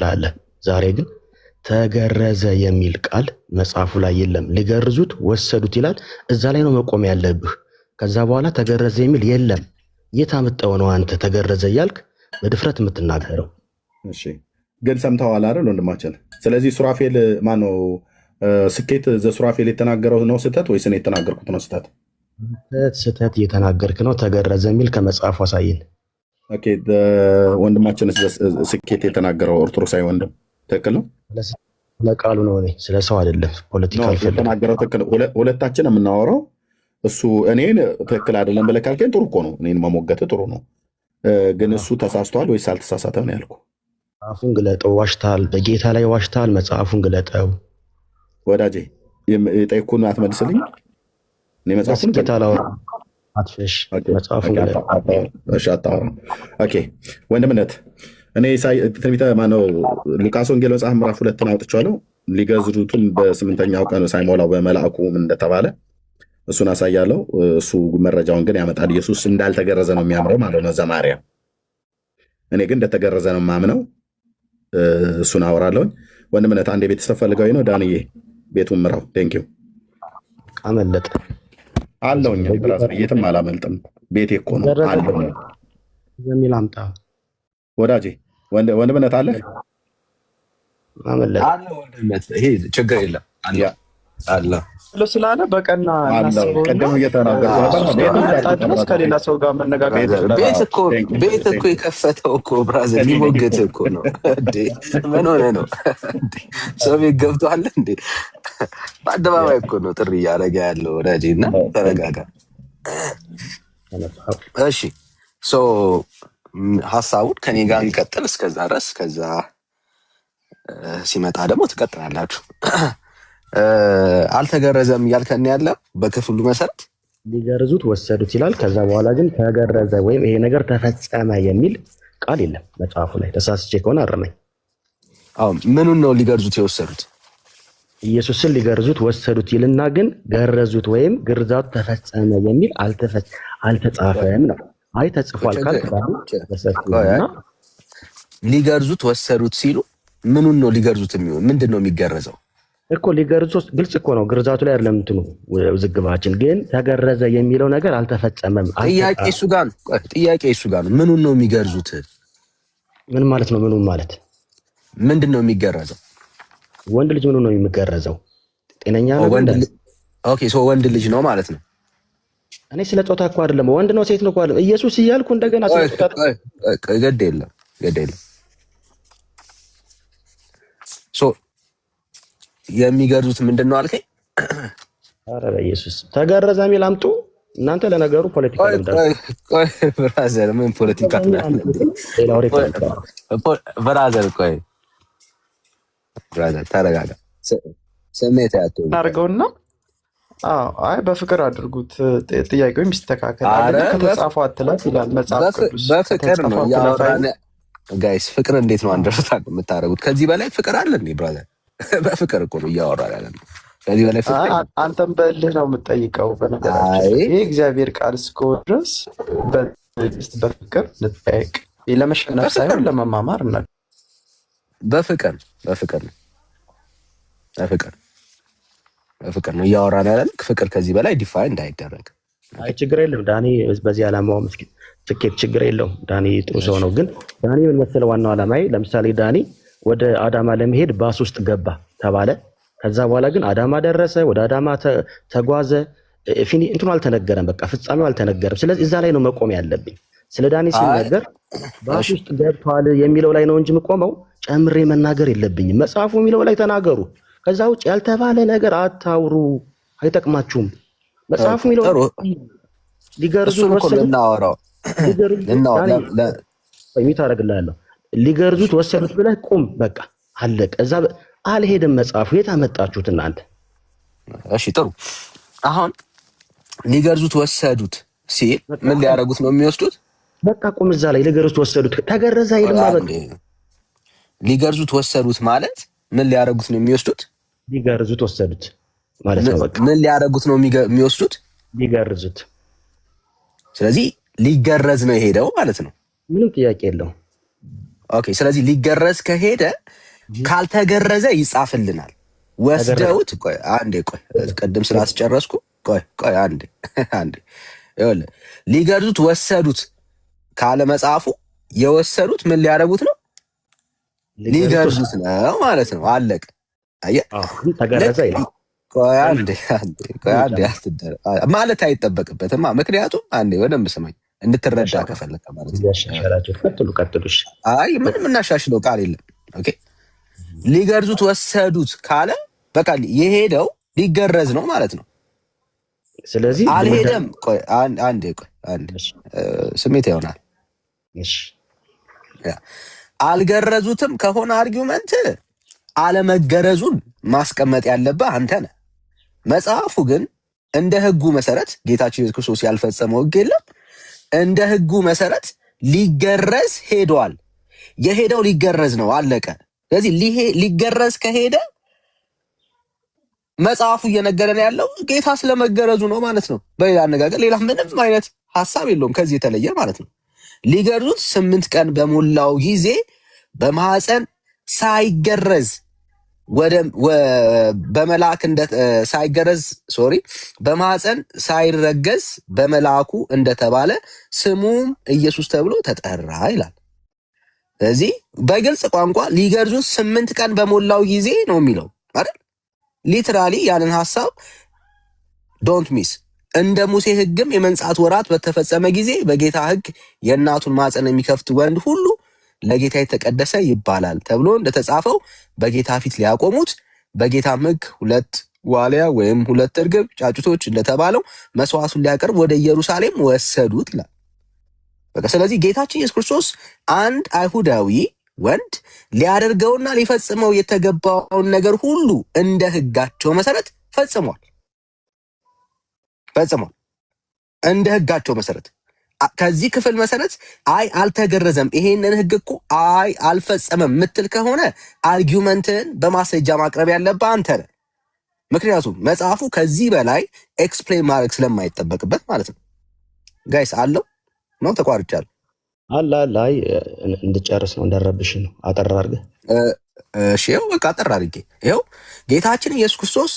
እንረዳለን። ዛሬ ግን ተገረዘ የሚል ቃል መጽሐፉ ላይ የለም። ሊገርዙት ወሰዱት ይላል። እዛ ላይ ነው መቆም ያለብህ። ከዛ በኋላ ተገረዘ የሚል የለም። የት አመጣው ነው አንተ ተገረዘ እያልክ በድፍረት የምትናገረው? እሺ ግን ሰምተዋል አይደል ወንድማችን? ስለዚህ ሱራፌል ማነው ስኬት ዘሱራፌል የተናገረው ነው ስህተት ወይስ እኔ የተናገርኩት ነው ስህተት? ስህተት እየተናገርክ ነው። ተገረዘ የሚል ከመጽሐፉ አሳይን። ኦኬ ወንድማችን ስኬት የተናገረው ኦርቶዶክሳዊ ወንድም ትክክል ነው። ለቃሉ ነው፣ እኔ ስለ ሰው አይደለም። ፖለቲካ የተናገረው ትክክል። ሁለታችን የምናወራው እሱ እኔን ትክክል አይደለም ብለህ ካልከኝ ጥሩ እኮ ነው። እኔን መሞገት ጥሩ ነው። ግን እሱ ተሳስቷል ወይስ አልተሳሳተም ነው ያልኩህ። መጽሐፉን ግለጠው። ዋሽታል፣ በጌታ ላይ ዋሽታል። መጽሐፉን ግለጠው ወዳጄ። የጠየኩህን አትመልስልኝ። እኔ መጽሐፉን ጌታ ላወራ አትሸሽ። መጽሐፉን ግለጠው። ኦኬ ወንድምነት እኔ ትንቢተ ማነው ሉቃስ ወንጌል መጽሐፍ ምዕራፍ 2 አውጥቼዋለሁ። ሊገዝሩትም በስምንተኛው ቀን ሳይሞላው በመልአኩ ምን እንደተባለ እሱን አሳያለሁ። እሱ መረጃውን ግን ያመጣል። ኢየሱስ እንዳልተገረዘ ነው የሚያምረው ማለት ነው ዘማርያም። እኔ ግን እንደተገረዘ ነው የማምነው። እሱን አወራለሁኝ። ወንድምነት አንድ የቤተሰብ ፈልጋዊ ነው። ዳንዬ ቤቱን ምራው። ቴንኪው አመለጠ አለውኝ። የትም አላመልጥም። ቤቴ እኮ ነው አለው የሚል አምጣ ወዳጄ። ወንድምነት አለ አመለጠ አለ ወንድምነት። ይሄ ችግር የለም አለ ስላለ በቀና ቀደም እየተናገርኩ ከሌላ ሰው ጋር መነጋገር ቤት እኮ የከፈተው እኮ ብራዘር ሊሞግት እኮ ነው። ምን ሆነ ነው ሰው ቤት ገብቷል እንዴ? በአደባባይ እኮ ነው ጥሪ እያደረገ ያለው ወዳጄ። እና ተረጋጋ እሺ። ሀሳቡን ከኔ ጋር እንቀጥል እስከዛ ድረስ። ከዛ ሲመጣ ደግሞ ትቀጥላላችሁ። አልተገረዘም እያልከን ያለ በክፍሉ መሰረት ሊገርዙት ወሰዱት ይላል። ከዛ በኋላ ግን ተገረዘ ወይም ይሄ ነገር ተፈጸመ የሚል ቃል የለም መጽሐፉ ላይ። ተሳስቼ ከሆነ አረመኝ። ምኑን ነው ሊገርዙት የወሰዱት? ኢየሱስን ሊገርዙት ወሰዱት ይልና ግን ገረዙት ወይም ግርዛቱ ተፈጸመ የሚል አልተጻፈም ነው። አይ ተጽፏል ካልክ ሊገርዙት ወሰዱት ሲሉ ምኑን ነው ሊገርዙት የሚሆን? ምንድን ነው የሚገረዘው እኮ? ሊገርዙት ግልጽ እኮ ነው። ግርዛቱ ላይ አይደለም እንትኑ ውዝግባችን። ግን ተገረዘ የሚለው ነገር አልተፈጸመም። ጥያቄ እሱ ጋር ነው። ምኑን ነው የሚገርዙት? ምን ማለት ነው? ምኑን ማለት ምንድን ነው የሚገረዘው? ወንድ ልጅ ምኑ ነው የሚገረዘው? ጤነኛ ነው። ወንድ ልጅ ነው ማለት ነው። እኔ ስለ ጾታ እኮ አይደለም። ወንድ ነው ሴት ነው እኮ አይደለም። ኢየሱስ እያልኩ እንደገና ስለ ጾታ ገድ የለም። የሚገርዙት ምንድን ነው አልከኝ? ኧረ በኢየሱስ ተገረዘ የሚል አምጡ እናንተ። ለነገሩ ፖለቲካ ብራዘር፣ ምን ፖለቲካ ብራዘር? ቆይ ብራዘር ተረጋጋ። ስሜት አድርገውና አይ በፍቅር አድርጉት። ጥያቄው የሚስተካከል ከተጻፈው አትላት ይላል መጽሐፍ ቅዱስ። በፍቅር ነው ያወራን ጋይስ። ፍቅር እንዴት ነው አንደርስታንድ የምታደርጉት? ከዚህ በላይ ፍቅር አለ እንዴ ብራዘር? በፍቅር እኮ ነው እያወራን ያለ ነው። ከዚህ በላይ ፍቅር አንተም በልህ ነው የምትጠይቀው። በነገራችን ይህ እግዚአብሔር ቃል እስከሆነ ድረስ በፍቅር ልጠይቅ፣ ለመሸነፍ ሳይሆን ለመማማር እና በፍቅር ነው እያወራን ያለ። ፍቅር ከዚህ በላይ ዲፋይን እንዳይደረግ። አይ ችግር የለም ዳኒ፣ በዚህ ዓላማው ምስኪን ስኬት ችግር የለውም። ዳኒ ጥሩ ሰው ነው። ግን ዳኒ ምን መሰለህ ዋናው ዓላማዬ፣ ለምሳሌ ዳኒ ወደ አዳማ ለመሄድ ባስ ውስጥ ገባ ተባለ። ከዛ በኋላ ግን አዳማ ደረሰ፣ ወደ አዳማ ተጓዘ። እንትኑ አልተነገረም፣ በቃ ፍጻሜው አልተነገረም። ስለዚህ እዛ ላይ ነው መቆም ያለብኝ። ስለ ዳኒ ሲነገር ባስ ውስጥ ገብቷል የሚለው ላይ ነው እንጂ የምቆመው ጨምሬ መናገር የለብኝም። መጽሐፉ የሚለው ላይ ተናገሩ። ከዛ ውጭ ያልተባለ ነገር አታውሩ፣ አይጠቅማችሁም። መጽሐፉ የሚለው ሊገርዙት ሊገርዙት ወሰዱት ብለህ ቁም፣ በቃ አለቀ። እዛ አልሄድም መጽሐፉ። የት አመጣችሁት እናንተ? እሺ ጥሩ። አሁን ሊገርዙት ወሰዱት ሲል ምን ሊያደርጉት ነው የሚወስዱት? በቃ ቁም እዛ ላይ ሊገርዙት ወሰዱት። ተገረዘ አይልም ማለት ሊገርዙት ወሰዱት ማለት ምን ሊያደርጉት ነው የሚወስዱት? ሊገርዙት ወሰዱት ማለት ነው። በቃ ምን ሊያደርጉት ነው የሚወስዱት? ሊገርዙት። ስለዚህ ሊገረዝ ነው የሄደው ማለት ነው። ምንም ጥያቄ የለውም። ኦኬ። ስለዚህ ሊገረዝ ከሄደ ካልተገረዘ ይጻፍልናል። ወስደውት ቆይ አንዴ ቆይ ቅድም ስላስጨረስኩ ቆይ አንዴ ይኸውልህ ሊገርዙት ወሰዱት ካለ መጽሐፉ የወሰዱት ምን ሊያደርጉት ነው? ሊገርዙት ነው ማለት ነው። አለቀ። አየህ ተገረዘ ይላል። ቆይ አንዴ ማለት አይጠበቅበትም። ምክንያቱም አንዴ በደንብ ስማኝ እንድትረዳ ከፈለከ ማለት ነው። ቀጥሉ። አይ ምንም እናሻሽለው ቃል የለም። ኦኬ ሊገርዙት ወሰዱት ካለ በቃ የሄደው ሊገረዝ ነው ማለት ነው። ስለዚህ አልሄደም። ቆይ አንዴ ስሜት ይሆናል። አልገረዙትም ከሆነ አርጊውመንት አለመገረዙን ማስቀመጥ ያለብህ አንተ ነህ። መጽሐፉ ግን እንደ ሕጉ መሰረት ጌታችን ኢየሱስ ክርስቶስ ያልፈጸመው ሕግ የለም። እንደ ሕጉ መሰረት ሊገረዝ ሄዷል። የሄደው ሊገረዝ ነው። አለቀ። ስለዚህ ሊገረዝ ከሄደ መጽሐፉ እየነገረን ያለው ጌታ ስለመገረዙ ነው ማለት ነው። በሌላ አነጋገር ሌላ ምንም አይነት ሐሳብ የለውም ከዚህ የተለየ ማለት ነው። ሊገርዙት 8 ቀን በሞላው ጊዜ በማህፀን ሳይገረዝ በመልአክ በማህፀን ሳይረገዝ በመልአኩ እንደተባለ ስሙም ኢየሱስ ተብሎ ተጠራ ይላል። ስለዚህ በግልጽ ቋንቋ ሊገርዙት 8 ቀን በሞላው ጊዜ ነው የሚለው አይደል? ሊትራሊ ያንን ሐሳብ ዶንት ሚስ። እንደ ሙሴ ሕግም የመንጻት ወራት በተፈጸመ ጊዜ በጌታ ሕግ የእናቱን ማፀን የሚከፍት ወንድ ሁሉ ለጌታ የተቀደሰ ይባላል ተብሎ እንደተጻፈው በጌታ ፊት ሊያቆሙት በጌታም ሕግ 2 ዋሊያ ወይም 2 እርግብ ጫጩቶች እንደተባለው መስዋዕቱን ሊያቀርብ ወደ ኢየሩሳሌም ወሰዱት ይላል። በቃ ስለዚህ ጌታችን ኢየሱስ ክርስቶስ አንድ አይሁዳዊ ወንድ ሊያደርገውና ሊፈጽመው የተገባውን ነገር ሁሉ እንደ ሕጋቸው መሰረት ፈጽሟል። እንደ ሕጋቸው መሰረት ከዚህ ክፍል መሰረት አይ አልተገረዘም፣ ይሄንን ሕግ እኮ አይ አልፈጸመም ምትል ከሆነ አርጊውመንትን በማስረጃ ማቅረብ ያለብህ አንተ ነህ። ምክንያቱም መጽሐፉ ከዚህ በላይ ኤክስፕሌን ማድረግ ስለማይጠበቅበት ማለት ነው። ጋይስ አለው ነው ተቋርጫለሁ። አይ እንድጨርስ ነው እንደረብሽ ነው። አጠር አድርገህ እሺ። ይኸው በቃ አጠር አድርጌ ይኸው ጌታችን ኢየሱስ ክርስቶስ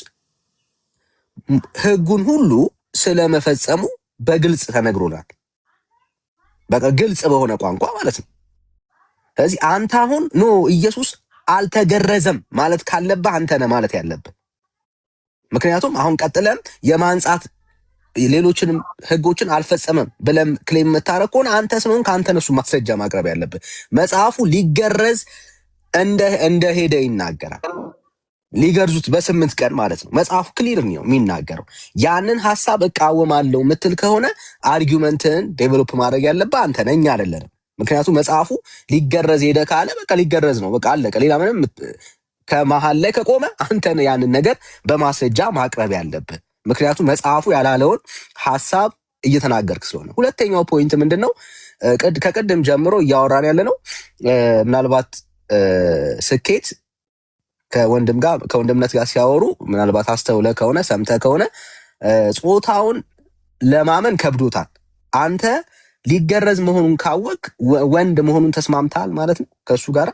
ሕጉን ሁሉ ስለመፈጸሙ በግልጽ ተነግሮናል። በቃ ግልጽ በሆነ ቋንቋ ማለት ነው። ስለዚህ አንተ አሁን ኢየሱስ አልተገረዘም ማለት ካለብህ አንተ ነህ ማለት ያለብህ። ምክንያቱም አሁን ቀጥለን የማንጻት ሌሎችንም ሕጎችን አልፈጸመም ብለን ክሌም የምታረግ ከሆነ አንተ ስለሆንክ አንተ ነሱ ማስረጃ ማቅረብ ያለብህ። መጽሐፉ ሊገረዝ እንደሄደ ይናገራል። ሊገርዙት በ8 ቀን ማለት ነው። መጽሐፉ ክሊር ነው የሚናገረው። ያንን ሐሳብ እቃወማለሁ ምትል ከሆነ አርጊውመንትን ዴቨሎፕ ማድረግ ያለብህ አንተ ነህ፣ እኛ አይደለንም። ምክንያቱም መጽሐፉ ሊገረዝ ሄደ ካለ በቃ ሊገረዝ ነው፣ በቃ አለቀ። ሌላ ምንም ከመሃል ላይ ከቆመ አንተ ነህ ያንን ነገር በማስረጃ ማቅረብ ያለብህ። ምክንያቱም መጽሐፉ ያላለውን ሐሳብ እየተናገርክ ስለሆነ። ሁለተኛው ፖይንት ምንድነው? ከቅድም ጀምሮ እያወራን ያለ ነው ምናልባት ስኬት ከወንድምነት ጋር ሲያወሩ ምናልባት አስተውለ ከሆነ ሰምተ ከሆነ ጾታውን ለማመን ከብዶታል። አንተ ሊገረዝ መሆኑን ካወቅ ወንድ መሆኑን ተስማምታል ማለት ነው ከሱ ጋር።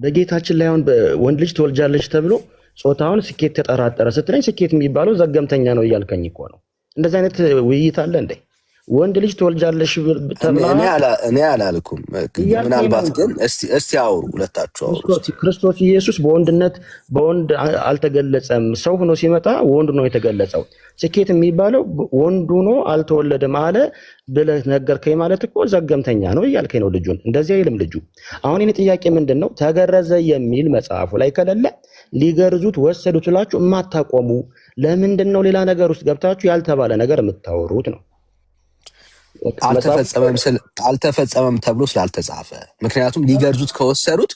በጌታችን ላይ አሁን ወንድ ልጅ ትወልጃለች ተብሎ ጾታውን ስኬት ተጠራጠረ ስትለኝ ስኬት የሚባለው ዘገምተኛ ነው እያልከኝ እኮ ነው። እንደዚህ አይነት ውይይት አለ እንዴ? ወንድ ልጅ ትወልጃለሽ ተብላ እኔ አላልኩም። ምናልባት ግን እስቲ አውሩ ሁለታችሁ አውሩ። ክርስቶስ ኢየሱስ በወንድ አልተገለጸም። ሰው ሆኖ ሲመጣ ወንድ ነው የተገለጸው። ስኬት የሚባለው ወንድ ሆኖ አልተወለደም አለ ብለህ ነገርከኝ ማለት እኮ ዘገምተኛ ነው እያልከኝ ነው። ልጁን እንደዚህ አይልም ልጁ። አሁን የእኔ ጥያቄ ምንድን ነው? ተገረዘ የሚል መጽሐፉ ላይ ከሌለ ሊገርዙት ወሰዱት ብላችሁ የማታቆሙ ለምንድን ነው? ሌላ ነገር ውስጥ ገብታችሁ ያልተባለ ነገር የምታወሩት ነው። አልተፈጸመም ተብሎ ስላልተጻፈ። ምክንያቱም ሊገርዙት ከወሰዱት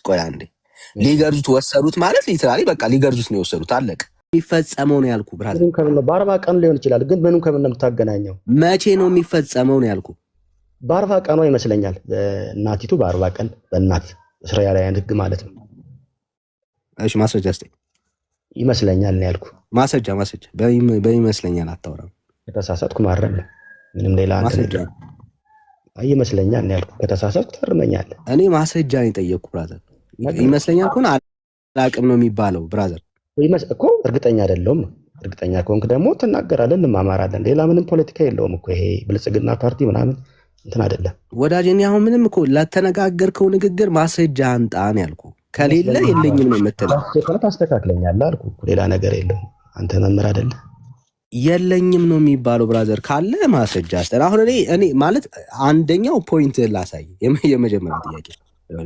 ሊገርዙት ወሰዱት ማለት ሊትራሊ በቃ ሊገርዙት ነው የወሰዱት፣ አለቀ። የሚፈጸመው ነው ያልኩ ብራዘር። በ40 ቀን ሊሆን ይችላል፣ ግን ምኑን ከምን ነው የምታገናኘው? መቼ ነው የሚፈጸመው ነው ያልኩ። በ40 ቀኗ ይመስለኛል እናቲቱ በ40 ቀን በእናት እስራኤላውያን ሕግ ማለት ነው። እሺ ማስረጃ እስቲ። ይመስለኛል ነው ያልኩ። ማስረጃ በይመስለኛል አታወራም። የተሳሳትኩ ማረም ነው ምንም ሌላ ይመስለኛል ነው ያልኩህ። ከተሳሳትኩ ታርመኛለህ። እኔ ማስረጃ ነው የጠየቅኩ ብራዘር። ይመስለኛል ከሆነ አላቅም ነው የሚባለው ብራዘር እኮ እርግጠኛ አይደለሁም። እርግጠኛ ከሆንክ ደግሞ ትናገራለን፣ እንማማራለን። ሌላ ምንም ፖለቲካ የለውም እኮ ይሄ ብልጽግና ፓርቲ ምናምን እንትን አይደለም ወዳጅ። እኔ አሁን ምንም እኮ ለተነጋገርከው ንግግር ማስረጃ አንጣ ነው ያልኩህ። ከሌለ የለኝም ነው የምትለው። ታስተካክለኛለህ አልኩህ። ሌላ ነገር የለውም። አንተ መምህር አይደለህ። የለኝም ነው የሚባለው ብራዘር። ካለ ማስረጃ አስጠራ። አሁን እኔ ማለት አንደኛው ፖይንት ላሳይ። የመጀመሪያው ጥያቄ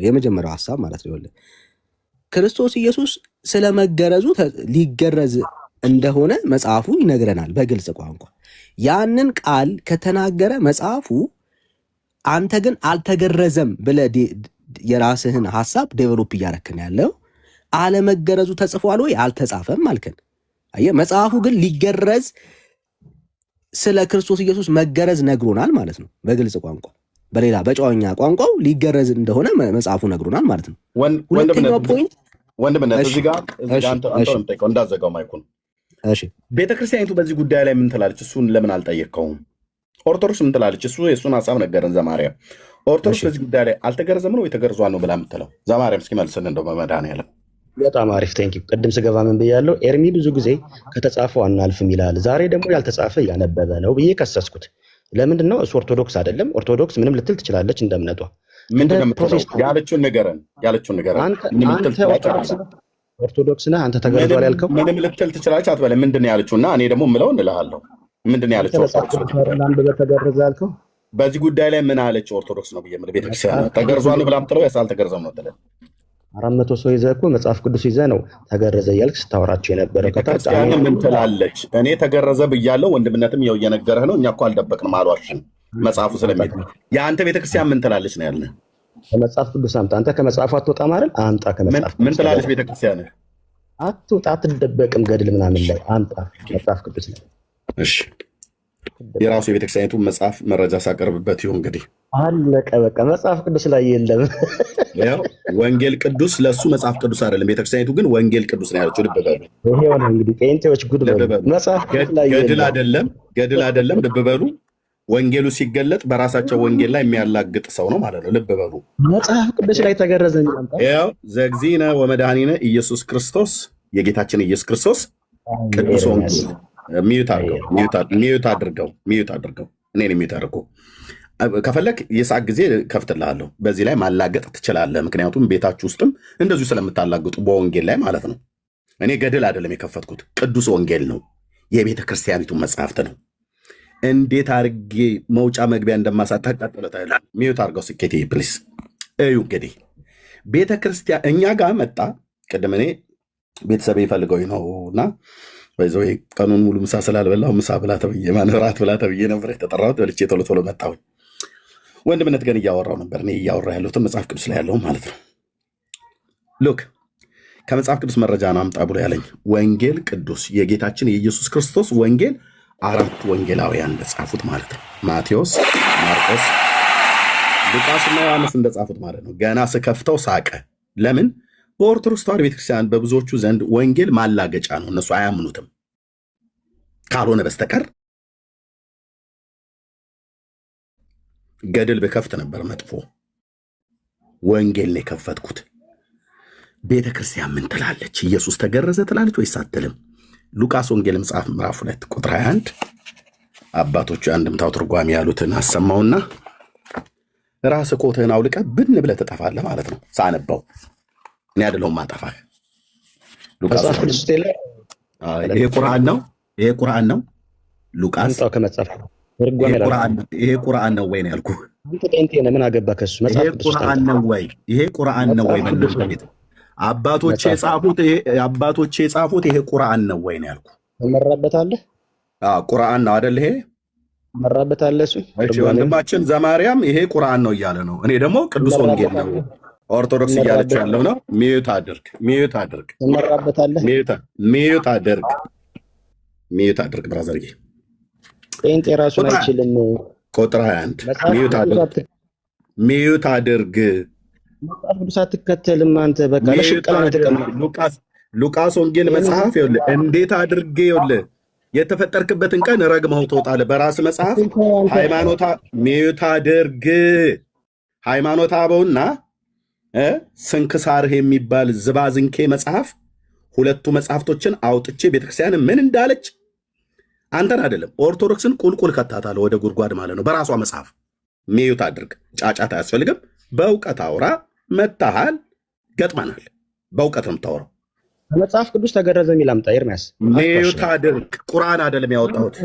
የመጀመሪያው ሀሳብ ማለት ነው ክርስቶስ ኢየሱስ ስለመገረዙ ሊገረዝ እንደሆነ መጽሐፉ ይነግረናል በግልጽ ቋንቋ። ያንን ቃል ከተናገረ መጽሐፉ አንተ ግን አልተገረዘም ብለህ የራስህን ሀሳብ ዴቨሎፕ እያረክን ያለው አለመገረዙ ተጽፏል ወይ አልተጻፈም አልከን። አየህ መጽሐፉ ግን ሊገረዝ ስለ ክርስቶስ ኢየሱስ መገረዝ ነግሮናል ማለት ነው በግልጽ ቋንቋ። በሌላ በጨዋኛ ቋንቋው ሊገረዝ እንደሆነ መጽሐፉ ነግሮናል ማለት ነው። ሁለተኛው ፖይንት ወንድምነት እዚህ ጋር አንተ እንዳዘጋው ማይኩን ቤተክርስቲያኒቱ በዚህ ጉዳይ ላይ ምን ትላለች? እሱን ለምን አልጠየቅከውም? ኦርቶዶክስ ምን ትላለች? እሱ የእሱን ሀሳብ ነገረን ዘማርያም። ኦርቶዶክስ በዚህ ጉዳይ ላይ አልተገረዘም ነው የተገርዟል ነው ብላ የምትለው ዘማርያም እስኪ መልስን እንደው በመድኃኒዓለም። በጣም አሪፍ ቴንኪው። ቅድም ስገባ ምን ብያለሁ? ኤርሚ ብዙ ጊዜ ከተጻፈው አናልፍም ይላል። ዛሬ ደግሞ ያልተጻፈ እያነበበ ነው ብዬ ከሰስኩት። ለምንድን ነው? እሱ ኦርቶዶክስ አይደለም። ኦርቶዶክስ ምንም ልትል ትችላለች እንደ እምነቷ። ያለችውን ንገረን። ኦርቶዶክስ ነህ አንተ ተገርዟል ያልከው ምንም ልትል ትችላለች አትበለ። ምንድን ነው ያለችው? እና እኔ ደግሞ የምለው እንልሃለሁ። ምንድን ነው ያለችው? ተገረዘ ያልከው በዚህ ጉዳይ ላይ ምን አለች ኦርቶዶክስ ነው ብዬ ቤተክርስቲያን ተገርዟል ብላ ምትለው ያስ አልተገረዘም ነው ትለን 400 ሰው ይዘህ እኮ መጽሐፍ ቅዱስ ይዘህ ነው ተገረዘ እያልክ ስታወራቸው የነበረው። ቤተክርስቲያን ምን ትላለች? እኔ ተገረዘ ብያለሁ። ወንድምነትም ያው እየነገረህ ነው። እኛ እኮ አልደበቅንም፣ አልዋሽም። መጽሐፉ ስለሚል የአንተ ቤተክርስቲያን ምን ትላለች ነው ያልነህ። ከመጽሐፍ ቅዱስ አምጣ። አንተ ከመጽሐፉ አትወጣም አይደል? አምጣ ከመጽሐፍ ምን ትላለች ቤተክርስቲያን? አትወጣ፣ አትደበቅም። ገድል ምናምን ላይ አምጣ መጽሐፍ ቅዱስ ላይ። እሺ የራሱ የቤተክርስቲያኒቱ መጽሐፍ መረጃ ሳቀርብበት ይሁን እንግዲህ አለቀ በቃ። መጽሐፍ ቅዱስ ላይ የለም። ያው ወንጌል ቅዱስ ለሱ መጽሐፍ ቅዱስ አይደለም። ቤተክርስቲያኒቱ ግን ወንጌል ቅዱስ ነው ያለችው። ልብ በሉ። ይሄ ሆነ እንግዲህ ጴንጤዎች ጉድ በሉ። መጽሐፍ ቅዱስ ላይ ገድል አይደለም። ልብ በሉ። ወንጌሉ ሲገለጥ በራሳቸው ወንጌል ላይ የሚያላግጥ ሰው ነው ማለት ነው። ልብ በሉ። መጽሐፍ ቅዱስ ላይ ተገረዘኝ። ያው ዘግዚነ ወመድኃኒነ ኢየሱስ ክርስቶስ የጌታችን ኢየሱስ ክርስቶስ ቅዱስ ወንጌል ሚዩት አድርገው እኔን ሚዩት አድርገው። ከፈለክ የሰዓት ጊዜ ከፍትልሃለሁ። በዚህ ላይ ማላገጥ ትችላለህ። ምክንያቱም ቤታችሁ ውስጥም እንደዚሁ ስለምታላግጡ በወንጌል ላይ ማለት ነው። እኔ ገድል አይደለም የከፈትኩት፣ ቅዱስ ወንጌል ነው። የቤተ ክርስቲያኒቱ መጽሐፍት ነው። እንዴት አድርጌ መውጫ መግቢያ እንደማሳጣ ቀጥለታል። ሚዩት አድርገው ስኬት ፕሊስ እዩ። እንግዲህ ቤተ ክርስቲያን እኛ ጋር መጣ። ቅድም እኔ ቤተሰብ ይፈልገው ነውና በዚህ ቀኑን ሙሉ ምሳ ስላልበላሁ ምሳ ብላ ተብዬ ራት ብላ ተብዬ ነበር የተጠራሁት። በልቼ ቶሎ ቶሎ መጣሁኝ። ወንድምነት ግን እያወራው ነበር። እኔ እያወራ ያለሁትን መጽሐፍ ቅዱስ ላይ ያለውን ማለት ነው። ሉክ ከመጽሐፍ ቅዱስ መረጃ ነው አምጣ ብሎ ያለኝ ወንጌል ቅዱስ የጌታችን የኢየሱስ ክርስቶስ ወንጌል 4 ወንጌላውያን እንደጻፉት ማለት ነው። ማቴዎስ፣ ማርቆስ፣ ሉቃስና ዮሐንስ እንደጻፉት ማለት ነው። ገና ስከፍተው ሳቀ። ለምን? በኦርቶዶክስ ተዋሕዶ ቤተክርስቲያን በብዙዎቹ ዘንድ ወንጌል ማላገጫ ነው። እነሱ አያምኑትም ካልሆነ በስተቀር። ገድል ብከፍት ነበር መጥፎ። ወንጌል ነው የከፈትኩት። ቤተክርስቲያን ምን ትላለች? ኢየሱስ ተገረዘ ትላለች ወይስ አትልም? ሉቃስ ወንጌል መጽሐፍ ምዕራፍ 2 ቁጥር 21 አባቶቹ የአንድምታው ትርጓሜ ያሉትን አሰማውና ራስ ኮትህን አውልቀ ብን ብለህ ትጠፋለህ ማለት ነው። ሳነበው እኔ አይደለሁም ማጠፋህ። ይሄ ቁርአን ነው። ሉቃስ ይሄ ቁርአን ነው ወይ ነው ያልኩህ። ምን አገባ ከሱ? ይሄ ቁርአን ነው ወይ? ይሄ ቁርአን ነው ወይ? አባቶቼ የጻፉት ይሄ ቁርአን ነው ወይ ነው ያልኩህ። ተመራበታለህ? ቁርአን ነው አይደል? ይሄ ተመራበታለህ። እሱ ወንድማችን ዘማርያም ይሄ ቁርአን ነው እያለ ነው። እኔ ደግሞ ቅዱስ ወንጌል ነው ኦርቶዶክስ እያለች ያለው ነው። ሚዩት አድርግ ተመራበታለህ። ሚዩት አድርግ ብራዘርዬ። ጴንጤ ራሱን አይችልም። ቁጥር 21 ሚዩት አድርግ። መጽሐፍ ቅዱስ አትከተልም አንተ። በቃ ሉቃስ ወንጌል መጽሐፍ ይኸውልህ፣ እንዴት አድርጌ ይኸውልህ የተፈጠርክበትን ቀን ረግመው ትወጣለህ። በራስ መጽሐፍ ሃይማኖታ ሚዩት አድርግ። ሃይማኖተ አበውና ስንክሳርህ የሚባል ዝባዝንኬ መጽሐፍ፣ ሁለቱ መጽሐፍቶችን አውጥቼ ቤተክርስቲያን ምን እንዳለች አንተን አይደለም ኦርቶዶክስን ቁልቁል ከታታለህ ወደ ጉድጓድ ማለት ነው። በራሷ መጽሐፍ ሚዩት አድርግ። ጫጫት አያስፈልግም። በእውቀት አውራ። መታሃል፣ ገጥመናል። በእውቀት ነው የምታወራው። መጽሐፍ ቅዱስ ተገረዘ የሚል አምጣ ኤርሚያስ። ሚዩት አድርግ። ቁርአን አይደለም ያወጣሁት፣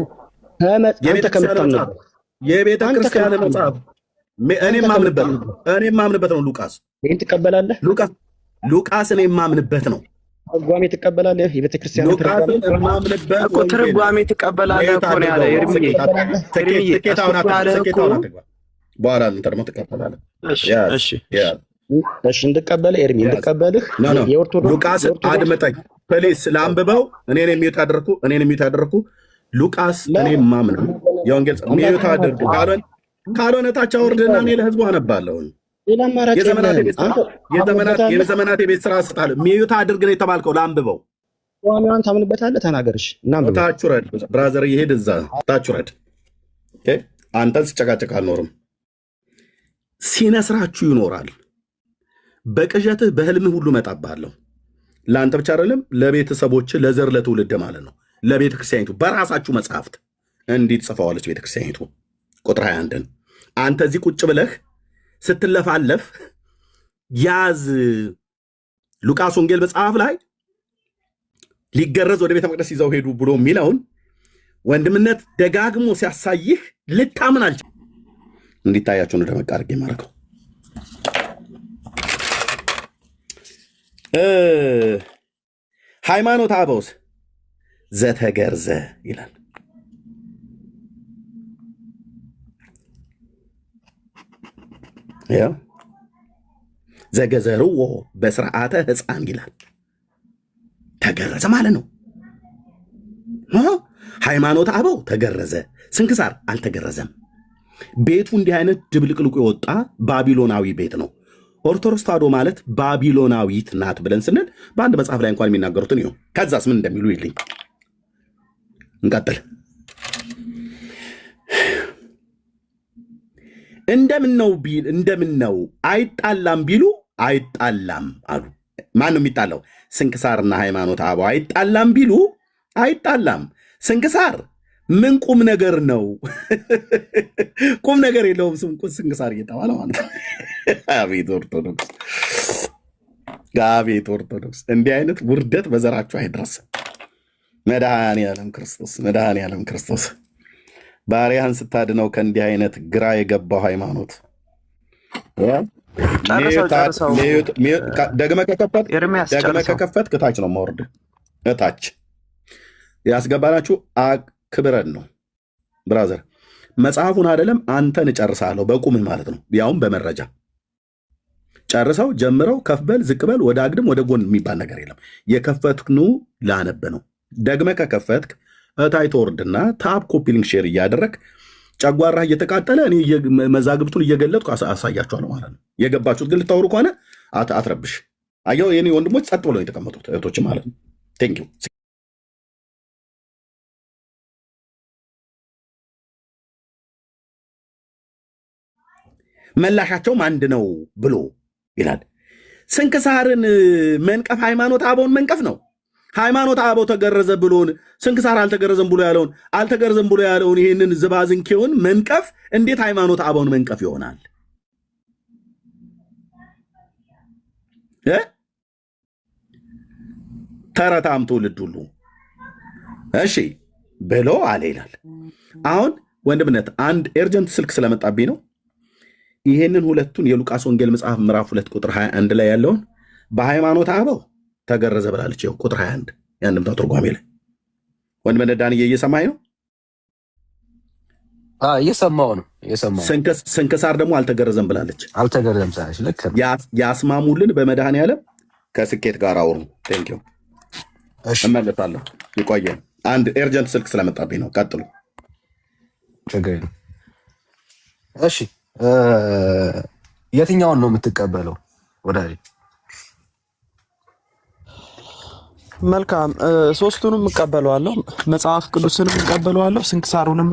የቤተ ክርስቲያን መጽሐፍ። እኔም ማምንበት ነው። ሉቃስ ይህን ትቀበላለህ? ሉቃስ እኔ የማምንበት ነው። ትርጓሜ ትቀበላለህ? የቤተ ክርስቲያን ትርጓሜ ትቀበላለህ እኮ ነው ያለ ኤርሚዬ። በኋላ ደግሞ ትቀበላለህ። እሺ እንድቀበል ኤርሚ እንድቀበልህ። ሉቃስ አድምጠኝ ፕሊስ፣ ለአንብበው። እኔን የሚዩት ያደረኩ ሉቃስ እኔ ማምን የወንጌል ሚዩት አድርግ። ካልሆነ ታች አውርድና እኔ ለህዝቡ አነባለሁ። የዘመናት የቤት ስራ ስጣለሁ። ሚዩት አድርግ ነው የተባልከው። ለአንብበው። ዋናዋን ታምንበታለህ? ተናገርሽ። ታች ውረድ ብራዘር፣ ይሄድ እዛ ታች ውረድ። አንተን ስጨቃጨቅ አልኖርም። ሲነስራችሁ ይኖራል። በቅዠትህ በህልምህ ሁሉ እመጣብሃለሁ። ለአንተ ብቻ አይደለም፣ ለቤተሰቦች፣ ለዘር ለትውልድ ማለት ነው። ለቤተ ክርስቲያኒቱ በራሳችሁ መጽሐፍት እንዲህ ጽፈዋለች ቤተ ክርስቲያኒቱ። ቁጥር 21ን አንተ እዚህ ቁጭ ብለህ ስትለፋለፍ ያዝ። ሉቃስ ወንጌል መጽሐፍ ላይ ሊገረዝ ወደ ቤተ መቅደስ ይዘው ሄዱ ብሎ የሚለውን ወንድምነት ደጋግሞ ሲያሳይህ ልታምን አልችልም። እንዲታያቸው ነው ደመቅ አድርጌ የማደርገው። ሃይማኖተ አበውስ ዘተገርዘ ይላል። ዘገዘርዎ በስርዓተ ሕፃን ይላል። ተገረዘ ማለት ነው። ሃይማኖተ አበው ተገረዘ፣ ስንክሳር አልተገረዘም። ቤቱ እንዲህ አይነት ድብልቅልቁ የወጣ ባቢሎናዊ ቤት ነው። ኦርቶዶክስ ተዋሕዶ ማለት ባቢሎናዊት ናት ብለን ስንል በአንድ መጽሐፍ ላይ እንኳን የሚናገሩትን ይኸው። ከዛስ ምን እንደሚሉ ይልኝ። እንቀጥል። እንደምን ነው አይጣላም ቢሉ አይጣላም አሉ። ማን ነው የሚጣላው? ስንክሳርና ሃይማኖተ አበው አይጣላም ቢሉ አይጣላም። ስንክሳር ምን ቁም ነገር ነው? ቁም ነገር የለውም። ስንክሳር እየተባለ ማለት ነው። አቤት ኦርቶዶክስ፣ አቤት ኦርቶዶክስ! እንዲህ አይነት ውርደት በዘራችሁ አይድረስም። መድኃኔዓለም ክርስቶስ፣ መድኃኔዓለም ክርስቶስ ባሪያህን ስታድነው ከእንዲህ አይነት ግራ የገባው ሃይማኖት ደግመ ከከፈት እታች ነው መውረድ። እታች ያስገባናችሁ ክብረን ነው ብራዘር። መጽሐፉን አይደለም አንተን እጨርሳለሁ በቁምህ ማለት ነው። ያውም በመረጃ ጨርሰው ጀምረው ከፍበል ዝቅበል ወደ አግድም ወደ ጎን የሚባል ነገር የለም። የከፈትክኑ ላነብ ነው። ደግመ ከከፈትክ እታይ ተወርድና ታፕ ኮፒ ሊንክ ሼር እያደረግ ጨጓራህ እየተቃጠለ እኔ መዛግብቱን እየገለጥኩ አሳያችኋለሁ ማለት ነው። የገባችሁት ግን ልታወሩ ከሆነ አትረብሽ። አየው የኔ ወንድሞች ጸጥ ብለው የተቀመጡት እህቶች ማለት ነው። ቴንክ ዩ። መላሻቸውም አንድ ነው ብሎ ይላል። ስንክሳርን መንቀፍ ሃይማኖተ አበውን መንቀፍ ነው። ሃይማኖተ አበው ተገረዘ ብሎን ስንክሳር አልተገረዘም ብሎ ያለውን አልተገረዘም ብሎ ያለውን ይህንን ዝባዝንኬውን መንቀፍ እንዴት ሃይማኖተ አበውን መንቀፍ ይሆናል? ተረታም ትውልድ ሁሉ እሺ ብሎ አለ ይላል። አሁን ወንድምነት አንድ ኤርጀንት ስልክ ስለመጣብኝ ነው። ይህንን ሁለቱን የሉቃስ ወንጌል መጽሐፍ ምዕራፍ 2 ቁጥር 21 ላይ ያለውን በሃይማኖተ አበው ተገረዘ ብላለች። ይኸው ቁጥር 21 ያንምታ ትርጓሜ ላይ ወንድምነት ዳንዬ እየሰማኝ ነው? እየሰማው ነው። ስንክሳር ደግሞ አልተገረዘም ብላለች። አልተገረዘም ሳይሽ ልክ ነው። ያስማሙልን በመድኃኔዓለም ከስኬት ጋር አውሩ። ቴንክ ዩ። እመለሳለሁ። ይቆየን። አንድ ኤርጀንት ስልክ ስለመጣብኝ ነው። ቀጥሉ። ችግር ነው። እሺ የትኛውን ነው የምትቀበለው ወዳጅ? መልካም ሶስቱንም እቀበለዋለሁ። መጽሐፍ ቅዱስንም እቀበለዋለሁ፣ ስንክሳሩንም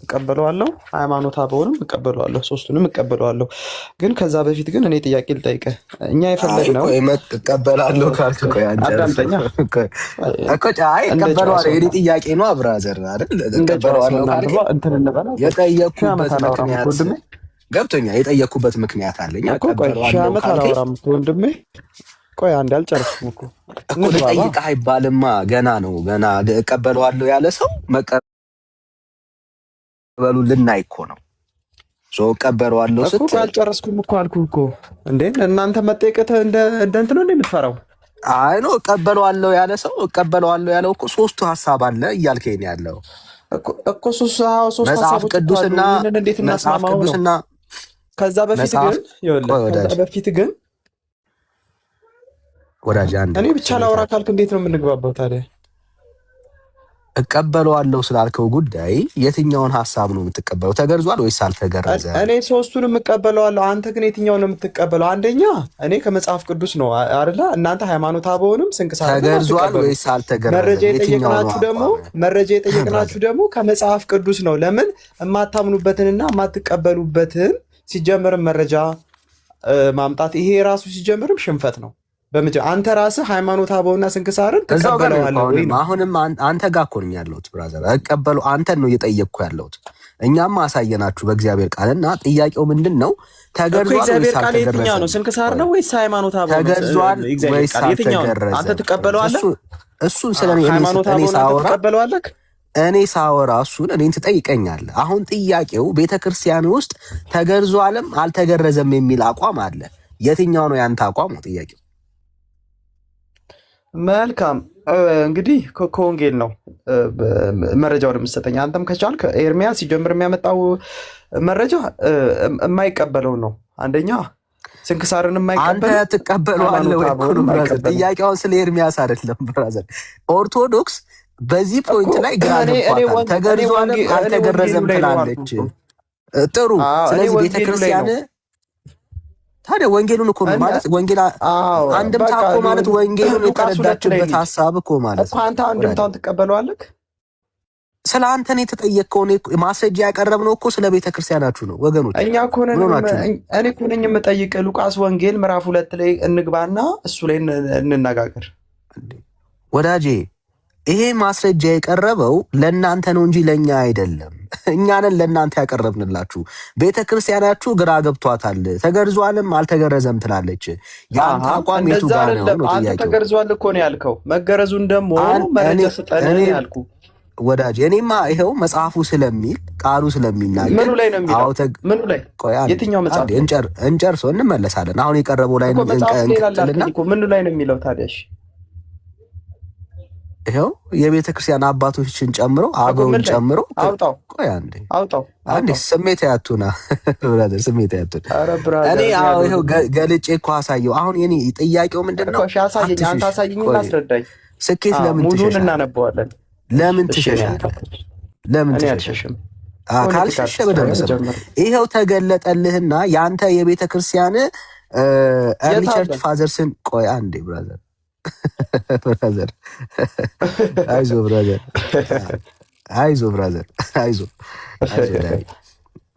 እቀበለዋለሁ፣ ሃይማኖተ አበውንም እቀበለዋለሁ፣ ሶስቱንም እቀበለዋለሁ። ግን ከዛ በፊት ግን እኔ ጥያቄ ልጠይቅህ። እኛ የፈለግነው እቀበላለሁ ካልክ አዳምጠኛ እቀበለዋለሁ የእኔ ጥያቄ ነው ብራዘር አይደል? እቀበለዋለሁ ካልክ የጠየኩበት ምክንያት ገብቶኛል። የጠየኩበት ምክንያት አለኝ። ሺህ ዓመት አላወራም ወንድሜ። ቆይ አንድ አልጨረስኩም እኮ ልጠይቅህ አይባልማ። ገና ነው ገና። እቀበለዋለሁ ያለ ሰው መቀበሉ ልናይ እኮ ነው። እቀበለዋለሁ ስትል አልጨረስኩም እኮ አልኩህ እኮ። እንዴ እናንተ መጠየቅህ እንደ እንትን ነው የምትፈራው? አይ ነው እቀበለዋለሁ ያለ ሰው እቀበለዋለሁ ያለው እኮ ሶስቱ ሀሳብ አለ እያልከኝ ነው ያለው እኮ። ሶስት ሀሳቦች ቅዱስና እንዴት እናስማማው ነው? ከዛ በፊት ግን ወዳጅ አንድ እኔ ብቻ ላውራ ካልክ እንዴት ነው የምንግባባው ታዲያ? እቀበለዋለሁ ስላልከው ጉዳይ የትኛውን ሀሳብ ነው የምትቀበለው? ተገርዟል ወይስ አልተገረዘ? እኔ ሶስቱንም እቀበለዋለሁ። አንተ ግን የትኛውን ነው የምትቀበለው? አንደኛ እኔ ከመጽሐፍ ቅዱስ ነው አይደለ? እናንተ ሃይማኖተ አበውንም ስንክሳር ተገርዟል ወይስ አልተገረዘ? መረጃ የጠየቅናችሁ ደግሞ ከመጽሐፍ ቅዱስ ነው። ለምን የማታምኑበትንና የማትቀበሉበትን ሲጀምርም መረጃ ማምጣት ይሄ ራሱ ሲጀምርም ሽንፈት ነው። አንተ ራስህ ሃይማኖተ አበውና ስንክሳርን ተቀበለዋለህ። አሁንም አንተ ጋር እኮ ነኝ ያለሁት ብራዘር። እቀበሉ አንተን ነው እየጠየቅኩ ያለሁት። እኛም አሳየናችሁ በእግዚአብሔር ቃልና ጥያቄው ምንድን ነው? ተገርዟል ወይስ አልተገረዘም ነው? ስንክሳር ነው ወይስ ሃይማኖተ አበው? ተገርዟል ወይስ አልተገረዘም? አንተ ትቀበለዋለህ? እሱን ስለኔ እኔ ሳወራ እሱን እኔን ትጠይቀኛለህ። አሁን ጥያቄው ቤተክርስቲያን ውስጥ ተገርዟልም አልተገረዘም የሚል አቋም አለ። የትኛው ነው ያንተ አቋም ነው ጥያቄው? መልካም እንግዲህ ከወንጌል ነው መረጃውን የምትሰጠኝ። አንተም ከቻልክ ኤርሚያስ ሲጀምር የሚያመጣው መረጃ የማይቀበለው ነው። አንደኛ ስንክሳርን የማይቀበል አንተ ትቀበለዋለህ ወይ? ጥያቄውን ስለ ኤርሚያስ አይደለም ብራዘር። ኦርቶዶክስ በዚህ ፖይንት ላይ ግራ ገብቷታል። ተገርዟልም አልተገረዘም ትላለች። ጥሩ። ስለዚህ ቤተክርስቲያን ታዲያ ወንጌሉን እኮ ማለት ወንጌል አንድምታ እኮ ማለት ወንጌሉን የተረዳችበት ሀሳብ እኮ ማለት እኮ። አንተ አንድምታውን ትቀበለዋለህ? ስለ አንተ ነው የተጠየቅከው። ማስረጃ ያቀረብነው እኮ ስለ ቤተክርስቲያናችሁ ነው ወገኖች። እኔ እኮ ነኝ የምጠይቅህ። ሉቃስ ወንጌል ምዕራፍ 2 ላይ እንግባና እሱ ላይ እንነጋገር ወዳጄ። ይሄ ማስረጃ የቀረበው ለእናንተ ነው እንጂ ለእኛ አይደለም። እኛንን ለእናንተ ያቀረብንላችሁ። ቤተክርስቲያናችሁ ግራ ገብቷታል። ተገርዟልም አልተገረዘም ትላለች። የአንተ አቋም የቱ ጋር ነው? አንተ ተገርዟል እኮ ነው ያልከው። መገረዙን ደግሞ መረጃ ስጠን ያልኩ ወዳጅ። እኔማ ይኸው መጽሐፉ ስለሚል ቃሉ ስለሚናገር ምኑ ላይ ነው የሚለው? ምኑ ላይ? የትኛው መጽሐፍ? እንጨርሰው እንመለሳለን። አሁን የቀረበው ላይ ምኑ ላይ ነው የሚለው ታዲያ? ይኸው የቤተ ክርስቲያን አባቶችን ጨምሮ አበውን ጨምሮ አንዴ ስሜት ያቱና ብራዘር ስሜት ያቱና እኔ ይኸው ገልጬ እኮ አሳየው። አሁን የኔ ጥያቄው ምንድን ነው? አንተ አሳየኝና አስረዳኝ። ስኬት ለምን ሙሉን እናነበዋለን። ለምን ትሸሻለህ? ለምን ትሸሻለህ? ካልሸሸ በደምብ ይኸው ተገለጠልህና የአንተ የቤተ ክርስቲያን ኤርሊ ቸርች ፋዘርስን ቆይ አንዴ ብራዘር ብራዘር አይዞ ብራዘር አይዞ ብራዘር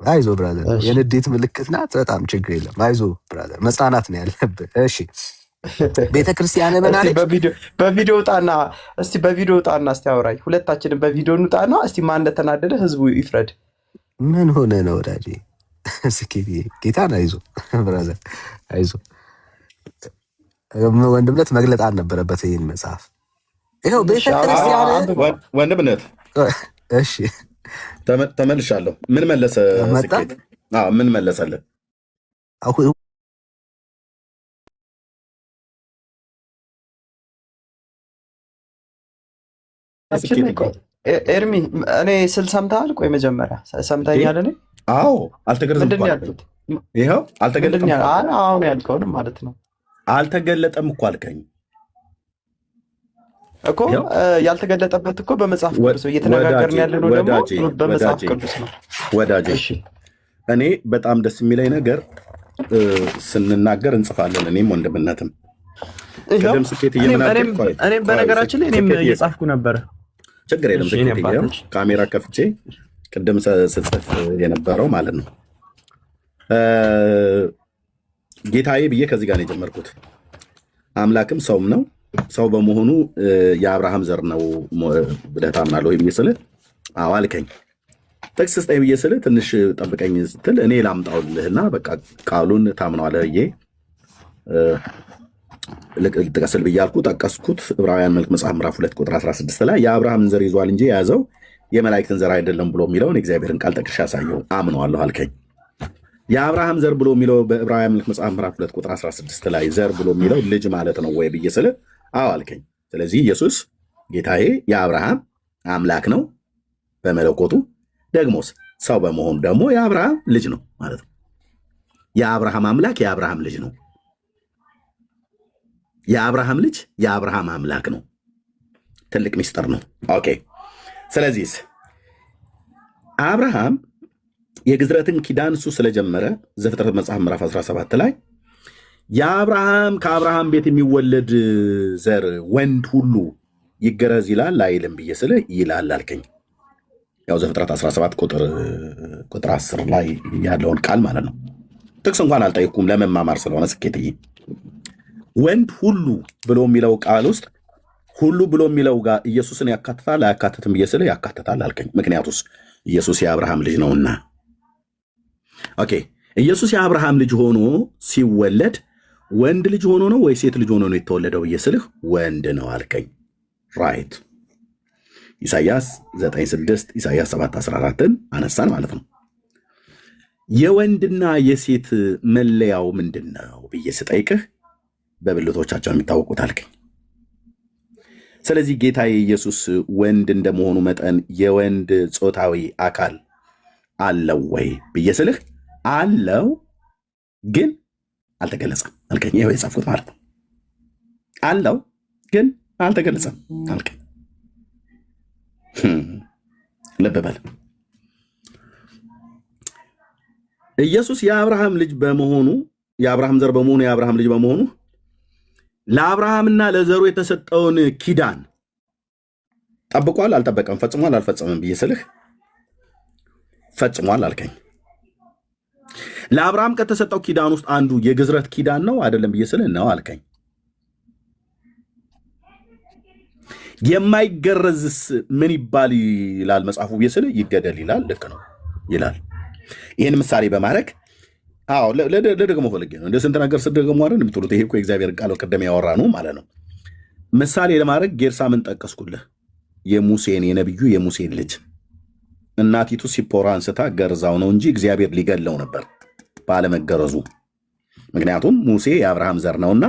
አይዞ ብራዘር የንዴት ምልክት ናት። በጣም ችግር የለም። አይዞ ብራዘር መጽናናት ነው ያለብህ። እሺ ቤተክርስቲያን ምናለች? በቪዲዮ ውጣና እስቲ በቪዲዮ ውጣና እስቲ አውራኝ። ሁለታችንም በቪዲዮ እንውጣና እስቲ ማን እንደተናደደ ህዝቡ ይፍረድ። ምን ሆነ ነው ወዳጄ? እስኪ ጌታን አይዞ ብራዘር አይዞ ወንድምነት መግለጥ አልነበረበት ይህን መጽሐፍ። ይኸው ቤተክርስቲያን ወንድምነት። እሺ ተመልሻለሁ። ምን መለሰ? ምን መለሰልን? ኤርሚ እኔ ስል ሰምተሃል? ቆይ መጀመሪያ ሰምተኛል? እኔ አዎ አልተገረዘም። ምንድን ነው ያልኩት? ይኸው አልተገለጠም። አሁን ያልከውንም ማለት ነው። አልተገለጠም እኮ አልከኝ እኮ። ያልተገለጠበት እኮ በመጽሐፍ ቅዱስ ነው እየተነጋገርን ያለ ነው። ደግሞ በመጽሐፍ ቅዱስ ነው ወዳጄ። እኔ በጣም ደስ የሚለኝ ነገር ስንናገር እንጽፋለን። እኔም ወንድምነትም ቅድም ስኬት እየመናገርኩ እኔም በነገራችን ላይ እኔም እየጻፍኩ ነበረ። ችግር የለም። ስኬት ካሜራ ከፍቼ ቅድም ስጽፍ የነበረው ማለት ነው። ጌታዬ ብዬ ከዚህ ጋር ነው የጀመርኩት። አምላክም ሰውም ነው። ሰው በመሆኑ የአብርሃም ዘር ነው ብለህ ታምናለህ ወይ ብዬ ስልህ አዎ አልከኝ። ጥቅስ ስጠኝ ብዬ ስልህ ትንሽ ጠብቀኝ ስትል እኔ ላምጣውልህና በቃ ቃሉን ታምነዋለህ ብዬ ልጥቀስል ብዬ አልኩ። ጠቀስኩት። ዕብራውያን መልክ መጽሐፍ ምዕራፍ 2 ቁጥር 16 ላይ የአብርሃምን ዘር ይዟል እንጂ የያዘው የመላእክትን ዘር አይደለም ብሎ የሚለውን የእግዚአብሔርን ቃል ጠቅሼ ያሳየው አምነዋለሁ አልከኝ። የአብርሃም ዘር ብሎ የሚለው በዕብራውያን መልክ መጽሐፍ ምዕራፍ 2 ቁጥር 16 ላይ ዘር ብሎ የሚለው ልጅ ማለት ነው ወይ ብዬ ስልህ አዎ አልከኝ። ስለዚህ ኢየሱስ ጌታዬ የአብርሃም አምላክ ነው በመለኮቱ፣ ደግሞስ ሰው በመሆኑ ደግሞ የአብርሃም ልጅ ነው ማለት ነው። የአብርሃም አምላክ የአብርሃም ልጅ ነው። የአብርሃም ልጅ የአብርሃም አምላክ ነው። ትልቅ ሚስጥር ነው። ኦኬ። ስለዚህ አብርሃም የግዝረትን ኪዳን እሱ ስለጀመረ ዘፍጥረት መጽሐፍ ምዕራፍ 17 ላይ ከአብርሃም ቤት የሚወለድ ዘር ወንድ ሁሉ ይገረዝ ይላል አይልም ብዬ ስልህ ይላል አልከኝ። ያው ዘፍጥረት 17 ቁጥር 10 ላይ ያለውን ቃል ማለት ነው። ጥቅስ እንኳን አልጠይኩም ለመማማር ስለሆነ ስኬትዬ። ወንድ ሁሉ ብሎ የሚለው ቃል ውስጥ ሁሉ ብሎ የሚለው ጋር ኢየሱስን ያካትታል አያካትትም ብዬ ስልህ ያካትታል አልከኝ። ምክንያቱስ ኢየሱስ የአብርሃም ልጅ ነውና። ኦኬ። ኢየሱስ የአብርሃም ልጅ ሆኖ ሲወለድ ወንድ ልጅ ሆኖ ነው ወይ ሴት ልጅ ሆኖ ነው የተወለደው ብዬ ስልህ ወንድ ነው አልከኝ። ራይት። ኢሳይያስ 9:6 ኢሳይያስ 7:14ን አነሳን ማለት ነው። የወንድና የሴት መለያው ምንድን ነው ብዬ ስጠይቅህ በብልቶቻቸው የሚታወቁት አልከኝ። ስለዚህ ጌታዬ ኢየሱስ ወንድ እንደመሆኑ መጠን የወንድ ጾታዊ አካል አለው ወይ ብዬ ስልህ አለው ግን አልተገለጸም አልከኝ። ይኸው የጻፍኩት ማለት ነው። አለው ግን አልተገለጸም አልከኝ። ልብ በል። ኢየሱስ የአብርሃም ልጅ በመሆኑ የአብርሃም ዘር በመሆኑ የአብርሃም ልጅ በመሆኑ ለአብርሃምና ለዘሩ የተሰጠውን ኪዳን ጠብቋል አልጠበቀም፣ ፈጽሟል አልፈጸመም ብዬ ስልህ ፈጽሟል አልከኝ። ለአብርሃም ከተሰጠው ኪዳን ውስጥ አንዱ የግዝረት ኪዳን ነው አይደለም ብዬ ስልህ ነው አልከኝ። የማይገረዝስ ምን ይባል ይላል መጽሐፉ ብዬ ስልህ ይገደል ይላል። ልክ ነው ይላል። ይህን ምሳሌ በማድረግ አዎ ለደግሞ ፈልጌ ነው። እንደ ስንት ነገር ስደግሞ አይደል የምትሉት? ይሄ እኮ የእግዚአብሔር ቃል ቅድም ያወራ ነው ማለት ነው። ምሳሌ ለማድረግ ጌርሳምን ጠቀስኩልህ። የነቢዩ የሙሴን ልጅ እናቲቱ ሲፖራ አንስታ ገርዛው ነው እንጂ እግዚአብሔር ሊገለው ነበር ባለመገረዙ። ምክንያቱም ሙሴ የአብርሃም ዘር ነውና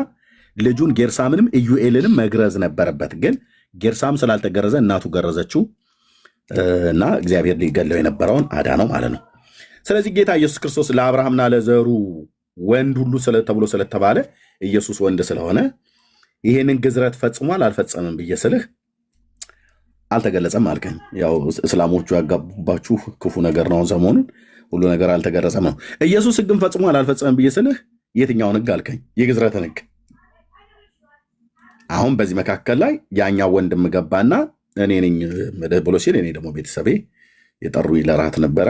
ልጁን ጌርሳምንም ኢዩኤልንም መግረዝ ነበረበት። ግን ጌርሳም ስላልተገረዘ እናቱ ገረዘችው እና እግዚአብሔር ሊገለው የነበረውን አዳነው ማለት ነው። ስለዚህ ጌታ ኢየሱስ ክርስቶስ ለአብርሃምና ለዘሩ ወንድ ሁሉ ተብሎ ስለተባለ ኢየሱስ ወንድ ስለሆነ ይህንን ግዝረት ፈጽሟል አልፈጸምም ብዬ ስልህ አልተገለጸም አልከኝ። ያው እስላሞቹ ያጋቡባችሁ ክፉ ነገር ነው። ሰሞኑን ሁሉ ነገር አልተገረጸም ነው። ኢየሱስ ሕግን ፈጽሟል አልፈጸምም ብዬ ስልህ የትኛውን ሕግ አልከኝ? የግዝረትን ሕግ። አሁን በዚህ መካከል ላይ ያኛው ወንድም ገባና እኔ ነኝ ብሎ ሲል እኔ ደግሞ ቤተሰቤ የጠሩ ለራት ነበረ።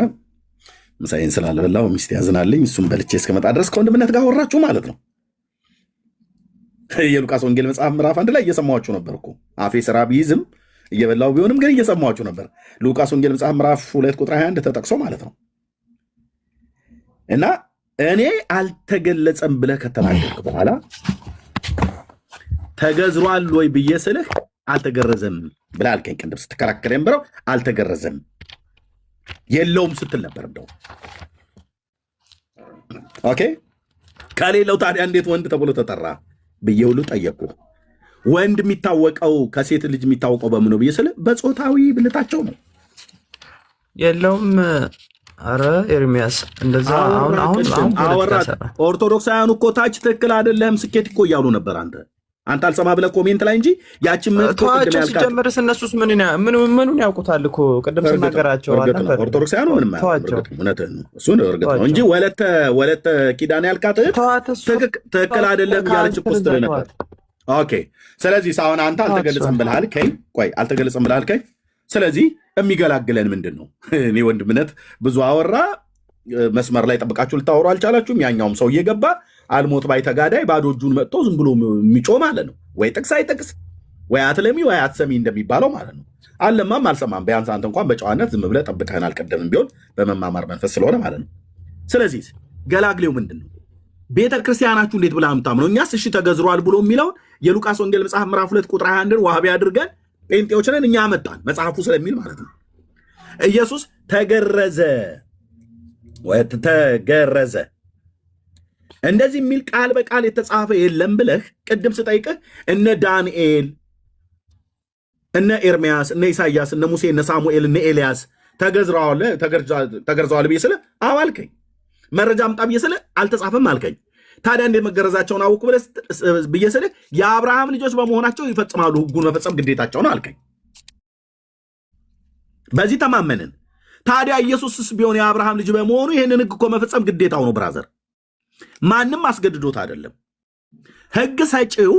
ምሳዬን ስላልበላው ሚስት ያዝናልኝ። እሱም በልቼ እስከመጣ ድረስ ከወንድምነት ጋር ወራችሁ ማለት ነው። የሉቃስ ወንጌል መጽሐፍ ምዕራፍ 1 ላይ እየሰማኋችሁ ነበር እኮ አፌ ስራ ቢይዝም እየበላው ቢሆንም ግን እየሰማኋችሁ ነበር። ሉቃስ ወንጌል መጽሐፍ ምዕራፍ 2 ቁጥር 21 ተጠቅሶ ማለት ነው። እና እኔ አልተገለጸም ብለህ ከተናገርክ በኋላ ተገዝሯል ወይ ብዬ ስልህ አልተገረዘም ብለህ አልከኝ። ቅድም ስትከራከር የነበረው አልተገረዘም የለውም ስትል ነበር። እንደው ኦኬ ከሌለው ታዲያ እንዴት ወንድ ተብሎ ተጠራ ብዬ ሁሉ ጠየቅኩ። ወንድ የሚታወቀው ከሴት ልጅ የሚታወቀው በምን ነው ብዬ ስልህ በጾታዊ ብልታቸው ነው። የለውም። አረ ኤርሚያስ እንደዛ አሁን አወራት። ኦርቶዶክሳውያኑ እኮ ታች ትክክል አይደለም ስኬት እኮ እያሉ ነበር። አንተ አልሰማ ብለህ ኮሜንት ላይ እንጂ ያችን ተዋቸው። ሲጀምርስ እነሱስ ምኑን ያውቁታል እኮ ቅድም ስናገራቸው ነበር። ኦርቶዶክሳውያኑ ምንም እውነትህን ነው፣ እሱን እርግጥ ነው እንጂ ወለተ ኪዳን ያልካት ትክክል አይደለም እያለች እኮ ስትል ነበር። ኦኬ። ስለዚህ ሳሁን አንተ አልተገለጸም ብልሃል ከይ ቆይ አልተገለጸም ብልሃል ከይ። ስለዚህ የሚገላግለን ምንድን ነው? እኔ ወንድምነት ብዙ አወራ። መስመር ላይ ጠብቃችሁ ልታወሩ አልቻላችሁም። ያኛውም ሰው እየገባ አልሞት ባይ ተጋዳይ ባዶ እጁን መጥቶ ዝም ብሎ የሚጮ ማለት ነው። ወይ ጥቅስ አይጠቅስ ወይ አትለሚ ወይ አትሰሚ እንደሚባለው ማለት ነው። አለማም አልሰማም። ቢያንስ አንተ እንኳን በጨዋነት ዝም ብለህ ጠብቀህን አልቀደምም ቢሆን በመማማር መንፈስ ስለሆነ ማለት ነው። ስለዚህ ገላግሌው ምንድን ነው? ቤተ ክርስቲያናችሁ እንዴት ብላ ምታምነው? እኛስ እሺ ተገዝሯል ብሎ የሚለውን የሉቃስ ወንጌል መጽሐፍ ምዕራፍ 2 ቁጥር 21 ዋህቢ አድርገን ጴንጤዎችንን እኛ አመጣን መጽሐፉ ስለሚል ማለት ነው። ኢየሱስ ተገረዘ ተገረዘ እንደዚህ የሚል ቃል በቃል የተጻፈ የለም ብለህ ቅድም ስጠይቅህ እነ ዳንኤል እነ ኤርሚያስ እነ ኢሳያስ እነ ሙሴ እነ ሳሙኤል እነ ኤልያስ ተገርዘዋል ብዬ ስልህ አዎ አልከኝ። መረጃ አምጣ ብዬ ስልህ አልተጻፈም አልከኝ። ታዲያ እንዴት መገረዛቸውን አውቁ ብዬ ስልህ የአብርሃም ልጆች በመሆናቸው ይፈጽማሉ፣ ሕጉን መፈጸም ግዴታቸው ነው አልከኝ። በዚህ ተማመንን። ታዲያ ኢየሱስስ ቢሆን የአብርሃም ልጅ በመሆኑ ይህንን ሕግ እኮ መፈጸም ግዴታው ነው ብራዘር። ማንም አስገድዶት አይደለም። ሕግ ሰጪው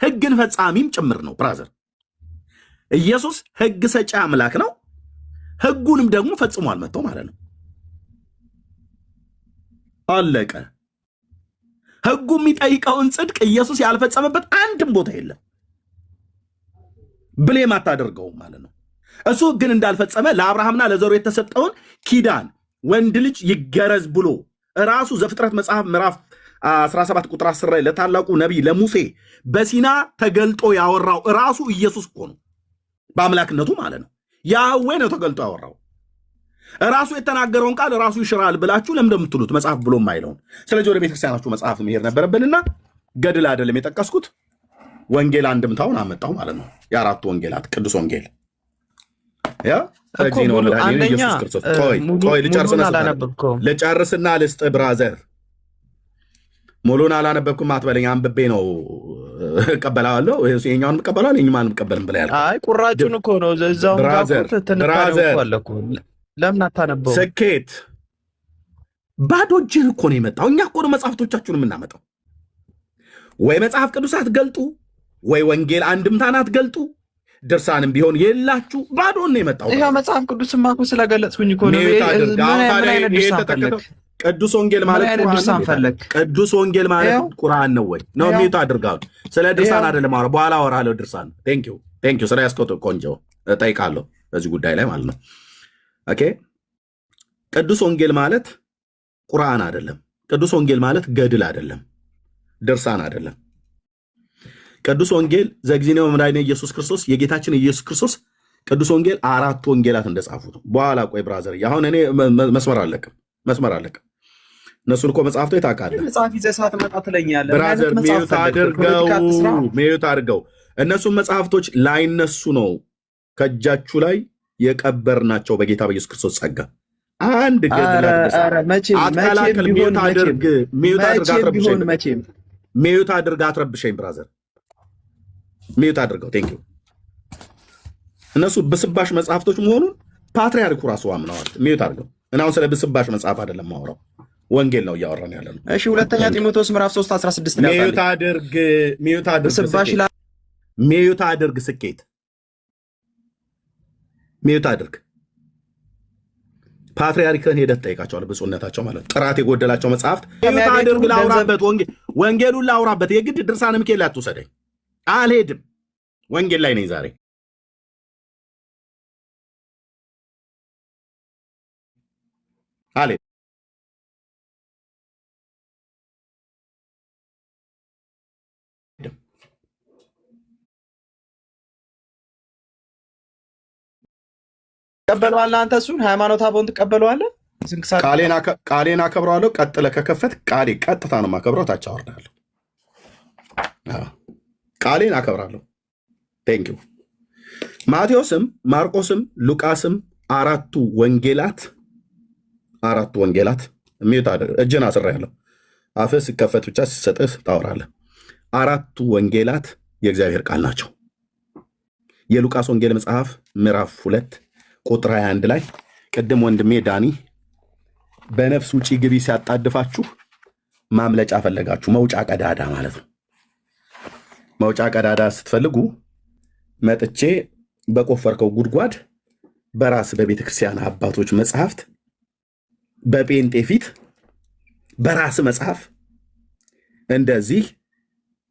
ሕግን ፈጻሚም ጭምር ነው ብራዘር። ኢየሱስ ሕግ ሰጪ አምላክ ነው። ሕጉንም ደግሞ ፈጽሟል መጥቶ ማለት ነው። አለቀ። ሕጉ የሚጠይቀውን ጽድቅ ኢየሱስ ያልፈጸመበት አንድም ቦታ የለም። ብሌም አታደርገውም ማለት ነው። እሱ ሕግን እንዳልፈጸመ ለአብርሃምና ለዘሩ የተሰጠውን ኪዳን ወንድ ልጅ ይገረዝ ብሎ ራሱ ዘፍጥረት መጽሐፍ ምዕራፍ 17 ቁጥር 10 ላይ ለታላቁ ነቢይ ለሙሴ በሲና ተገልጦ ያወራው ራሱ ኢየሱስ እኮ ነው። በአምላክነቱ ማለት ነው። ያህዌ ነው ተገልጦ ያወራው። ራሱ የተናገረውን ቃል ራሱ ይሽራል ብላችሁ ለምን እንደምትሉት መጽሐፍ ብሎ የማይለውን። ስለዚህ ወደ ቤተክርስቲያናችሁ መጽሐፍ መሄድ ነበረብንና ገድል አይደለም የጠቀስኩት፣ ወንጌል አንድምታውን አመጣሁ ማለት ነው። የአራቱ ወንጌላት ቅዱስ ወንጌል ያ ስለዚህ ነው ለዳኒ ኢየሱስ ክርስቶስ። ቆይ ልጨርስና ልስጥ ብራዘር። ሙሉን አላነበብኩም አትበለኝ። አንብቤ ነው እቀበላለሁ። ይሄኛውን እቀበላለሁ ይሄኛውን እቀበልም ብለህ ያልከው አይ ቁራጩን እኮ ነው እዛው ጋር ለምን አታነበው? ስኬት ባዶ እጅህን እኮ ነው የመጣው። እኛ እኮ ነው መጽሐፍቶቻችሁን የምናመጣው። ወይ መጽሐፍ ቅዱስ አትገልጡ፣ ወይ ወንጌል አንድምታን አትገልጡ፣ ድርሳንም ቢሆን የላችሁ። ባዶ ነው የመጣው። ይሄ መጽሐፍ ቅዱስማ እኮ ስለገለጽኩኝ እኮ ነው። ቅዱስ ወንጌል ማለት ቅዱስ ወንጌል ማለት ቁርአን ነው ወይ ነው? ሚዩት አድርጋው። ስለ ድርሳን አይደለም አወራ፣ በኋላ አወራለሁ ድርሳን። ቴንክ ዩ ስለ ያስቆጥ ቆንጆ እጠይቃለሁ በዚህ ጉዳይ ላይ ማለት ነው። ኦኬ ቅዱስ ወንጌል ማለት ቁርአን አይደለም። ቅዱስ ወንጌል ማለት ገድል አይደለም፣ ድርሳን አይደለም። ቅዱስ ወንጌል ዘግዚኔው መድኃኒነ ኢየሱስ ክርስቶስ የጌታችን ኢየሱስ ክርስቶስ ቅዱስ ወንጌል አራት ወንጌላት እንደጻፉት በኋላ ቆይ ብራዘር፣ አሁን እኔ መስመር አለቅም። እነሱን እኮ መጽሐፍቶ የታውቃለህ። መጽሐፍ ይዘህ ሳትመጣ ትለኛለህ ብራዘር። ሚዩት አድርገው። እነሱን መጽሐፍቶች ላይነሱ ነው ከእጃችሁ ላይ የቀበርናቸው በጌታ በኢየሱስ ክርስቶስ ጸጋ። አንድ ገድል አትቀላቅል። ሚዩት አድርግ አትረብሸኝ ብራዘር። ሚዩት አድርገው። ቴንኪው። እነሱ ብስባሽ መጽሐፍቶች መሆኑን ፓትርያርኩ ራሱ አምነዋል። ሚዩት አድርገው። እና አሁን ስለ ብስባሽ መጽሐፍ አይደለም ማውራው፣ ወንጌል ነው እያወራን ያለ ነው። እሺ ሁለተኛ ጢሞቴዎስ ምዕራፍ 3:16 ላይ ሚዩት አድርግ። ሚዩት አድርግ። ስኬት ሚዩት አድርግ። ፓትርያርክን ሄደህ ትጠይቃቸዋለህ፣ ብፁዕነታቸው ማለት ጥራት የጎደላቸው መጽሐፍት ሚዩት አድርግ። ላውራበት ወንጌሉን ላውራበት። የግድ ድርሳነ ሚካኤል አትውሰደኝ፣ አልሄድም። ወንጌል ላይ ነኝ ዛሬ። አልሄድም። ትቀበለዋለህ አንተ እሱን ሃይማኖት አበውን ትቀበለዋለህ። ቃሌን አከብረዋለሁ። ቀጥለህ ከከፈት ቃሌ ቀጥታ ነው የማከብረው። ታች አወርዳለሁ። ቃሌን አከብራለሁ። ቴንኪው። ማቴዎስም ማርቆስም ሉቃስም አራቱ ወንጌላት ሚዩት አድርግ። እጅን አስሬያለሁ። አፍህ ሲከፈት ብቻ ሲሰጥህ ታወራለህ። አራቱ ወንጌላት የእግዚአብሔር ቃል ናቸው። የሉቃስ ወንጌል መጽሐፍ ምዕራፍ 2 ቁጥር 21 ላይ ቅድም ወንድሜ ዳኒ በነፍስ ውጪ ግቢ ሲያጣድፋችሁ ማምለጫ ፈለጋችሁ፣ መውጫ ቀዳዳ ማለት ነው። መውጫ ቀዳዳ ስትፈልጉ መጥቼ በቆፈርከው ጉድጓድ በራስ በቤተ ክርስቲያን አባቶች መጽሐፍት በጴንጤ ፊት በራስ መጽሐፍ እንደዚህ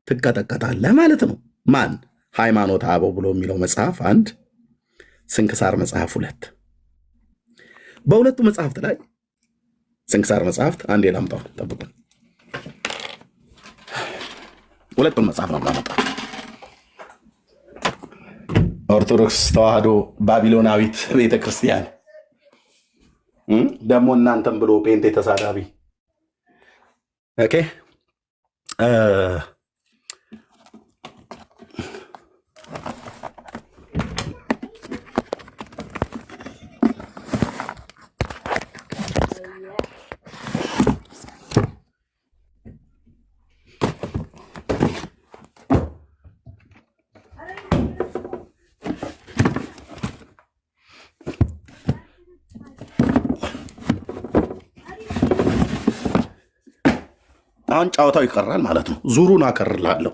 ትቀጠቀጣለህ ማለት ነው። ማን ሃይማኖተ አበው ብሎ የሚለው መጽሐፍ 1፣ ስንክሳር መጽሐፍ 2። በሁለቱ መጽሐፍት ላይ ስንክሳር መጽሐፍት አንዴ ላምጣው፣ ጠብቁ። ሁለቱን መጽሐፍ ነው ላምጣው። ኦርቶዶክስ ተዋህዶ ባቢሎናዊት ቤተክርስቲያን ደግሞ እናንተም ብሎ ጴንጤ ተሳዳቢ። ኦኬ አሁን ጨዋታው ይቀራል ማለት ነው። ዙሩን አከርላለሁ።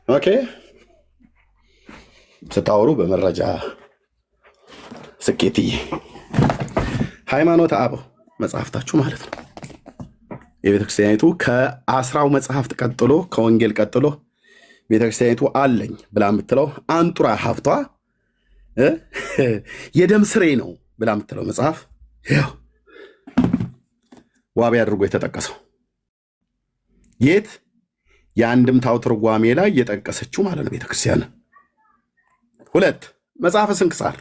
ኦኬ ስታወሩ በመረጃ ስኬትዬ ሃይማኖተ አበው መጽሐፍታችሁ ማለት ነው። የቤተክርስቲያኒቱ ከ10ው መጽሐፍት ቀጥሎ ከወንጌል ቀጥሎ ቤተክርስቲያኒቱ አለኝ ብላ የምትለው አንጡራ ሀብቷ የደም ስሬ ነው ብላ የምትለው መጽሐፍ ያው ዋቢ አድርጎ የተጠቀሰው የት የአንድምታው ትርጓሜ ላይ የጠቀሰችው ማለት ነው ቤተክርስቲያን። 2 መጽሐፈ ስንክሳር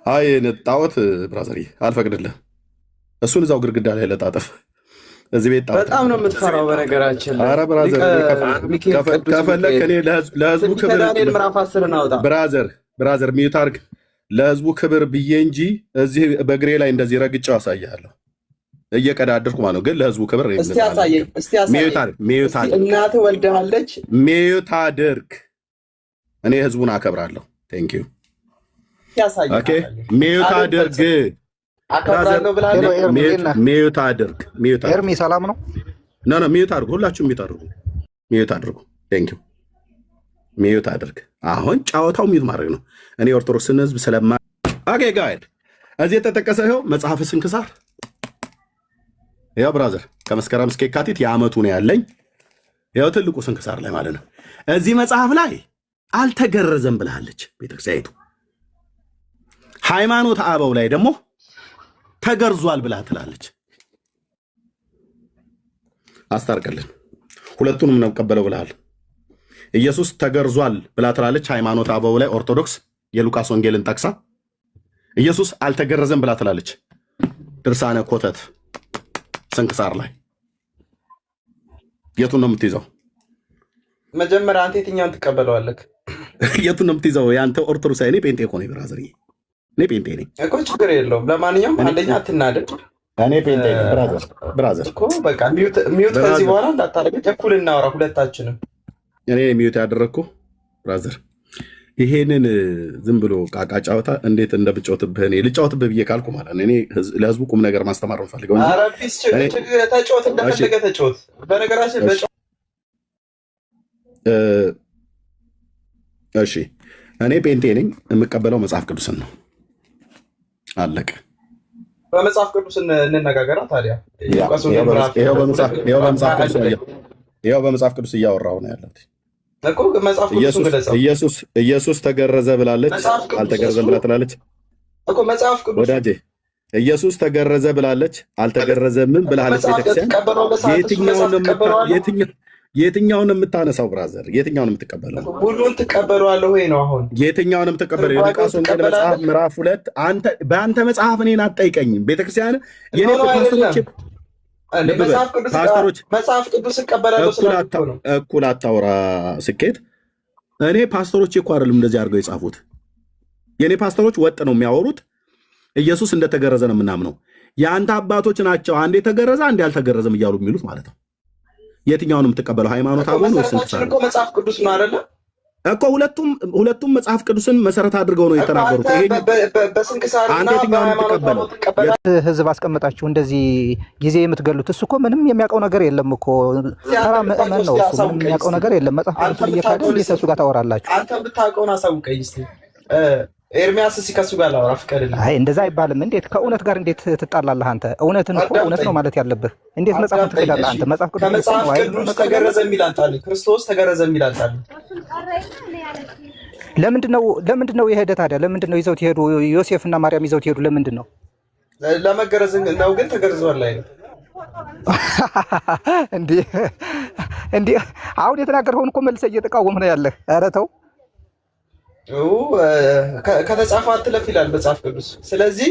አይ ጣዖት ብራዘሪ አልፈቅድልህ። እሱን እዛው ግድግዳ ላይ ለጣጠፍ። እዚህ ቤት ጣዖት በጣም ነው የምትፈራው በነገራችን ላይ። ኧረ ብራዘር ከፈለክ እኔ ለህዝቡ ክብር ምዕራፍ 10 አውጣ ብራዘር ሚዩት አድርግ። ለህዝቡ ክብር ብዬ እንጂ እዚህ በእግሬ ላይ እንደዚህ ረግጬው አሳያለሁ እየቀዳደርኩ ማለት ነው። ግን ለህዝቡ ክብር እስቲ አሳየኝ። ሚዩት አድርግ። እናትህ ወልደሃለች። ሚዩት አድርግ። እኔ ህዝቡን አከብራለሁ። ቴንክ ዩ ኦኬ። ሚዩት አድርግ። አከብራለሁ ብለሃል። ሚዩት አድርግ። ኤርሚ ሰላም ነው? ኖ ሚዩት አድርጉ። ሁላችሁም ሚዩት አድርጉ። ቴንክ ዩ ሚዩት አድርግ። አሁን ጨዋታው ሚዩት ማድረግ ነው። እኔ ኦርቶዶክስን ህዝብ ስለማ ኦኬ ጋይድ እዚህ የተጠቀሰ ይኸው መጽሐፈ ስንክሳር ያው ብራዘር ከመስከረም እስከ የካቲት የዓመቱ ነው ያለኝ። ያው ትልቁ ስንክሳር ላይ ማለት ነው። እዚህ መጽሐፍ ላይ አልተገረዘም ብላለች ቤተክርስቲያኒቱ። ሃይማኖተ አበው ላይ ደግሞ ተገርዟል ብላ ትላለች። አስታርቀልን። ሁለቱንም ነው ቀበለው ብለሃል። ኢየሱስ ተገርዟል ብላ ትላለች ሃይማኖተ አበው ላይ ኦርቶዶክስ የሉቃስ ወንጌልን ጠቅሳ፣ ኢየሱስ አልተገረዘም ብላ ትላለች ድርሳነ ኮተት ስንክሳር ላይ። የቱን ነው የምትይዘው? መጀመሪያ አንተ የትኛውን ትቀበለዋለህ? የቱን ነው የምትይዘው? የአንተ ኦርቶዶክስ እኔ ጴንጤ እኮ ነኝ ብራዘር፣ እኔ ጴንጤ ነኝ እኮ። ችግር የለውም። ለማንኛውም አንደኛ አትናደድ። እኔ ጴንጤ ነኝ ብራዘር እኮ በቃ ሚዩት ከዚህ በኋላ እንዳታደርግ። እኩል እናወራ ሁለታችንም። እኔ ሚዩት ያደረግኩ ብራዘር ይሄንን ዝም ብሎ ቃቃ ጫወታ እንዴት እንደብጫወትብህ እኔ ልጫወትብህ ብዬ ካልኩ ማለት ነው። እኔ ለህዝቡ ቁም ነገር ማስተማር ነው ፈልገው እንጂ አረቢስ ተጫወት፣ እንደፈለገ ተጫወት። በነገራችን እሺ እኔ ጴንጤ ነኝ፣ የምቀበለው መጽሐፍ ቅዱስን ነው። አለቀ። በመጽሐፍ ቅዱስ እንነጋገራ ታዲያ። ይኸው በመጽሐፍ ቅዱስ እያወራሁ ነው ያለሁት። ኢየሱስ ተገረዘ ብላለች፣ አልተገረዘም ብላ ትላለች እኮ መጽሐፍ ቅዱስ ወዳጄ። ኢየሱስ ተገረዘ ብላለች፣ አልተገረዘምን ብላለች ቤተክርስቲያን። የትኛውን የምታነሳው ብራዘር? የትኛውን የምትቀበለው? ሁሉን ትቀበለዋለህ ወይ ነው አሁን? የትኛውን የምትቀበለው? የሉቃስ ወንጌል መጽሐፍ ምዕራፍ 2 አንተ በአንተ መጽሐፍ እኔን አትጠይቀኝም። ቤተክርስቲያን የኔ ፓስተሮች መጽሐፍ ቅዱስ እቀበላለሁ ስላልኩ ነው። እኩል አታውራ ስኬት። እኔ ፓስተሮች እኮ አይደሉም እንደዚህ አድርገው የጻፉት። የኔ ፓስተሮች ወጥ ነው የሚያወሩት። ኢየሱስ እንደተገረዘ ነው የምናምነው። የአንተ አባቶች ናቸው አንዴ ተገረዘ አንዴ አልተገረዘም እያሉ የሚሉት ማለት ነው። የትኛውን የምትቀበለው? ሃይማኖት አበው ነው ስንክሳር? መጽሐፍ ቅዱስ ነው አይደለ? እኮ ሁለቱም መጽሐፍ ቅዱስን መሰረት አድርገው ነው የተናገሩት። በስንክሳርና ህዝብ አስቀምጣችሁ እንደዚህ ጊዜ የምትገሉት እሱ እኮ ምንም የሚያውቀው ነገር የለም እኮ ተራ ምእመን ነው እሱ። ምንም የሚያውቀው ነገር የለም። መጽሐፍ ቅዱስን እየካደ እንዴት እሱ ጋር ታወራላችሁ? አንተ ብታውቀውን አሳውቀኝ እስኪ። ኤርሚያስ እስኪ ከሱ ጋር ላውራ ፍቀድልኝ። አይ እንደዛ አይባልም። እንዴት ከእውነት ጋር እንዴት ትጣላለህ አንተ? እውነትን እኮ እውነት ነው ማለት ያለብህ። እንዴት መጽሐፍ ትክዳለህ አንተ? መጽሐፍ ቅዱስ ተገረዘ የሚል አንጣልኝ። ክርስቶስ ተገረዘ የሚል አንጣልኝ። ለምንድን ነው የሄደ ታዲያ? ለምንድን ነው ይዘውት ይሄዱ? ዮሴፍና ማርያም ይዘውት ይሄዱ ለምንድን ነው? ለመገረዝ ነው። ግን ተገርዟል ላይ ነው እንዴ? አሁን የተናገርኸውን እኮ መልሰህ እየተቃወምህ ነው ያለህ። ኧረ ተው። ከተጻፈ አትለፍ ይላል መጽሐፍ ቅዱስ። ስለዚህ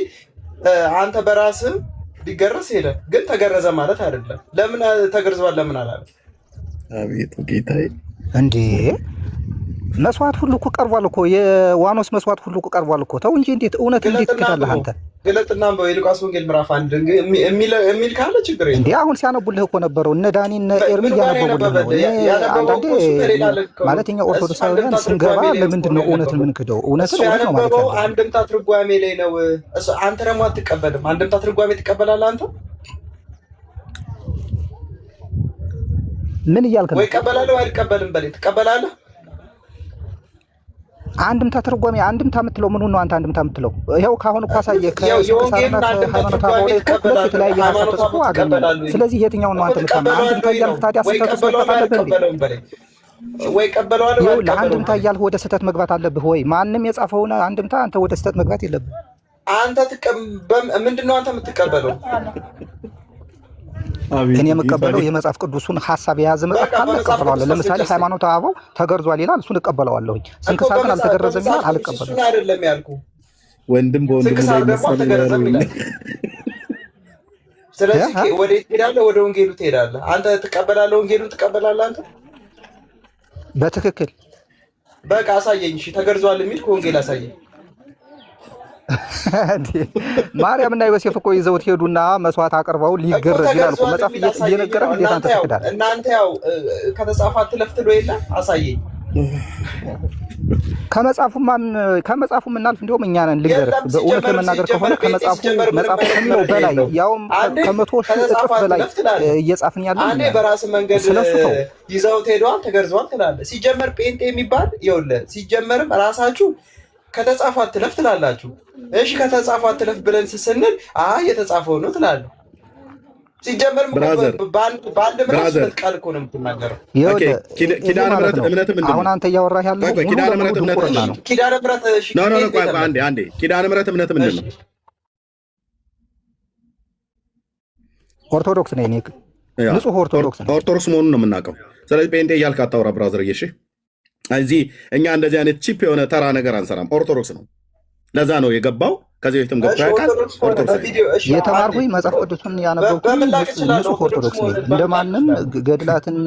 አንተ በራስህ ሊገረዝ ሄደ፣ ግን ተገረዘ ማለት አይደለም። ለምን ተገርዟል ለምን አላለም? አቤት ጌታዬ! እንዴ መስዋዕት ሁሉ እኮ ቀርቧል እኮ። የዋኖስ መስዋዕት ሁሉ እኮ ቀርቧል እኮ። ተው እንጂ እንዴት እውነት እንዴት ትክዳለህ አንተ? ግለጥና በሉቃስ ወንጌል ምዕራፍ 1 የሚል ካለ ችግር የለም። እንዴ አሁን ሲያነቡልህ እኮ ነበረው እነ ዳኒ እነ ኤርሚ እያነበቡልህ ነው። አንዳንዴ ማለት እኛ ኦርቶዶክሳውያን ስንገባ ለምንድን ነው እውነትን የምንክደው? እውነት ነው ማለት ነው። አንድምታ ትርጓሜ ላይ ነው። አንተ ደግሞ አትቀበልም። አንድምታ ትርጓሜ ትቀበላለህ አንተ? ምን እያልክ ነው? ወይ እቀበላለሁ ወይ አልቀበልም በለኝ። ትቀበላለህ? አንድምታ ትርጓሜ አንድምታ የምትለው ምን ነው አንተ? አንድምታ የምትለው ይኸው ካሁን እኮ አሳየህ። የተለያየ ሀሳብ ተጽፎ አገኘን። ስለዚህ የትኛውን ነው አንተ የምታምነው? አንድምታ እያልክ ታዲያ ስህተት ውስጥ መግባት አለብህ? ወይ ቀበለዋለሁ ወይ አንድምታ እያልክ ወደ ስህተት መግባት አለብህ ወይ? ማንም የጻፈውን አንድምታ አንተ ወደ ስህተት መግባት የለብህ። አንተ ምንድን ነው አንተ የምትቀበለው? እኔ የምቀበለው የመጽሐፍ ቅዱስን ሀሳብ የያዘ መጽሐፍ ካለ እቀበለዋለሁ። ለምሳሌ ሃይማኖተ አበው ተገርዟል ይላል፣ እሱን እቀበለዋለሁኝ። ስንክሳር ግን አልተገረዘም ይላል፣ አልቀበለውም። እሱን አይደለም ያልኩህ። ወንድም በወንድም ላይ አልተገረዘም ይላል። ስለዚህ ወዴት ትሄዳለህ? ወደ ወንጌሉ ትሄዳለህ። አንተ ትቀበላለህ፣ ወንጌሉን ትቀበላለህ አንተ። በትክክል በቃ አሳየኝ። እሺ ተገርዟል የሚል ከወንጌል አሳየኝ። ማርያም እና ዮሴፍ እኮ ይዘውት ሄዱና መስዋዕት አቅርበው ሊገረዝ ይላል እኮ መጽሐፍ እየነገረ እንዴት አንተ ትክዳለህ? እናንተ ያው ከተጻፈ አትለፍ ትሎ የለ አሳየኝ። ከመጽሐፉ የምናልፍ እንዲሁም እኛ ነን። ልንገርህ በእውነት ለመናገር ከሆነ መጽሐፉ ከሚለው በላይ ያውም ከ100,000 እጥፍ በላይ እየጻፍን ያለን አንዴ በራስ መንገድ ይዘውት ሄደዋል ተገርዘዋል ትላለህ። ሲጀመር ጴንጤ የሚባል ይኸውልህ፣ ሲጀመርም ራሳችሁ ከተጻፈ አትለፍ ትላላችሁ። እሺ ከተጻፈ አትለፍ ብለን ስንል የተጻፈው ነው ትላለህ። ሲጀመርም በአንድ ምራስ ቃል እኮ ነው የምትናገረው። ኪዳነ ምሕረት እምነት ምንድን ነው? አሁን አንተ እያወራህ ያለው ኪዳነ ምሕረት እምነት ነው። ኪዳነ ምሕረት አንዴ ኪዳነ ምሕረት እምነት ምንድን ነው? ኦርቶዶክስ ነኝ እኔ፣ ንጹህ ኦርቶዶክስ ነው። ኦርቶዶክስ መሆኑን ነው የምናውቀው። ስለዚህ ጴንጤ እያልክ አታውራ ብራዘር። እሺ እዚህ እኛ እንደዚህ አይነት ቺፕ የሆነ ተራ ነገር አንሰራም። ኦርቶዶክስ ነው። ለዛ ነው የገባው። ከዚህ በፊትም ገብቶ ያውቃል። ኦርቶዶክስ የተማርኩኝ መጽሐፍ ቅዱስን ያነበብኩኝ ንጹህ ኦርቶዶክስ ነኝ። እንደማንም ገድላትን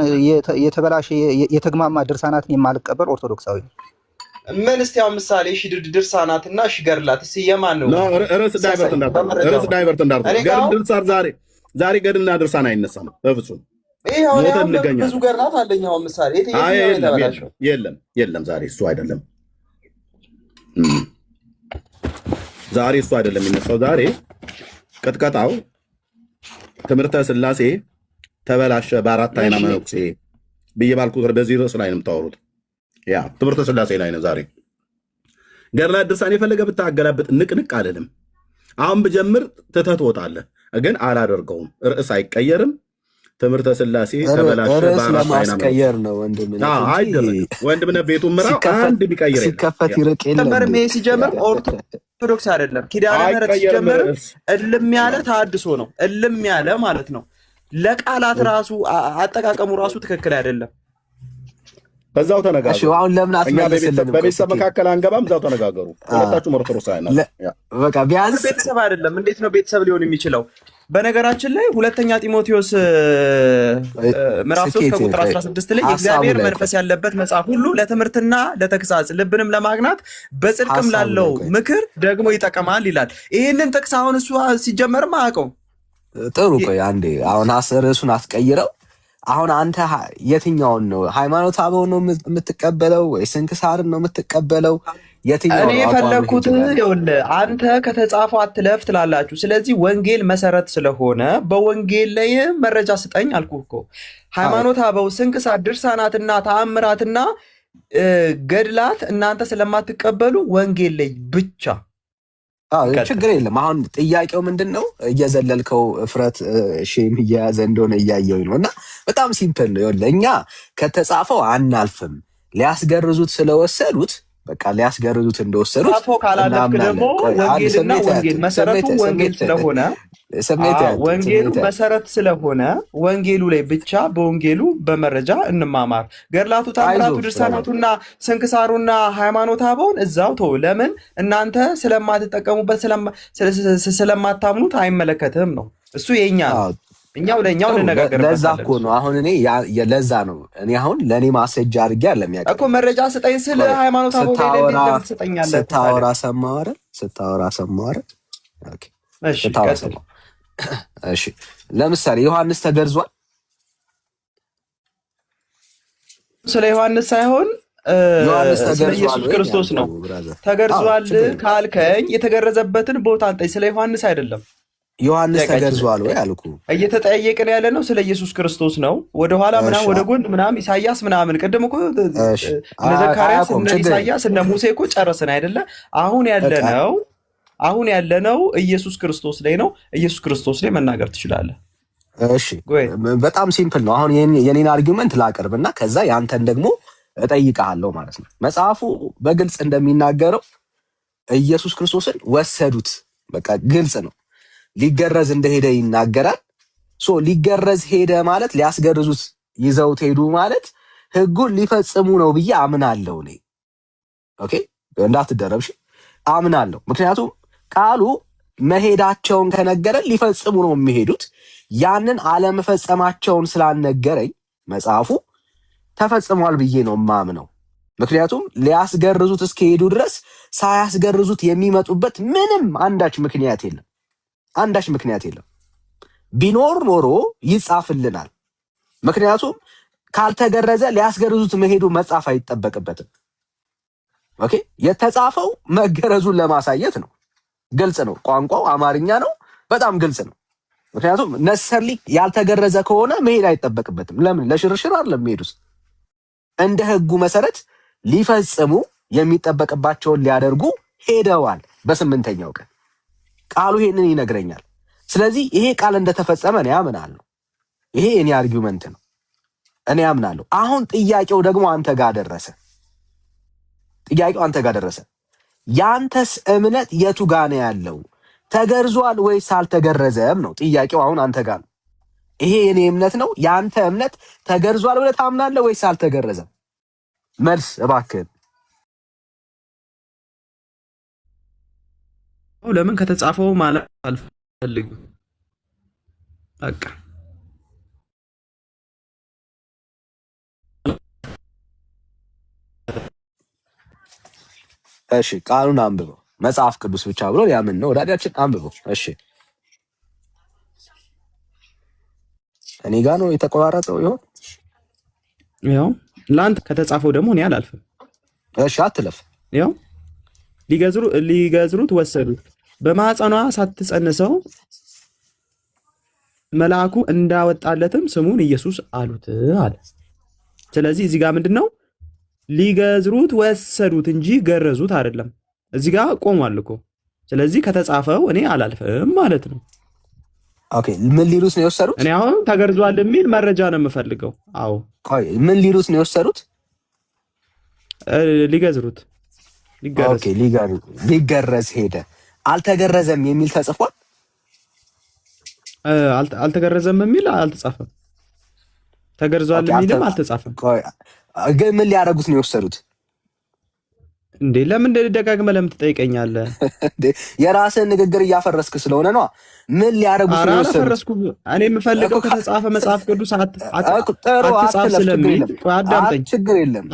የተበላሸ የተግማማ ድርሳናትን የማልቀበል ኦርቶዶክሳዊ ነው። ምን እስቲ ያው ምሳሌ ድርሳናትና ገድላት እስቲ የማን ነው? ርዕስ ዳይቨርት እንዳርጉ። ዛሬ ገድልና ድርሳን አይነሳም በፍጹም። ብዙ ገድላት አለኝ። አሁን ምሳሌ የለም ዛሬ እሱ አይደለም። ዛሬ እሱ አይደለም የሚነሳው። ዛሬ ቅጥቀጣው ትምህርተ ሥላሴ ተበላሸ በአራት አይና መነኩሴ ብዬ ባልኩት በዚህ ርዕስ ላይ ነው የምታወሩት። ያ ትምህርተ ሥላሴ ላይ ነው ዛሬ። ገድላት ድርሳን የፈለገ ብታገላብጥ ንቅንቅ አልልም። አሁን ብጀምር ትተህ ትወጣለህ፣ ግን አላደርገውም። ርዕስ አይቀየርም። ትምህርተ ሥላሴ ተበላሸ በአራት አይና ማስቀየር ነው ወንድምነ ቤቱ ምራው አንድ ቢቀይር ሲከፈት ይርቅ የለም። ሲጀምር ኦርቶዶክስ አይደለም። ኪዳነ ምሕረት ሲጀምር እልም ያለ ተሐድሶ ነው። እልም ያለ ማለት ነው። ለቃላት ራሱ አጠቃቀሙ ራሱ ትክክል አይደለም። በዛው ተነጋገሩ። እሺ አሁን ለምን አትመልስልንም? በቤተሰብ መካከል አንገባም። እዛው ተነጋገሩ። ሁለታችሁም ኦርቶዶክስ አይደለም። በቃ ቢያንስ ቤተሰብ አይደለም። እንዴት ነው ቤተሰብ ሊሆን የሚችለው? በነገራችን ላይ ሁለተኛ ጢሞቴዎስ ምዕራፍ 3 ከቁጥር 16 ላይ የእግዚአብሔር መንፈስ ያለበት መጽሐፍ ሁሉ ለትምህርትና ለተግሳጽ ልብንም ለማግናት በጽድቅም ላለው ምክር ደግሞ ይጠቅማል ይላል። ይህንን ጥቅስ አሁን እሱ ሲጀመርም አያውቀውም። ጥሩ ቆይ አንዴ አሁን ርዕሱን አስቀይረው አሁን አንተ የትኛውን ነው? ሃይማኖተ አበው ነው የምትቀበለው ወይ ስንክሳርን ነው የምትቀበለው? የትኛው እኔ ነው የፈለኩት ይኸውልህ፣ አንተ ከተጻፈው አትለፍ ትላላችሁ። ስለዚህ ወንጌል መሰረት ስለሆነ በወንጌል ላይ መረጃ ስጠኝ አልኩህ እኮ። ሃይማኖተ አበው፣ ስንክሳር፣ ድርሳናትና ተአምራትና ገድላት እናንተ ስለማትቀበሉ ወንጌል ላይ ብቻ ችግር የለም። አሁን ጥያቄው ምንድን ነው? እየዘለልከው እፍረት ሼም እየያዘ እንደሆነ እያየው ነው። እና በጣም ሲምፕል ነው። እኛ ከተጻፈው አናልፍም። ሊያስገርዙት ስለወሰዱት በቃ ሊያስገርዙት እንደወሰዱት ጻፈው ካላለፍክ ደግሞ ወንጌልና ወንጌል መሰረቱ ወንጌል ስለሆነ ወንጌሉ መሰረት ስለሆነ ወንጌሉ ላይ ብቻ በወንጌሉ በመረጃ እንማማር። ገድላቱ፣ ታምራቱ፣ ድርሳናቱና ስንክሳሩና ሃይማኖተ አበውን እዛው ተው። ለምን እናንተ ስለማትጠቀሙበት ስለማታምኑት አይመለከትም ነው። እሱ የኛ ነው። እኛው ለእኛው እንነጋገርበት። ለዛ እኮ ነው አሁን እኔ ለዛ ነው እኔ አሁን ለእኔ ማስረጃ አድርጌ አለ እኮ መረጃ ስጠኝ ስለ ሃይማኖት አበው ትሰጠኛለህ። ስታወራ ሰማሁ አይደል? እሺ ለምሳሌ ዮሐንስ ተገርዟል። ስለ ዮሐንስ ሳይሆን ስለ ኢየሱስ ክርስቶስ ነው። ተገርዟል ካልከኝ የተገረዘበትን ቦታ አንጠኝ። ስለ ዮሐንስ አይደለም። ዮሐንስ ተገርዟል ወይ አልኩ። እየተጠያየቅን ያለ ነው ስለ ኢየሱስ ክርስቶስ ነው። ወደኋላ ምናምን ወደ ጎን ምናምን ኢሳያስ ምናምን ቅድም እኮ እነ ዘካርያስ እነ ኢሳያስ እነ ሙሴ እኮ ጨረስን አይደለ? አሁን ያለነው ኢየሱስ ክርስቶስ ላይ ነው። ኢየሱስ ክርስቶስ ላይ መናገር ትችላለህ። እሺ በጣም ሲምፕል ነው። አሁን የኔን አርጊውመንት ላቀርብና ከዛ ያንተን ደግሞ እጠይቅሃለሁ ማለት ነው። መጽሐፉ በግልጽ እንደሚናገረው ኢየሱስ ክርስቶስን ወሰዱት። በቃ ግልጽ ነው። ሊገረዝ እንደሄደ ይናገራል። ሊገረዝ ሄደ ማለት ሊያስገርዙት ይዘውት ሄዱ ማለት ሕጉን ሊፈጽሙ ነው ብዬ አምናለሁ እኔ። ኦኬ እንዳትደረብሽ አምናለሁ። ምክንያቱም ቃሉ መሄዳቸውን ከነገረን ሊፈጽሙ ነው የሚሄዱት። ያንን አለመፈጸማቸውን ስላልነገረኝ መጽሐፉ ተፈጽሟል ብዬ ነው ማምነው። ምክንያቱም ሊያስገርዙት እስከሄዱ ድረስ ሳያስገርዙት የሚመጡበት ምንም አንዳች ምክንያት የለም። ቢኖር ኖሮ ይጻፍልናል። ምክንያቱም ካልተገረዘ ሊያስገርዙት መሄዱ መጻፍ አይጠበቅበትም። ኦኬ የተጻፈው መገረዙን ለማሳየት ነው። ግልጽ ነው። ቋንቋው አማርኛ ነው። በጣም ግልጽ ነው። ምክንያቱም ነሰርሊ ያልተገረዘ ከሆነ መሄድ አይጠበቅበትም። ለምን? ለሽርሽር አይደለም የሚሄዱት። እንደ ሕጉ መሰረት ሊፈጽሙ የሚጠበቅባቸውን ሊያደርጉ ሄደዋል። በስምንተኛው ቀን ቃሉ ይሄንን ይነግረኛል። ስለዚህ ይሄ ቃል እንደተፈጸመ እኔ አምናለሁ። ይሄ የኔ አርጊውመንት ነው። እኔ አምናለሁ። አሁን ጥያቄው ደግሞ አንተ ጋር ደረሰ። ያንተስ እምነት የቱ ጋር ነው ያለው? ተገርዟል ወይስ አልተገረዘም ነው ጥያቄው። አሁን አንተ ጋር ነው። ይሄ የኔ እምነት ነው። ያንተ እምነት ተገርዟል ብለህ ታምናለህ ወይስ አልተገረዘም? መልስ እባክህ። ለምን ከተጻፈው ማለት አልፈልግም። በቃ እሺ ቃሉን አንብበው። መጽሐፍ ቅዱስ ብቻ ብሎ ያምን ነው ወዳጃችን። አንብበው። እሺ እኔ ጋር ነው የተቆራረጠው። ይኸው ለአንተ ከተጻፈው ደግሞ እኔ አላልፍም። እሺ አትለፍ። ይኸው ሊገዝሩት ወሰዱት፣ በማኅፀኗ ሳትጸንሰው መልአኩ እንዳወጣለትም ስሙን ኢየሱስ አሉት አለ። ስለዚህ እዚህ ጋር ምንድን ነው? ሊገዝሩት ወሰዱት እንጂ ገረዙት አይደለም። እዚህ ጋር ቆሟል እኮ። ስለዚህ ከተጻፈው እኔ አላልፍም ማለት ነው። ኦኬ ምን ሊሉት ነው የወሰዱት? እኔ አሁን ተገርዟል የሚል መረጃ ነው የምፈልገው። አዎ ቆይ ምን ሊሉት ነው የወሰዱት? ሊገዝሩት። ኦኬ ሊገረዝ ሄደ። አልተገረዘም የሚል ተጽፏል? አልተገረዘም የሚል አልተጻፈም። ተገርዟል የሚልም አልተጻፈም። ግን ምን ሊያደርጉት ነው የወሰዱት? እንዴ ለምን ደጋግመህ ለምን ትጠይቀኛለህ? የራስህን ንግግር እያፈረስክ ስለሆነ ነው። ምን ሊያደርጉት ነው የወሰዱት? አላፈረስኩም። እኔ የምፈልገው ከተጻፈ መጽሐፍ ቅዱስ አትጻፍ ስለሚል አዳምጠኝ። ችግር የለም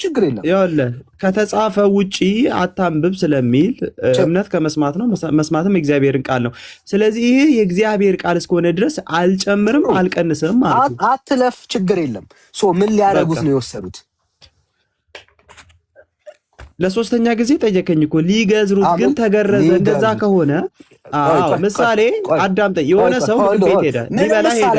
ችግር የለም። ይኸውልህ ከተጻፈ ውጪ አታንብብ ስለሚል እምነት ከመስማት ነው፣ መስማትም የእግዚአብሔርን ቃል ነው። ስለዚህ ይህ የእግዚአብሔር ቃል እስከሆነ ድረስ አልጨምርም አልቀንስም ማለት ነው። አትለፍ፣ ችግር የለም። ምን ሊያደርጉት ነው የወሰዱት? ለሶስተኛ ጊዜ ጠየቀኝ እኮ ሊገዝሩት ግን ተገረዘ። እንደዛ ከሆነ ምሳሌ አዳምጠኝ። የሆነ ሰው ምግብ ቤት ሄደ፣ ሊበላ ሄደ።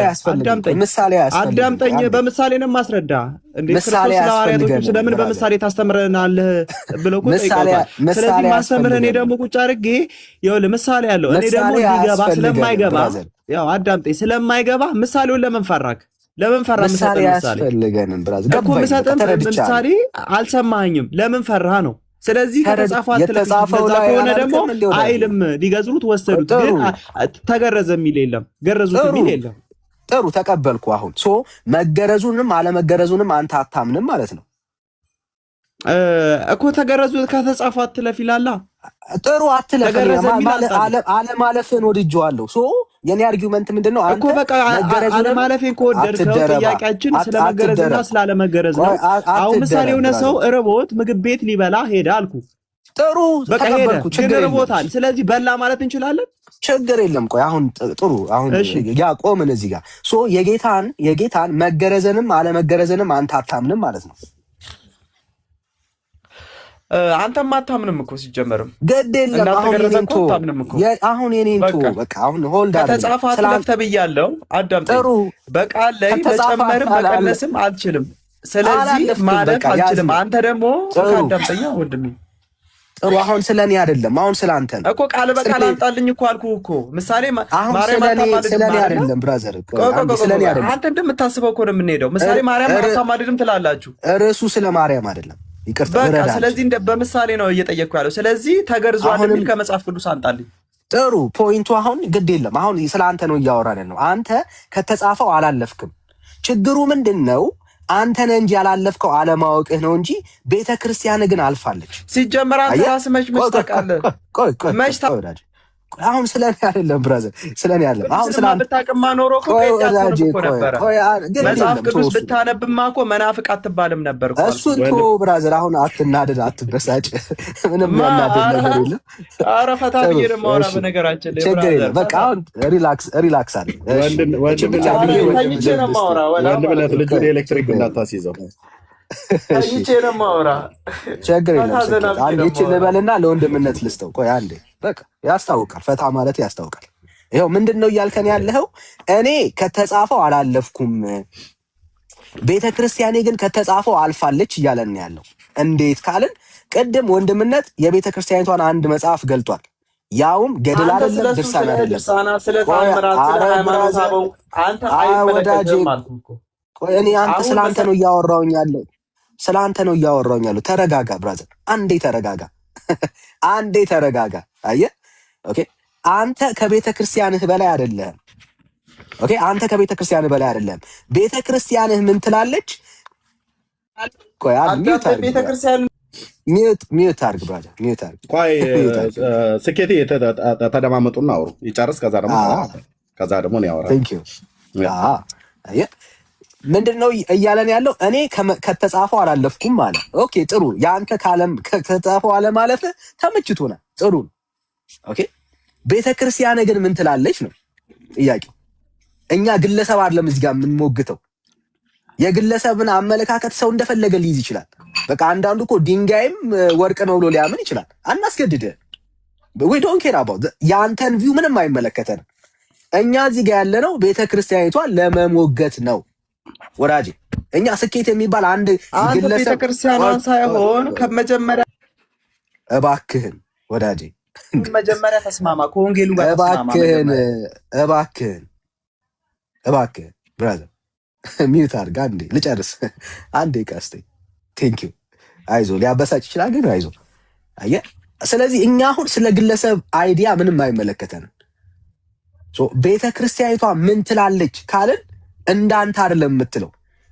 አዳምጠኝ፣ በምሳሌ ነው ማስረዳ። እንዴ ክርስቶስ ለሐዋርያቶቹ ስለምን በምሳሌ ታስተምረናለህ ብለው እኮ ጠይቀውታል። ስለዚህ ማስተምርህ እኔ ደግሞ ቁጭ አድርጌ ይኸውልህ ምሳሌ ያለው እኔ ደግሞ ሊገባ ስለማይገባ ያው አዳምጠኝ፣ ስለማይገባ ምሳሌውን ለምን ፈራክ? ለምን ፈራ? ምሳሌ ያስፈልገንም ብራዘር እኮ ምሳሌ አልሰማኝም። ለምን ፈራህ ነው። ስለዚህ ከተጻፈው አትለፍም። ከሆነ ደግሞ አይልም ሊገዝሩት ወሰዱት፣ ግን ተገረዘ የሚል የለም፣ ገረዙት የሚል የለም። ጥሩ ተቀበልኩ። አሁን መገረዙንም አለመገረዙንም አንተ አታምንም ማለት ነው እኮ። ተገረዙ ከተጻፈው አትለፍ ይላል። ጥሩ አትለፍ አለማለፍን ወድጄዋለሁ። የኔ አርጊውመንት ምንድነው? አንተ በቃ አለማለፌን ከወደድከው ጥያቄያችን ስለመገረዝና ስላለመገረዝ ነው። አሁን ምሳሌ የሆነ ሰው እርቦት ምግብ ቤት ሊበላ ሄደ አልኩ። ጥሩ ተቀበልኩ። ችግር እርቦታል። ስለዚህ በላ ማለት እንችላለን። ችግር የለም። ቆይ አሁን ጥሩ አሁን ያ ቆምን እዚህ ጋር የጌታን መገረዝንም አለመገረዝንም አንተ አታምንም ማለት ነው። አንተም አታምንም እኮ ሲጀመርም ግድ የለም። አሁን የኔን በቃ አሁን ሆልድ ከተጻፈ አትለፍ ተብያለሁ። አዳምጠኝ። ጥሩ በቃል ላይ መጨመርም መቀነስም አልችልም። ስለዚህ ማለት አልችልም። አንተ ደግሞ አዳምጠኛ ወንድሜ። ጥሩ አሁን ስለኔ አይደለም፣ አሁን ስላንተ ነው እኮ። ቃል በቃል አንጣልኝ እኮ አልኩህ እኮ። ምሳሌ ማርያም ስለኔ አይደለም ብራዘር፣ ስለኔ አይደለም። አንተ እንደምታስበው እኮ ነው የምንሄደው። ምሳሌ ማርያም አታማልድም ትላላችሁ። ርዕሱ ስለ ማርያም አይደለም። ይቅርታ በቃ ስለዚህ በምሳሌ ነው እየጠየቅኩ ያለው። ስለዚህ ተገርዟል የሚል ከመጽሐፍ ቅዱስ አንጣልኝ። ጥሩ ፖይንቱ አሁን ግድ የለም። አሁን ስለ አንተ ነው እያወራን ነው። አንተ ከተጻፈው አላለፍክም። ችግሩ ምንድን ነው? አንተ ነህ እንጂ ያላለፍከው አለማወቅህ ነው እንጂ ቤተ ክርስቲያን ግን አልፋለች። ሲጀመር አንተ ራስህ መች ታውቃለህ? መች አሁን ስለኔ አይደለም ብራዘር፣ ስለኔ አይደለም። አሁን ስለማ ብታቅማ ኖሮ እኮ ነበረ። መጽሐፍ ቅዱስ ብታነብማ እኮ መናፍቅ አትባልም ነበር እኮ። እሱን ቶ ብራዘር፣ አሁን አትናደድ፣ አትበሳጭ። ምንም ያናደድ ነገር የለም። ኧረ ፈታ ብዬ ነው የማወራ። በነገራችን ላይ ችግር የለም። በቃ አሁን ሪላክስ አለ። ተኝቼ ነው የማወራ። ወንድምነት ልጁን ኤሌክትሪክ እንዳታስይዘው። ተኝቼ ነው የማወራ። ችግር የለም። አንዴ ይህችን ልበልና ለወንድምነት ልስጠው። ቆይ አንዴ በቃ ያስታውቃል። ፈታ ማለት ያስታውቃል። ይኸው ምንድን ነው እያልከን ያለኸው? እኔ ከተጻፈው አላለፍኩም፣ ቤተ ክርስቲያኔ ግን ከተጻፈው አልፋለች እያለን ያለው። እንዴት ካልን ቅድም ወንድምነት የቤተ ክርስቲያኒቷን አንድ መጽሐፍ ገልጧል። ያውም ገድል አይደለም፣ ድርሳን አይደለም። ቆይ እኔ አንተ ስለአንተ ነው እያወራሁኝ ያለው፣ ስለአንተ ነው እያወራሁኝ ያለው። ተረጋጋ ብራዘር፣ አንዴ ተረጋጋ፣ አንዴ ተረጋጋ። አየህ ኦኬ፣ አንተ ከቤተ ክርስቲያንህ በላይ አይደለም። ኦኬ፣ አንተ ከቤተ ክርስቲያንህ በላይ አይደለም። ቤተ ክርስቲያንህ ምን ትላለች? ቆይ ሚዩት አድርግ ብራዘር፣ ሚዩት አድርግ። ቆይ ስኬቴ ተደማመጡና አውሩ፣ ይጨርስ። ከዛ ደግሞ ነው ያወራል። ቴንክ ዩ። አየህ ምንድን ነው እያለን ያለው? እኔ ከተጻፈው አላለፍኩም አለ። ኦኬ ጥሩ። የአንተ ከተጻፈው አለማለፍ ተመችቶናል። ጥሩ። ኦኬ ቤተ ክርስቲያን ግን ምን ትላለች ነው ጥያቄው። እኛ ግለሰብ አይደለም እዚህ ጋር የምንሞግተው። የግለሰብን አመለካከት ሰው እንደፈለገ ሊይዝ ይችላል። በቃ አንዳንዱ እኮ ድንጋይም ወርቅ ነው ብሎ ሊያምን ይችላል። አናስገድድህ። we don't care about የአንተን ቪው ምንም አይመለከተንም። እኛ እዚህ ጋር ያለነው ቤተ ክርስቲያኒቷ ለመሞገት ነው ወዳጄ። እኛ ስኬት የሚባል አንድ ግለሰብ ቤተክርስቲያኗን ሳይሆን ከመጀመሪያ እባክህን ወዳጄ መጀመሪያ ተስማማ፣ ከወንጌሉ ጋር ተስማማ። እባክህን ብራዘር ሚዩት አድርግ። አንዴ ልጨርስ፣ አንዴ ቀስተኝ። ቴንክ ዩ። አይዞ ሊያበሳጭ ይችላል ግን አይዞ። አየህ፣ ስለዚህ እኛ አሁን ስለ ግለሰብ አይዲያ ምንም አይመለከተንም። ቤተ ክርስቲያኒቷ ምን ትላለች ካልን እንዳንተ አይደለም የምትለው።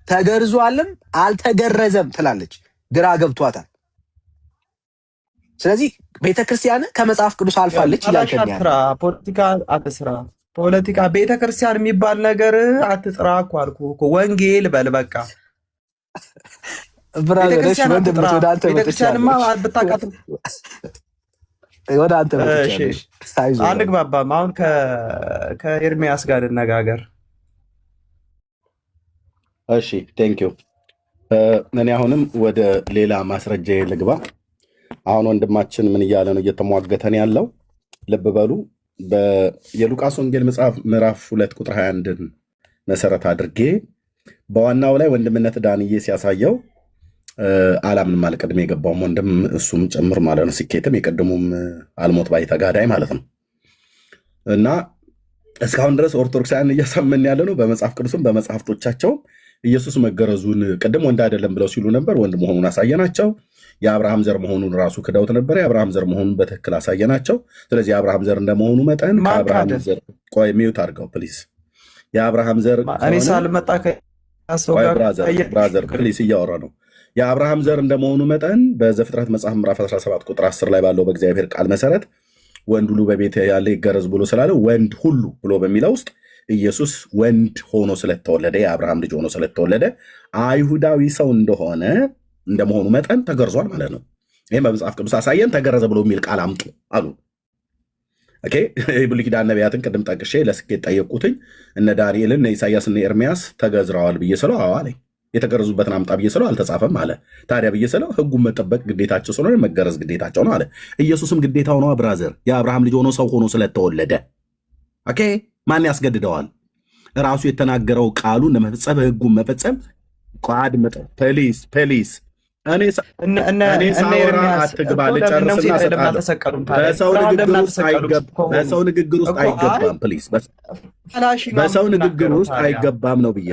ተገርዟልም አልተገረዘም ትላለች። ግራ ገብቷታል። ስለዚህ ቤተክርስቲያን ከመጽሐፍ ቅዱስ አልፋለች እያልከኝ ያለ ፖለቲካ ቤተክርስቲያን የሚባል ነገር አትጥራ እኮ አልኩህ እኮ። ወንጌል በል በቃ። ብራዘር ወደ አንተ ቤተክርስቲያንማ ብታውቃት ወደ አንተ አንግባባም። አሁን ከኤርሚያስ ጋር እንነጋገር። እሺ ቴንክ ዩ። እኔ አሁንም ወደ ሌላ ማስረጃ ልግባ። አሁን ወንድማችን ምን እያለ ነው እየተሟገተን ያለው? ልብ በሉ። የሉቃስ ወንጌል መጽሐፍ ምዕራፍ 2 ቁጥር 21ን መሰረት አድርጌ በዋናው ላይ ወንድምነት ዳንዬ ሲያሳየው አላምንም አለ። ቅድም የገባውም ወንድም እሱም ጭምር ማለት ነው። ስኬትም የቅድሙም አልሞት ባይ ተጋዳይ ማለት ነው። እና እስካሁን ድረስ ኦርቶዶክሳውያን እያሳመን ያለ ነው በመጽሐፍ ቅዱስም በመጽሐፍቶቻቸውም ኢየሱስ መገረዙን ቅድም ወንድ አይደለም ብለው ሲሉ ነበር። ወንድ መሆኑን አሳየናቸው። የአብርሃም ዘር መሆኑን ራሱ ክደውት ነበር። የአብርሃም ዘር መሆኑን በትክክል አሳየናቸው። ስለዚህ የአብርሃም ዘር እንደመሆኑ መጠን ከአብርሃም ዘር ቆይ ሚዩት አድርገው ፕሊዝ። የአብርሃም ዘር ብራዘር ፕሊዝ እያወራ ነው። የአብርሃም ዘር እንደመሆኑ መጠን በዘፍጥረት መጽሐፍ ምዕራፍ 17 ቁጥር 10 ላይ ባለው በእግዚአብሔር ቃል መሰረት ወንድ ሁሉ በቤት ያለ ይገረዝ ብሎ ስላለ ወንድ ሁሉ ብሎ በሚለው ውስጥ ኢየሱስ ወንድ ሆኖ ስለተወለደ የአብርሃም ልጅ ሆኖ ስለተወለደ አይሁዳዊ ሰው እንደመሆኑ መጠን ተገርዟል ማለት ነው። ይህም በመጽሐፍ ቅዱስ አሳየን። ተገረዘ ብሎ የሚል ቃል አምጡ አሉ። ኦኬ ብሉይ ኪዳን ነቢያትን ቅድም ጠቅሼ ለስኬት ጠየቁትኝ። እነ ዳንኤልን እነ ኢሳያስ እነ ኤርሚያስ ተገዝረዋል ብዬ ስለው አዎ አለኝ። የተገረዙበትን አምጣ ብዬ ስለው አልተጻፈም አለ። ታዲያ ብዬ ስለው ሕጉን መጠበቅ ግዴታቸው ስለሆነ መገረዝ ግዴታቸው ነው አለ። ኢየሱስም ግዴታው ነው ብራዘር። የአብርሃም ልጅ ሆኖ ሰው ሆኖ ስለተወለደ ኦኬ ማን ያስገድደዋል? ራሱ የተናገረው ቃሉን ለመፈጸም ሕጉን መፈጸም ቋድምጠ ፕሊስ እኔ ሳወራ አትግባ፣ ልጨርስና እሰጥሃለሁ። በሰው ንግግር ውስጥ አይገባም። ፕሊዝ በሰው ንግግር ውስጥ አይገባም ነው ብዬ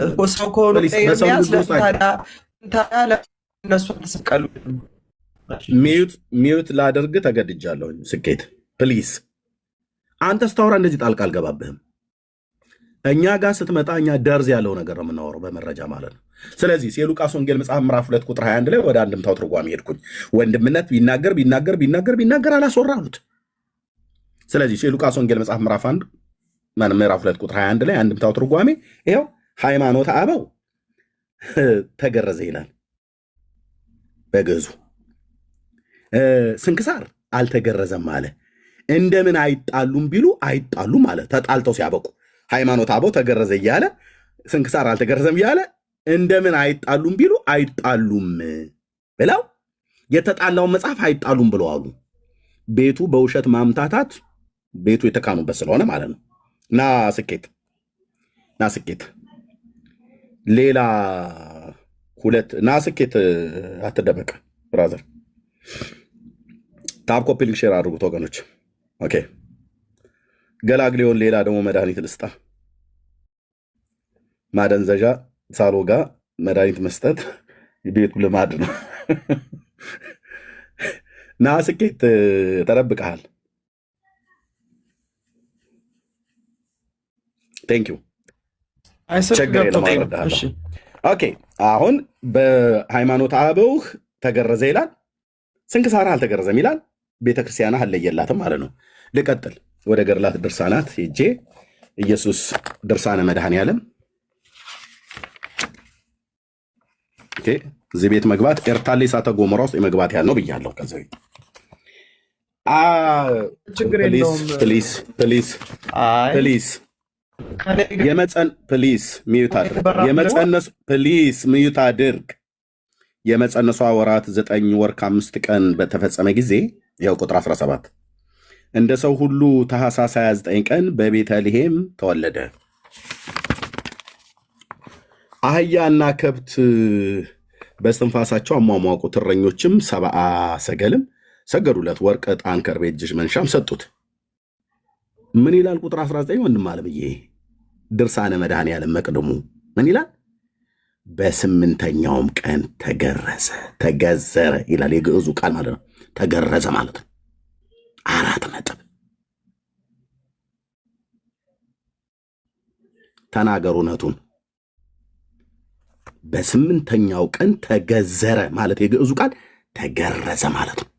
ሚዩት ላደርግ ተገድጃለሁ። ስኬት ፕሊዝ አንተ ስታወራ እንደዚህ ጣልቃ አልገባብህም። እኛ ጋር ስትመጣ እኛ ደርዝ ያለው ነገር ነው የምናወራው በመረጃ ማለት ነው። ስለዚህ የሉቃስ ወንጌል መጽሐፍ ምዕራፍ 2 ቁጥር 21 ላይ ወደ አንድምታው ትርጓሜ ሄድኩኝ። ወንድምነት ቢናገር አላስወራ አሉት። ስለዚህ የሉቃስ ወንጌል መጽሐፍ ምዕራፍ 2 ቁጥር 21 ላይ አንድምታው ትርጓሜ ይኸው ሃይማኖተ አበው ተገረዘ ይላል በግዕዙ። ስንክሳር አልተገረዘም አለ። እንደምን አይጣሉም ቢሉ አይጣሉም አለ። ተጣልተው ሲያበቁ ሃይማኖተ አበው ተገረዘ እያለ ስንክሳር አልተገረዘም እያለ እንደምን አይጣሉም ቢሉ አይጣሉም ብለው የተጣላውን መጽሐፍ አይጣሉም ብለው አሉ። ቤቱ በውሸት ማምታታት ቤቱ የተካኑበት ስለሆነ ማለት ነው። ና ስኬት ሌላ ሁለት ና ስኬት አትደበቅ ብራዘር። ታብ ኮፒ ሊንክ ሼር አድርጉት ወገኖች። ኦኬ ገላግሌውን ሌላ ደግሞ መድኃኒት ልስጣ። ማደንዘዣ ሳሎጋ መድኃኒት መስጠት ቤቱ ልማድ ነው። ና ስኬት ተረብቀሃል። ቴንክ ዩ ችግር የለም። ኦኬ አሁን በሃይማኖት አበውህ ተገረዘ ይላል፣ ስንክሳር አልተገረዘም ይላል። ቤተክርስቲያን አለየላትም ማለት ነው። ልቀጥል ወደ ገድላት ድርሳናት ሄጄ ኢየሱስ ድርሳነ መድኃኔዓለም እዚህ ቤት መግባት ኤርታሌ እሳተ ገሞራ ውስጥ የመግባት ያህል ነው ብያለሁ። ከዚህ ሚዩት አድርግ። የመፀነሷ ወራት 9 ወር ከ5 ቀን በተፈጸመ ጊዜ ይኸው ቁጥር 17 እንደ ሰው ሁሉ ታኅሳስ 29 ቀን በቤተልሔም ተወለደ። አህያና ከብት በስትንፋሳቸው አሟሟቁት፣ እረኞችም 70 ሰገልም ሰገዱለት፣ ወርቅ፣ ዕጣን፣ ከርቤ፣ እጅ መንሻም ሰጡት። ምን ይላል ቁጥር 19? ወንድም አለምዬ ድርሳነ መድኃኔዓለም መቅድሙ ምን ይላል? በ8ኛውም ቀን ተገዘረ ይላል። የግዕዙ ቃል ማለት ነው። ተገረዘ ማለት ነው። 4 ነጥብ ተናገሩ እውነቱን። በ8ኛው ቀን ተገዘረ ማለት የግዕዙ ቃል ተገረዘ ማለት ነው።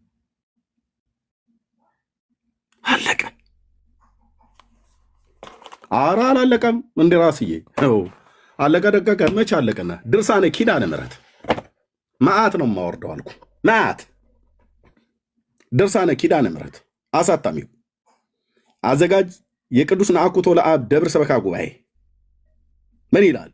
አለቀ። ኧረ አላለቀም እንደ ራስዬ አለቀ ደቀቀ። መች አለቀና ድርሳነ ኪዳነ ምሕረት መዓት ነው የማወርደው አልኩ። መዓት ድርሳነ ኪዳነ ምሕረት አሳታሚው አዘጋጅ የቅዱስ ነአኩቶ ለአብ ደብረ ሰበካ ጉባኤ ምን ይላል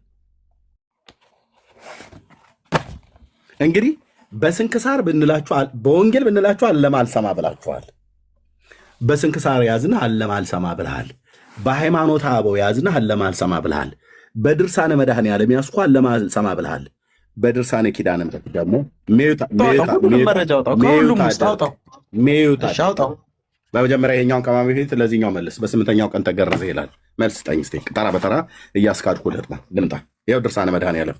እንግዲህ? በስንክሳር ብንላችሁ በወንጌል ብንላችሁ አለማ አልሰማ ብላችኋል። በስንክሳር ያዝና አለማ አልሰማ ብልሃል። በሃይማኖተ አበው ያዝና አለማ አልሰማ ብልሃል። በድርሳነ መድኃኔዓለም ያስኩ አለማ አልሰማ ብልሃል። በድርሳነ ኪዳነ ምሕረት ደግሞ በመጀመሪያ ይሄኛውን ከማሚ ፊት ለዚህኛው መልስ። በስምንተኛው ቀን ተገረዘ ይላል። መልስ ስጠኝ እስኪ ተራ በተራ እያስካድኩ ልምጣ። ይኸው ድርሳነ መድኃኔዓለም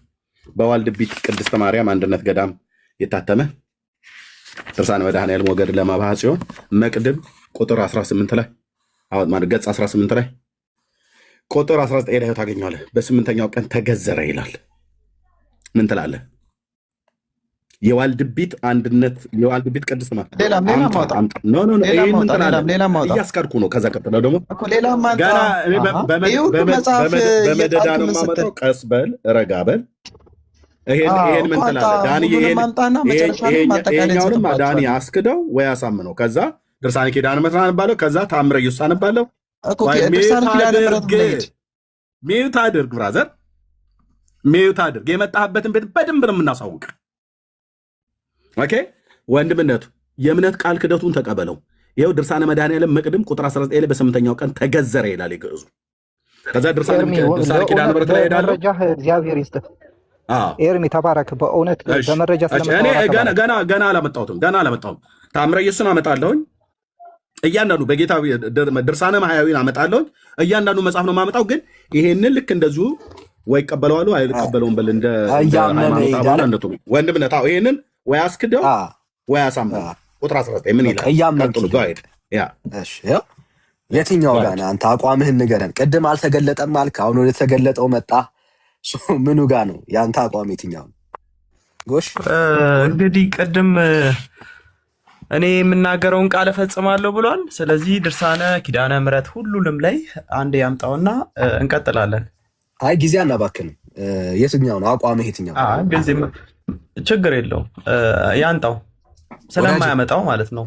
በዋልድቢት ቅድስተ ማርያም አንድነት ገዳም የታተመ ድርሳነ መድኃኔዓለም ወገድ ለመባህ ሲሆን መቅድም ቁጥር 18 ላይ ገጽ 18 ላይ ቁጥር 19 ላይ ታገኘዋለህ። በስምንተኛው ቀን ተገዘረ ይላል። ምን ትላለህ? የዋልድቢት አንድነት የዋልድቢት ቅድስት እያስካድኩ ነው። ከዛ ቀጥለው ደግሞ ገና በመደዳ ነው የማመጣው። ቀስ በል ረጋ በል። ይሄን ምን ትላለህ ዳኒ? ይሄኛውንም ዳኒ አስክደው ወይ አሳምነው። ከዛ ድርሳነ ኪዳነ ምሕረት አነባለሁ። ከዛ ታምረ ኢየሱስ አነባለሁ። ሚዩት አድርግ ብራዘር፣ ሚዩት አድርግ። የመጣህበትን ቤት በደንብ ነው የምናሳውቅ። ኦኬ ወንድምነቱ የእምነት ቃል ክደቱን ተቀበለው። ይኸው ድርሳነ መድኃኔዓለም መቅድም ቁጥር 19 ላይ በስምንተኛው ቀን ተገዘረ ይላል የግዕዙ። ከዛ ድርሳነ ኪዳነ ምሕረት ላይ ሄዳለሁ። እግዚአብሔር ይስጥህ ኤርሚ ተባረክ። በእውነት በመረጃ ገና አላመጣሁትም። ታምረ ኢየሱስን አመጣለሁኝ። እያንዳንዱ በጌታ ድርሳነ ማህያዊን አመጣለሁኝ። እያንዳንዱ መጽሐፍ ነው የማመጣው። ግን ይሄንን ልክ እንደዚሁ ወይ ይቀበለዋሉ አይቀበለውም በል እንደ ወንድምነት ይሄንን ወይ አስክደው ወይ አሳምነው። ቁጥር 19 ምን ይላል? የትኛው ጋር አንተ አቋምህን ንገረን። ቅድም አልተገለጠም አልክ፣ አሁን ወደ ተገለጠው መጣ። ምኑ ጋር ነው የአንተ አቋም? የትኛው ጎሽ? እንግዲህ ቅድም እኔ የምናገረውን ቃል እፈጽማለሁ ብሏል። ስለዚህ ድርሳነ ኪዳነ ምሕረት ሁሉንም ላይ አንድ ያምጣውና እንቀጥላለን። አይ ጊዜ አናባክንም። የትኛው ነው አቋምህ? የትኛው ችግር የለውም ያንጣው፣ ስለማያመጣው ማለት ነው።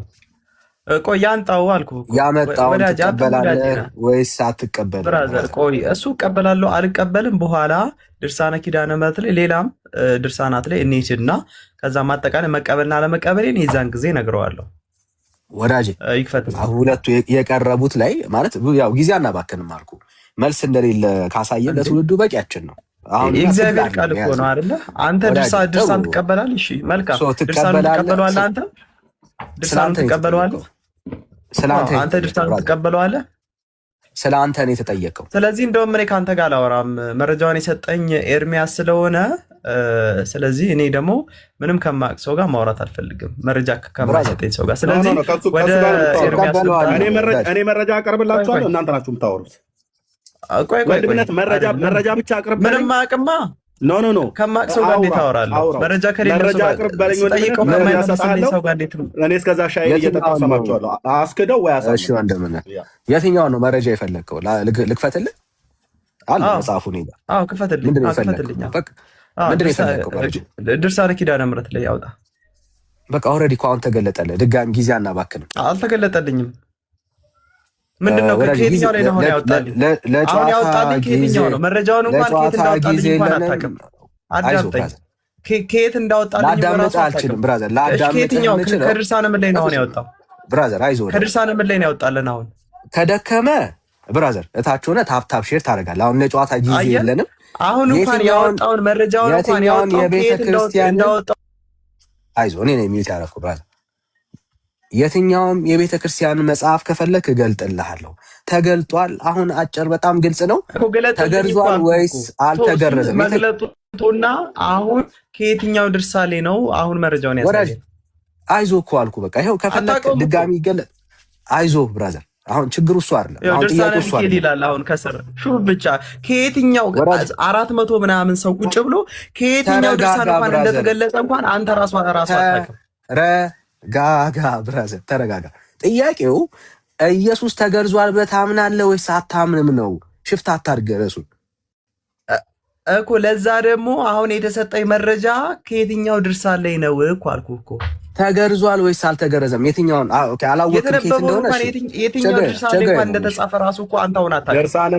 ቆይ ያንጣው አልኩ። ያመጣውን ትቀበላለህ ወይስ አትቀበልም? ብራዘር ቆይ እሱ እቀበላለሁ አልቀበልም በኋላ ድርሳነ ኪዳነ ምሕረት ላይ ሌላም ድርሳናት ላይ እንሂድና ከዛ ማጠቃለል መቀበልና አለመቀበሌን የዛን ጊዜ ነግረዋለሁ። ወዳጄ ይክፈት። ሁለቱ የቀረቡት ላይ ማለት ያው ጊዜ አናባክንም አልኩ። መልስ እንደሌለ ካሳየን ለትውልዱ በቂያችን ነው። የእግዚአብሔር ቃል እኮ ነው አይደለ? አንተ ድርሳን ትቀበላለህ። እሺ መልካም፣ ድርሳን ትቀበለዋለህ። አንተ ድርሳን ትቀበለዋለህ። አንተ ድርሳን ትቀበለዋለህ። ስለ አንተ ነው የተጠየቀው። ስለዚህ እንደውም እኔ ከአንተ ጋር አላወራም። መረጃውን የሰጠኝ ኤርሚያስ ስለሆነ ስለዚህ እኔ ደግሞ ምንም ከማቅ ሰው ጋር ማውራት አልፈልግም፣ መረጃ ከማይሰጠኝ ሰው ጋር። ስለዚህ ወደ ኤርሚያስ እኔ መረጃ አቀርብላችኋለሁ፣ እናንተ ናችሁ የምታወሩት። ወንድምነት መረጃ ብቻ አቅርብ። ምንም አቅማ ኖ ከማቅ ሰው ጋር እንዴት አወራለሁ? መረጃ ከሌለ ሰው ጋር ጠይቀው ከማይመለስልኝ ሰው ጋር እንዴት ነው? እኔ እስከዛ ሻይ እየጠጣሁ ሰማችኋለሁ። አስክደው ወይ አሳምነው። እሺ ወንድምነት የትኛውን ነው መረጃ የፈለግከው? ልክፈትልህ አለ መጽሐፉ ነው። አዎ ክፈትልኝ። ምንድን ነው የፈለግከው መረጃ? ድርሳነ ኪዳነ ምሕረት ላይ ያውጣ። በቃ ኦልሬዲ እኮ አሁን ተገለጠልህ። ድጋሚ ጊዜ አናባክንም። አልተገለጠልኝም። ምንድነው? ከየትኛው ላይ ነው ያወጣልኝ? አሁን ያወጣልኝ ከየትኛው ነው? መረጃውን እንኳን ከየት እንዳወጣልኝ እንኳን አታውቅም። አዳምጠኝ። ከየት እንዳወጣልኝ ላዳምጥ አልችልም ብራዘር። ከየትኛው ከድርሳነ ምን ላይ ነው አሁን ያወጣው? ብራዘር አይዞህ። ከድርሳነ ምን ላይ ነው ያወጣልን? አሁን ከደከመ ብራዘር እታች ሆነ ታፕታፕ ሼር ታደርጋለህ። አሁን ለጨዋታ ጊዜ የለንም። አሁን እንኳን ያወጣውን መረጃውን እንኳን ያወጣው ከየት እንዳወጣው አይዞህ። እኔ ነኝ ሚዩት ያደረኩህ ብራዘር። የትኛውም የቤተ ክርስቲያን መጽሐፍ ከፈለክ እገልጥልሃለሁ። ተገልጧል። አሁን አጭር በጣም ግልጽ ነው። ተገርዟል ወይስ አልተገረዘም? መግለጡና አሁን ከየትኛው ድርሳሌ ነው አሁን መረጃውን ያሳየኝ? አይዞህ እኮ አልኩህ። በቃ ይኸው ከፈለክ ድጋሚ ይገለጥ። አይዞህ ብራዘር። አሁን ችግሩ እሱ አይደለም። አሁን ጥያቄው እሱ አይደለም ይላል። አሁን ከስር ሹፍ ብቻ ከየትኛው 400 ምናምን ሰው ቁጭ ብሎ ከየትኛው ድርሳን እንኳን እንደተገለጸ እንኳን አንተ ራሱ አታውቅም። ጋጋ ብራዘር ተረጋጋ። ጥያቄው ኢየሱስ ተገርዟል ብለህ ታምናለህ ወይስ አታምንም ነው? ሽፍታ አታድርግ ርዕሱን እኮ። ለዛ ደግሞ አሁን የተሰጠኝ መረጃ ከየትኛው ድርሳን ላይ ነው እኮ አልኩህ እኮ። ተገርዟል ወይስ አልተገረዘም? የትኛውን አላወቅም ኬት እንደሆነ የትኛው ድርሳን ላይ እንኳን እንደተጻፈ ራሱ እኮ አንተ አሁን አታውቅም። ድርሳነ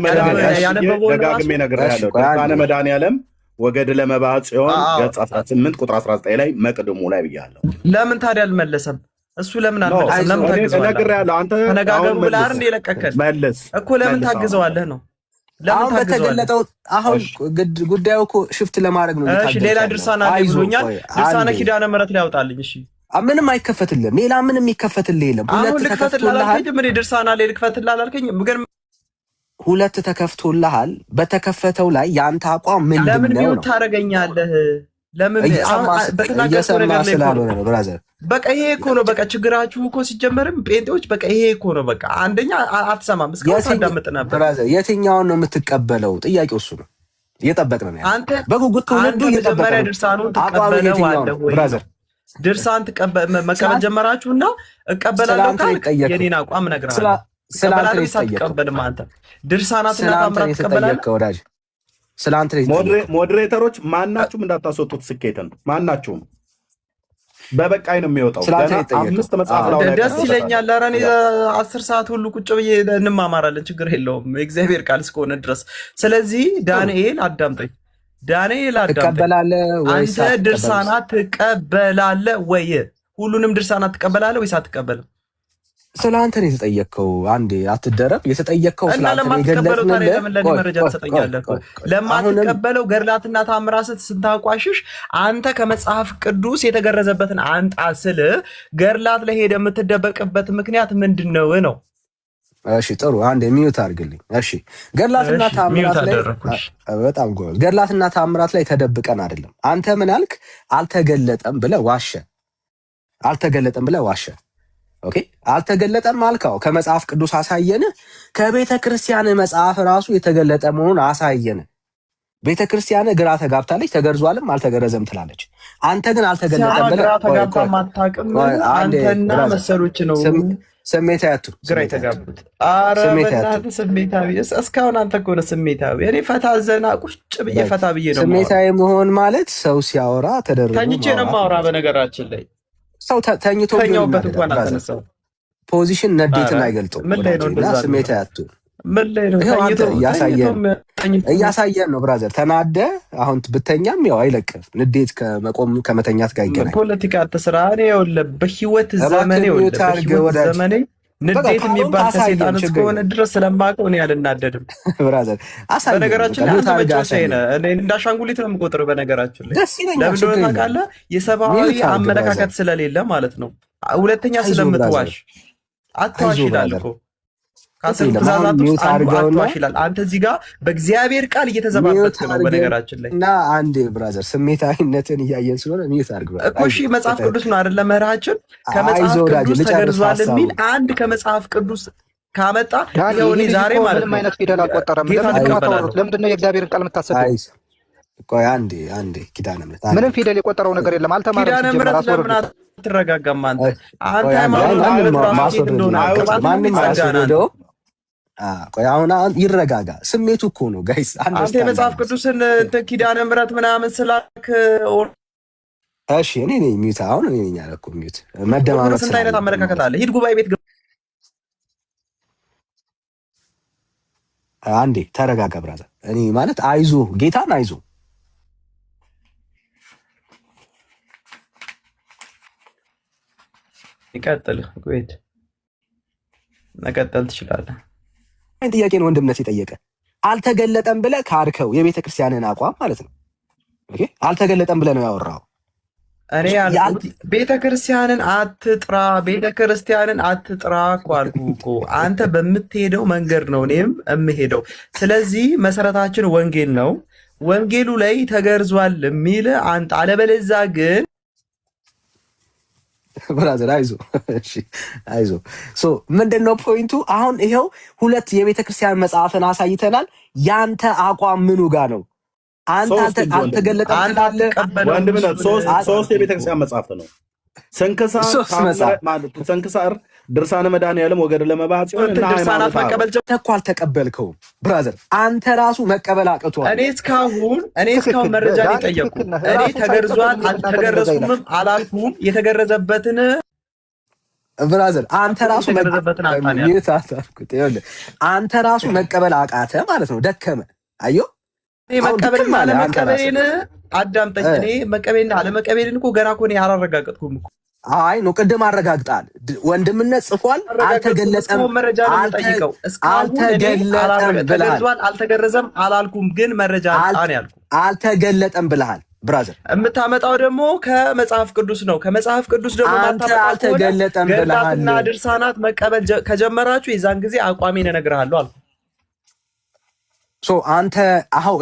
ደጋግሜ እነግርሃለሁ። ድርሳነ መድኃኒዓለም ወገድ ለመባዓ ጽዮን ገጽ 18 ቁጥር 19 ላይ መቅድሙ ላይ ብያለሁ። ለምን ታዲያ አልመለሰም? እሱ ለምን አልመለሰም? ለምን ታግዘዋለህ? አንተ ተነጋገሩ ብለህ አይደል የለቀቀል እኮ። ለምን ታግዘዋለህ ነው? አሁን በተገለጠው አሁን ጉዳዩ እኮ ሽፍት ለማድረግ ነው። እሺ ሌላ ድርሳና አለ ብሎኛል። ድርሳነ ኪዳነ ምሕረት ላይ ያውጣልኝ። እሺ ምንም አይከፈትልህም። ሌላ ምንም ይከፈትልህ የለም። ሁለት ተከፍቶልሃል። ምን ድርሳና ላይ ልክፈትልህ አላልከኝ? ግን ሁለት ተከፍቶልሃል። በተከፈተው ላይ ያንተ አቋም ምንድነው? ለምን ሚውት ታደርገኛለህ? ለምን እየሰማ ስላልሆነ ነው ብራዘር። በቃ ይሄ እኮ ነው በቃ ችግራችሁ እኮ ሲጀመርም ጴንጤዎች በቃ ይሄ እኮ ነው በቃ። አንደኛ አትሰማም። እስካሁን ሳዳምጥ ነበር ብራዘር። የትኛውን ነው የምትቀበለው? ጥያቄው እሱ ነው። እየጠበቅን ነው አንተ በጉጉት ትውልዱ እየጠበቀ ነው። ድርሳኑን ተቀበለው ብራዘር። ድርሳን መቀበል ጀመራችሁና እቀበላለሁ ካልክ የኔን አቋም እነግርሃለሁ። ስላንተ ይተቀበልም አንተ ድርሳናትና ታምራት ተቀበላለህ። ስላንተ ሞዴሬተሮች ማናችሁም እንዳታስወጡት ስኬትን ማናችሁም በበቃይ ነው የሚወጣው። አምስት መጽሐፍ ነው። ደስ ይለኛል። ኧረ እኔ 10 ሰዓት ሁሉ ቁጭ ብዬ እንማማራለን። ችግር የለውም የእግዚአብሔር ቃል እስከሆነ ድረስ። ስለዚህ ዳንኤል አዳምጠኝ፣ ዳንኤል አዳምጠኝ። አንተ ድርሳናት ትቀበላለህ ወይ? ሁሉንም ድርሳናት ትቀበላለህ ወይስ አትቀበልም? ስለ አንተ ነው የተጠየቅከው። አንዴ አትደረብ። የተጠየቅከው እና ለማትቀበለው ታዲያ ለምን ለኔ መረጃ ትሰጠኛለህ? ለማትቀበለው ገድላትና ታምራትን ስታቋሽሽ አንተ ከመጽሐፍ ቅዱስ የተገረዘበትን አንጣ ስል ገድላት ላይ ሄደህ የምትደበቅበት ምክንያት ምንድነው ነው? እሺ ጥሩ፣ አንዴ ሚዩት አድርግልኝ። እሺ ገድላትና ታምራት ላይ በጣም ጎበዝ። ገድላትና ታምራት ላይ ተደብቀን አይደለም። አንተ ምን አልክ? አልተገለጠም ብለህ ዋሸ። አልተገለጠም ብለህ ዋሸ። ኦኬ አልተገለጠም አልካው። ከመጽሐፍ ቅዱስ አሳየን። ከቤተ ክርስቲያን መጽሐፍ ራሱ የተገለጠ መሆኑን አሳየን። ቤተ ክርስቲያን ግራ ተጋብታለች። ተገርዟልም አልተገረዘም ትላለች። አንተ ግን አልተገለጠም ብለህ ግራ ተጋብታ ማታውቅም። አንተና መሰሎች ነው ስሜታዊ አቱ ግራ የተጋቡት። ኧረ በእናትህ ስሜታዊ እስካሁን አንተ እኮ ነህ ስሜታዊ። እኔ ፈታ ዘና ቁጭ ብዬ ፈታ ብዬ ነው። ስሜታዊ መሆን ማለት ሰው ሲያወራ ተደርጎ ተኝቼ ነው የማወራ። በነገራችን ላይ ሰው ተኝቶ ተኛውበት እንኳን አልተነሳው። ፖዚሽን ንዴትን አይገልጠውም። ምን ላይ ነው እንደዛ ስሜታዊ አቱ? ምን ላይ ነው እያሳየን ነው ብራዘር። ተናደ አሁን ብተኛም ያው አይለቅም። ንዴት ከመቆም ከመተኛት ጋር ይገናኛል። ፖለቲካ አትስራ። እኔ ይኸውልህ በህይወት ዘመኔ ንዴት የሚባል ከሴጣን እስከሆነ ድረስ ስለማውቀው እኔ አልናደድም ብራዘር። በነገራችን ላይ አንተ መጫወቻዬ ነህ። እኔ እንዳሻንጉሊት ነው የምቆጥረው። በነገራችን ላይ ለምን እንደሆነ ታውቃለህ? የሰብአዊ አመለካከት ስለሌለ ማለት ነው። ሁለተኛ ስለምትዋሽ አትዋሽ ይላል እኮ ከአስር ትእዛዛት ውስጥ አንዱ አትዋሽ ይላል። አንተ እዚህ ጋር በእግዚአብሔር ቃል እየተዘባበትክ ነው። በነገራችን ላይ እና አንድ ብራዘር ስሜታዊነትን እያየን ስለሆነ ሚዩት አድርግ እኮ። እሺ መጽሐፍ ቅዱስ ነው አይደለ መርሃችን? ከመጽሐፍ ቅዱስ ተገርዟል የሚል አንድ ከመጽሐፍ ቅዱስ ካመጣ ይኸውኔ ዛሬ ማለት ነው። ምንም አይነት ፊደል አልቆጠረም። ለምንድን ነው የእግዚአብሔርን ቃል የምታሰበው? ቆይ አንዴ ኪዳነ ምሕረት ምንም ፊደል የቆጠረው ነገር የለም። አልተማረም። ኪዳነ ምሕረት ለምን አትረጋጋም አንተ? አንተ ሃይማኖት እንደሆነ ማንም አያስወደው። ቆይ አሁን ይረጋጋ። ስሜቱ እኮ ነው ጋይስ። አንተ የመጽሐፍ ቅዱስን ኪዳነ ምሕረት ምናምን ስላክ እሺ፣ እኔ ነኝ ሚዩት። አሁን እኔ ነኝ ያልኩ ሚዩት። መደማመጥ ስንት አይነት አመለካከት አለ። ሂድ ጉባኤ ቤት አንዴ ተረጋጋ ብራዘር። እኔ ማለት አይዞ ጌታን አይዞ ይቀጥል። ቆይት መቀጠል ትችላለህ። ጥያቄ ነው ወንድምነት የጠየቀ አልተገለጠም ብለህ ካድከው የቤተ ክርስቲያንን አቋም ማለት ነው። ኦኬ አልተገለጠም ብለህ ነው ያወራው። እኔ ያልኩት ቤተ ክርስቲያንን አትጥራ፣ ቤተ ክርስቲያንን አትጥራ እኮ አልኩህ እኮ። አንተ በምትሄደው መንገድ ነው እኔም የምሄደው። ስለዚህ መሰረታችን ወንጌል ነው። ወንጌሉ ላይ ተገርዟል የሚል አንተ፣ አለበለዚያ ግን ብራዘር አይዞ እሺ አይዞ። ሶ ምንድነው ፖይንቱ? አሁን ይሄው ሁለት የቤተ ክርስቲያን መጽሐፍን አሳይተናል። ያንተ አቋም ምኑ ጋር ነው? አንተ አልተገለጠም ትላለህ። ወንድምነት ሶስት የቤተ ክርስቲያን መጽሐፍት ነው። ስንክሳር ድርሳነ መድኃኒዓለም ወገድ ለመባጽዮን እና ድርሳናት መቀበል ተኳ አልተቀበልከውም ብራዘር። አንተ ራሱ መቀበል አቅቷል። እኔ እስካሁን መረጃ ነው የጠየቁ። እኔ ተገርዟል አልተገረዝኩም አላልኩም። የተገረዘበትን ብራዘር አንተ ራሱ አንተ ራሱ መቀበል አቃተ ማለት ነው። ደከመ። አየሁ መቀበልና አለመቀበሌን አዳምጠኝ። እኔ መቀበልና አለመቀበሌን እኮ ገና እኮ እኔ አላረጋገጥኩም እኮ። አይ ነው ቅድም አረጋግጣል። ወንድምነት ጽፏል። አልተገለጸም። መረጃ ነው ጠይቀው። አልተገረዘም አላልኩም፣ ግን መረጃ አጣን ያልኩ አልተገለጠም ብለሃል ብራዘር። የምታመጣው ደግሞ ከመጽሐፍ ቅዱስ ነው። ከመጽሐፍ ቅዱስ ደግሞ አልተገለጠም ብለሃል። ገድላትና ድርሳናት መቀበል ከጀመራችሁ የዛን ጊዜ አቋሜን እነግርሃለሁ አልኩ። አንተ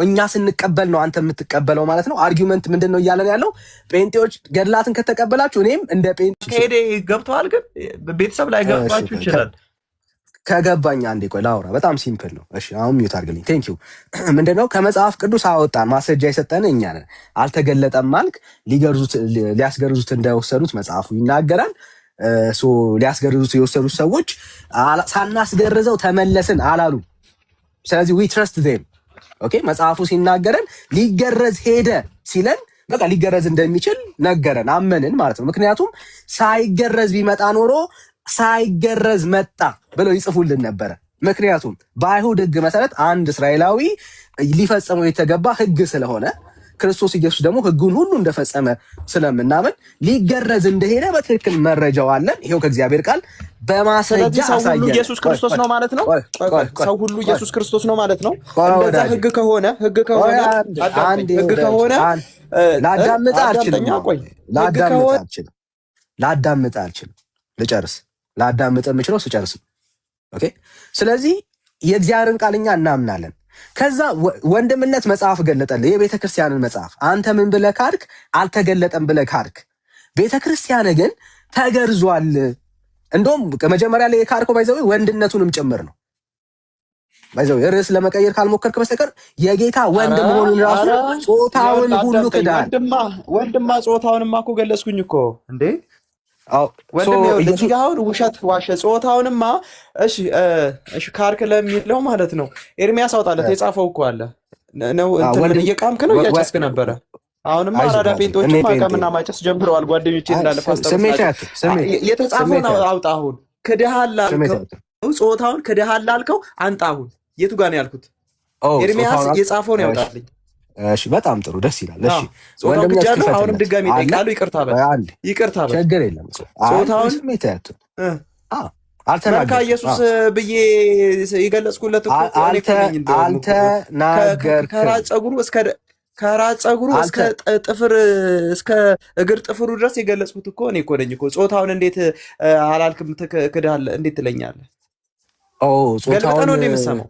እኛ ስንቀበል ነው አንተ የምትቀበለው ማለት ነው። አርጊውመንት ምንድን ነው እያለን ያለው? ጴንጤዎች ገድላትን ከተቀበላችሁ እኔም እንደ ጴንጤ ከሄደ ገብተዋል። ግን ቤተሰብ ላይ ገባችሁ ይችላል። ከገባኝ አንዴ ቆይ ላውራ። በጣም ሲምፕል ነው። እሺ አሁን ሚዩት አድርግልኝ። ቴንክ ዩ። ምንድነው ከመጽሐፍ ቅዱስ አወጣን፣ ማስረጃ የሰጠን እኛ ነን። አልተገለጠም ማልክ ሊያስገርዙት እንደወሰዱት መጽሐፉ ይናገራል። ሊያስገርዙት የወሰዱት ሰዎች ሳናስገርዘው ተመለስን አላሉ። ስለዚህ ዊ ትረስት ዜም። ኦኬ መጽሐፉ ሲናገረን ሊገረዝ ሄደ ሲለን በቃ ሊገረዝ እንደሚችል ነገረን፣ አመንን ማለት ነው። ምክንያቱም ሳይገረዝ ቢመጣ ኖሮ ሳይገረዝ መጣ ብለው ይጽፉልን ነበረ። ምክንያቱም በአይሁድ ሕግ መሰረት አንድ እስራኤላዊ ሊፈጸመው የተገባ ሕግ ስለሆነ ክርስቶስ ኢየሱስ ደግሞ ሕጉን ሁሉ እንደፈጸመ ስለምናምን ሊገረዝ እንደሄደ በትክክል መረጃው አለን። ይሄው ከእግዚአብሔር ቃል በማስረጃ ሰው ሁሉ ኢየሱስ ክርስቶስ ነው ማለት ነው። ሰው ሁሉ ኢየሱስ ክርስቶስ ነው ማለት ነው። እንደዛ ሕግ ከሆነ ላዳምጥ አልችልም። ልጨርስ። ላዳምጥ የምችለው ስጨርስ። ኦኬ ስለዚህ የእግዚአብሔርን ቃል እኛ እናምናለን። ከዛ ወንድምነት መጽሐፍ ገለጠልህ፣ የቤተ ክርስቲያንን መጽሐፍ። አንተ ምን ብለህ ካድክ? አልተገለጠም ብለህ ካድክ። ቤተ ክርስቲያን ግን ተገርዟል። እንደውም መጀመሪያ ላይ የካድከው ባይዘው ወንድነቱንም ጭምር ነው። ባይዘው ርዕስ ለመቀየር ካልሞከርክ በስተቀር የጌታ ወንድ መሆኑን ራሱ ጾታውን ሁሉ ክዳል። ወንድማ ጾታውንማ እኮ ገለጽኩኝ እኮ እንዴ ወንድም አሁን ውሸት ዋሸ። ጾታውንማ እሺ ካርክ ለሚለው ማለት ነው። ኤርሚያስ አውጣለት የጻፈው እኮ አለ ነው። እንትን እየቃምክ ነው እያጨስክ ነበረ። አሁንማ አራዳ ጴንጤዎች ማቀምና ማጨስ ጀምረዋል። ጓደኞቼ እንዳለ የተጻፈውን አውጣ። አሁን ክድሃል ላልከው ጾታውን ክድሃል ላልከው አንጣ። አሁን የቱ ጋር ነው ያልኩት? ኤርሚያስ የጻፈውን ያውጣልኝ። እሺ በጣም ጥሩ ደስ ይላል። እሺ ወንድም አሁንም ድጋሚ ይጠይቃሉ። ይቅርታ በል ችግር የለም። ጾታውን መልካ ኢየሱስ ብዬ የገለጽኩለት ከራስ ጸጉሩ እስከ ጥፍር እስከ እግር ጥፍሩ ድረስ የገለጽኩት እኮ እኔ እኮ ነኝ እኮ። ጾታውን እንዴት አላልክም? ትክድሃለህ እንዴት ትለኛለህ? ገልብጠህ ነው እንደምሰማው።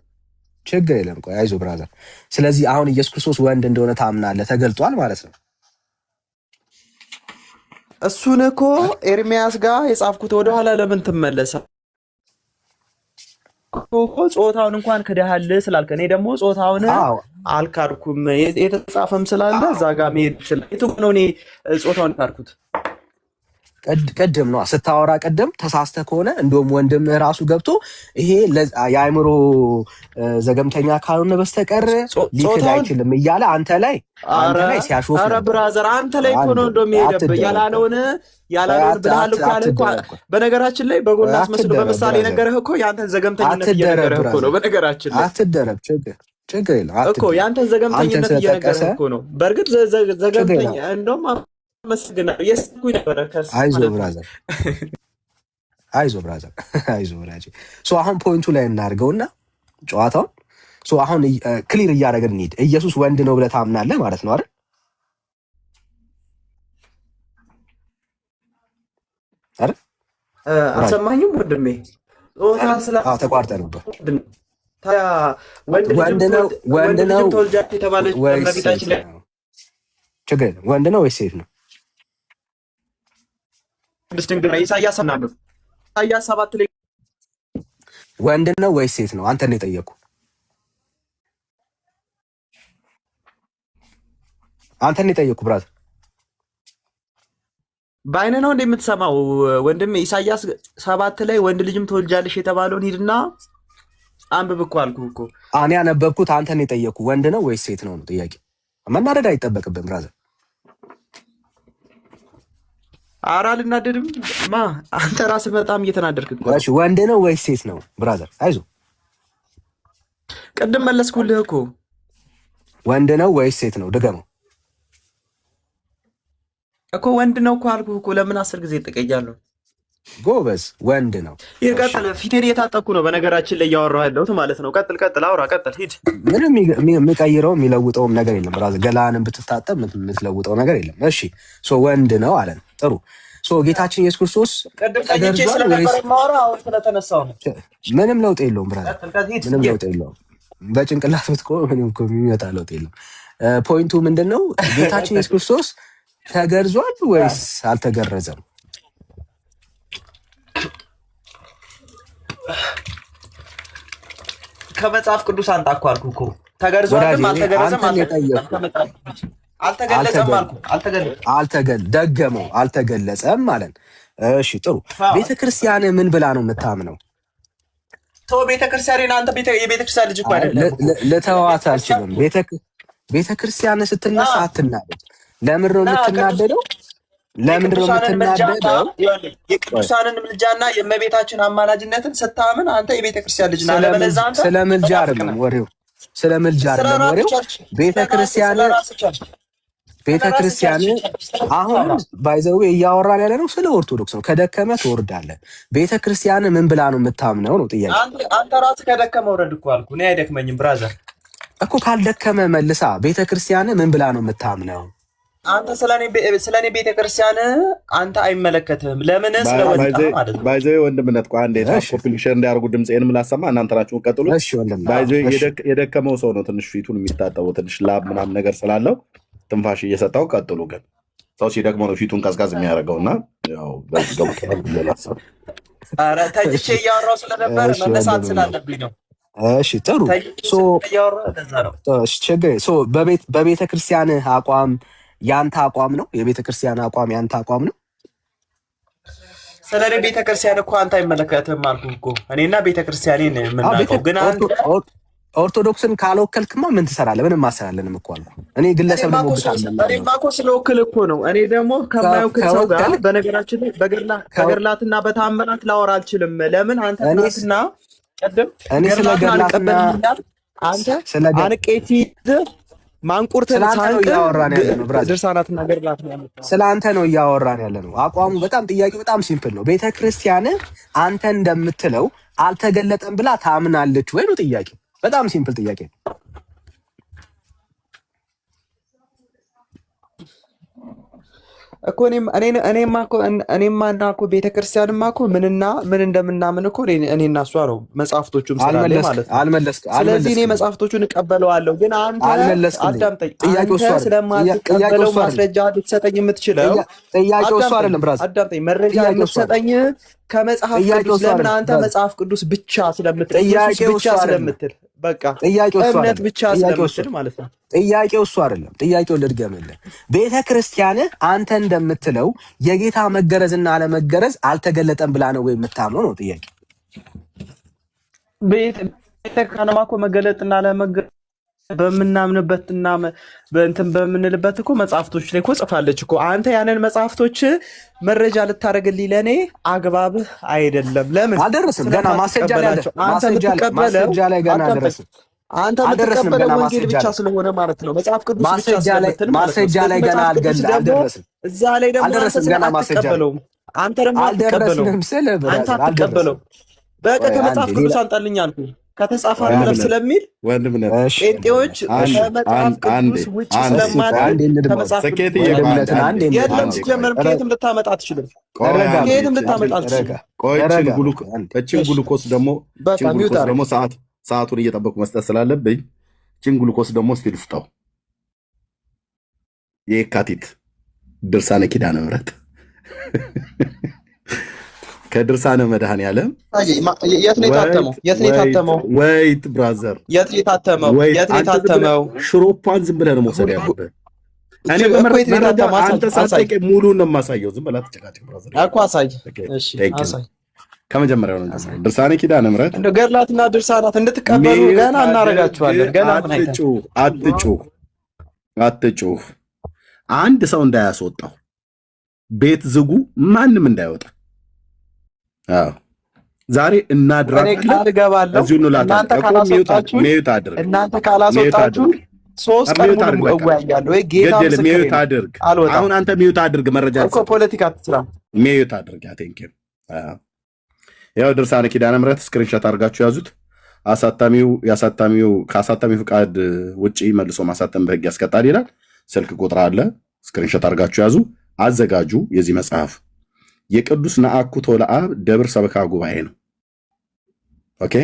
ችግር የለም። ቆይ አይዞህ ብራዘር። ስለዚህ አሁን ኢየሱስ ክርስቶስ ወንድ እንደሆነ ታምናለህ፣ ተገልጧል ማለት ነው። እሱን እኮ ኤርሚያስ ጋር የጻፍኩት ወደኋላ ለምን ትመለሳለህ? ጾታውን እንኳን ክደሃል ስላልከ እኔ ደግሞ ጾታውን አልካድኩም የተጻፈም ስላለ እዛ ጋር መሄድ ይችላል። የቱ ነው እኔ ጾታውን ካድኩት? ቅድም ነው ስታወራ፣ ቅድም ተሳስተህ ከሆነ እንደውም ወንድምህ ራሱ ገብቶ ይሄ የአእምሮ ዘገምተኛ ካልሆነ በስተቀር ሊክድ አይችልም እያለ አንተ ላይ ሲያሾፍ ነበር። ኧረ ብራዘር አንተ ላይ እኮ ነው እንደውም የሄደብህ ያላለውን ብለሃል እኮ ያለህ እኮ። በነገራችን ላይ በጎን አስመስሎ በምሳሌ የነገረህ እኮ የአንተን ዘገምተኝነት እየነገረህ እኮ ነው። በነገራችን ላይ አትደረብ፣ ችግር የለም እኮ የአንተን ዘገምተኝነት እየነገረህ እኮ ነው። በእርግጥ ዘገምተኛ እንደውም መስግናለሁ የስኩኝ ነበረ። አይዞህ ብራዘር፣ አይዞህ ብራዘር። አሁን ፖይንቱ ላይ እናድርገውና ጨዋታውን አሁን ክሊር እያደረግን እንሂድ። ኢየሱስ ወንድ ነው ብለህ ታምናለህ ማለት ነው አይደል? አልሰማኝም ወንድሜ? ተቋርጠ ነበር። ወንድ ነው ተወልጃት የተባለች ጌታችን ላይ ችግር የለም። ወንድ ነው ወይስ ሴት ነው? ኢሳያስ 7 ላይ ወንድ ነው ወይስ ሴት ነው? አንተን የጠየኩ ብራዘር። በአይነ ነው እንደምትሰማው ወንድም ኢሳያስ 7 ላይ ወንድ ልጅም ትወልጃለሽ የተባለውን ሂድና አንብብ እኮ አልኩህ እኮ። እኔ ያነበብኩት አንተን የጠየኩህ ወንድ ነው ወይስ ሴት ነው ነው ጥያቄ። መናደድ አይጠበቅብህም ብራዘር። ኧረ አልናደድም። አንተ ራስህ በጣም እየተናደድክ እኮ። እሺ ወንድ ነው ወይስ ሴት ነው ብራዘር? አይዞህ ቅድም መለስኩልህ እኮ። ወንድ ነው ወይስ ሴት ነው? ድገመው እኮ። ወንድ ነው እኮ አልኩህ እኮ። ለምን 10 ጊዜ ትጠይቀኛለህ? ጎበዝ ወንድ ነው። ይቀጥል። ፊቴን እየታጠብኩ ነው በነገራችን ላይ እያወራሁ ያለሁት ማለት ነው። ቀጥል፣ አውራ፣ ቀጥል፣ ሂድ። ምንም የሚቀይረው የሚለውጠውም ነገር የለም ብራዘር። ገላህንም ብትታጠብ የምትለውጠው ነገር የለም። እሺ ሶ ወንድ ነው አለን። ጥሩ ሶ ጌታችን ኢየሱስ ክርስቶስ ተገርዟል ወይስ? ምንም ለውጥ የለውም ብራዘር፣ ምንም ለውጥ የለውም። በጭንቅላት ብትቆም ምንም እኮ የሚመጣ ለውጥ የለም። ፖይንቱ ምንድነው? ጌታችን ኢየሱስ ክርስቶስ ተገርዟል ወይስ አልተገረዘም? ከመጽሐፍ ቅዱስ አንተ እኮ አልኩህ እኮ። ተገርዟልም አልተገረዘም አልተገለጸም አልኩህ። ደገመው አልተገለጸም ማለት። እሺ ጥሩ። ቤተክርስቲያን ምን ብላ ነው የምታምነው? ተው ቤተክርስቲያን። አንተ የቤተክርስቲያን ልጅ እኮ አይደለም። ልተዋት አልችልም። ቤተክርስቲያን ስትነሳ አትናደድ። ለምን ነው የምትናደደው? ለምንድን ነው የምትናደደው? የቅዱሳንን ምልጃና የእመቤታችን አማላጅነትን ስታምን አንተ የቤተክርስቲያን ልጅ ነህ። አለበለዚያ አንተ ስለ ምልጃ አይደለም ወሬው፣ ስለ ምልጃ አይደለም ወሬው። ቤተክርስቲያን አሁን ባይዘው እያወራን ያለ ነው ስለ ኦርቶዶክስ ነው። ከደከመ ትወርዳለህ። ቤተክርስቲያን ምን ብላ ነው የምታምነው ነው ጥያቄ። አንተ ራስህ ከደከመ ወረድ እኮ አልኩህ። እኔ አይደክመኝም ብራዘር እኮ። ካልደከመ መልሳ ቤተክርስቲያን ምን ብላ ነው የምታምነው? አንተ ስለኔ ቤተክርስቲያን አንተ አይመለከትህም። ለምን? ስለወጣ ማለት ነው። ባይዘው ወንድምነት ቆይ አንዴ ኮፒሊሽን እንዲያርጉ ድምጼንም ላሰማ፣ እናንተ ናችሁ ቀጥሉ። እሺ ወንድም፣ ባይዘው የደከመው ሰው ነው ትንሽ ፊቱን የሚታጠበው፣ ትንሽ ላብ ምናምን ነገር ስላለው ትንፋሽ እየሰጣው ቀጥሉ። ግን ሰው ሲደክመው ነው ፊቱን ቀዝቃዝ የሚያደርገውና ያው በዚህ ገብ ኧረ ተኝቼ እያወራሁ ስለነበር መነሳት ስላለብኝ ነው። እሺ ጥሩ። በቤተ ክርስቲያን አቋም ያንተ አቋም ነው? የቤተ ክርስቲያን አቋም ያንተ አቋም ነው? ስለ እኔ ቤተ ክርስቲያን እኮ አንተ አይመለከትህም አልኩህ እኮ። እኔና ቤተ ክርስቲያኔን የምናውቀው ግን ኦርቶዶክስን ካልወከልክማ ምን ትሰራለህ? ምንም አሰራለንም እኮ አልኩህ። እኔ ግለሰብ ነው እኔማ እኮ ስለወክል እኮ ነው። እኔ ደግሞ ከማይወክል ሰው ጋር በነገራችን ላይ በገድላትና በተአምራት ላወራ አልችልም። ለምን? አንተ ትናንትና ቀደም እኔ ስለ ገድላትና አንተ አንቄቲ ማንቁርትን ድርሳናትና ገድላት ስለ አንተ ነው እያወራን ያለ ነው። አቋሙ በጣም ጥያቄው በጣም ሲምፕል ነው። ቤተክርስቲያን አንተ እንደምትለው አልተገለጠም ብላ ታምናለች ወይ ነው ጥያቄው። በጣም ሲምፕል ጥያቄ ነው እኮ። እኔማ እና እኮ ቤተክርስቲያንማ እኮ ምን እንደምናምን እኮ እኔና እሷ ነው መጽሐፍቶቹም ስላለ ማለት ነው። ስለዚህ እኔ መጽሐፍቶቹን እቀበለዋለሁ። ግን አንተ አዳምጠኝ። አንተ ስለማትቀበለው ማስረጃ ልትሰጠኝ የምትችለው ጥያቄው እሱ አይደለም ብራዘር። አዳምጠኝ። መረጃ ልትሰጠኝ ከመጽሐፍ ቅዱስ ለምን አንተ መጽሐፍ ቅዱስ ብቻ ስለምትል ኢየሱስ ብቻ ስለምትል በቃ እምነት ብቻ ስለምትል ማለት ነው። ጥያቄው እሱ አይደለም። ጥያቄውን ልድገምልህ። ቤተ ክርስቲያን አንተ እንደምትለው የጌታ መገረዝና አለመገረዝ አልተገለጠም ብላ ነው ወይ የምታምነው ነው ጥያቄ። ቤተ ክርስቲያንማ እኮ መገለጥና አለመገረዝ በምናምንበትና በእንትን በምንልበት እኮ መጽሐፍቶች ላይ እኮ ጽፋለች እኮ። አንተ ያንን መጽሐፍቶች መረጃ ልታደርግልኝ ለእኔ አግባብህ አይደለም። ለምን? አልደረስም ገና ማስረጃ ላይ ገና አልደረስም። አንተ የምትቀበለው ወንጌል ብቻ ስለሆነ ማለት ነው። መጽሐፍ ቅዱስ ብቻ ስለምትል ማስረጃ ላይ ገና አልደረስም። እዛ ላይ ደግሞ አትቀበለውም። አንተ ደግሞ አትቀበለውም። በቃ ከመጽሐፍ ቅዱስ አንጣልኝ አልኩህ። ከተጻፈ አይደለም ስለሚል ጴንጤዎች ከመጽሐፍ ቅዱስ ውጭ ስለማድረግ ከመጽሐፍ የለም። ሲጀመር ከየትም ልታመጣ አትችልም። ከየትም ልታመጣ አትችልም። እችን ግሉኮስ ደግሞ ሰዓቱን እየጠበቁ መስጠት ስላለብኝ እችን ግሉኮስ ደግሞ እስኪ ልስጠው። የካቲት ድርሳነ ኪዳነ ምሕረት ከድርሳነ መድኃኔዓለም የት ነው የታተመው? ወይት ብራዘር የት ነው የታተመው? ሽሮፓን ዝም ብለህ ነው መውሰድ ያለብህ። እኔ በመረጃ አንተ ሳትጠይቀኝ ሙሉን ነው የማሳየው። ዝም ብላ ተጨቃጨቅ ብራዘር እኮ አሳይ። እሺ አሳይ። ከመጀመሪያው ነው እንጀምረው። ድርሳነ ኪዳነ ምሕረት እንደ ገድላትና ድርሳናት እንድትቀበሉ ገና እናረጋችኋለን። ገና አትጩህ። አንድ ሰው እንዳያስወጣው ቤት ዝጉ፣ ማንም እንዳይወጣ። አዎ ዛሬ እናድራለን። እዚሁ እንላታለን። ሚዩት አድርግ። እናንተ ካላስወጣችሁ 3 ቀን ሙሉ እወያያለሁ። ወይ ጌታ ምስክሬ። ሚዩት አድርግ። አሁን አንተ ሚዩት አድርግ። መረጃ እኮ ፖለቲካ አትስራ። ሚዩት አድርግ። ቴንክ ዩ። ያው ድርሳነ ኪዳነ ምሕረት ስክሪንሾት አድርጋችሁ ያዙት። ከአሳታሚው ፍቃድ ውጪ መልሶ ማሳተም በሕግ ያስቀጣል ይላል። ስልክ ቁጥር አለ። ስክሪንሾት አድርጋችሁ ያዙ። አዘጋጁ የዚህ መጽሐፍ የቅዱስ ነአኩቶ ለአብ ደብር ሰበካ ጉባኤ ነው። ኦኬ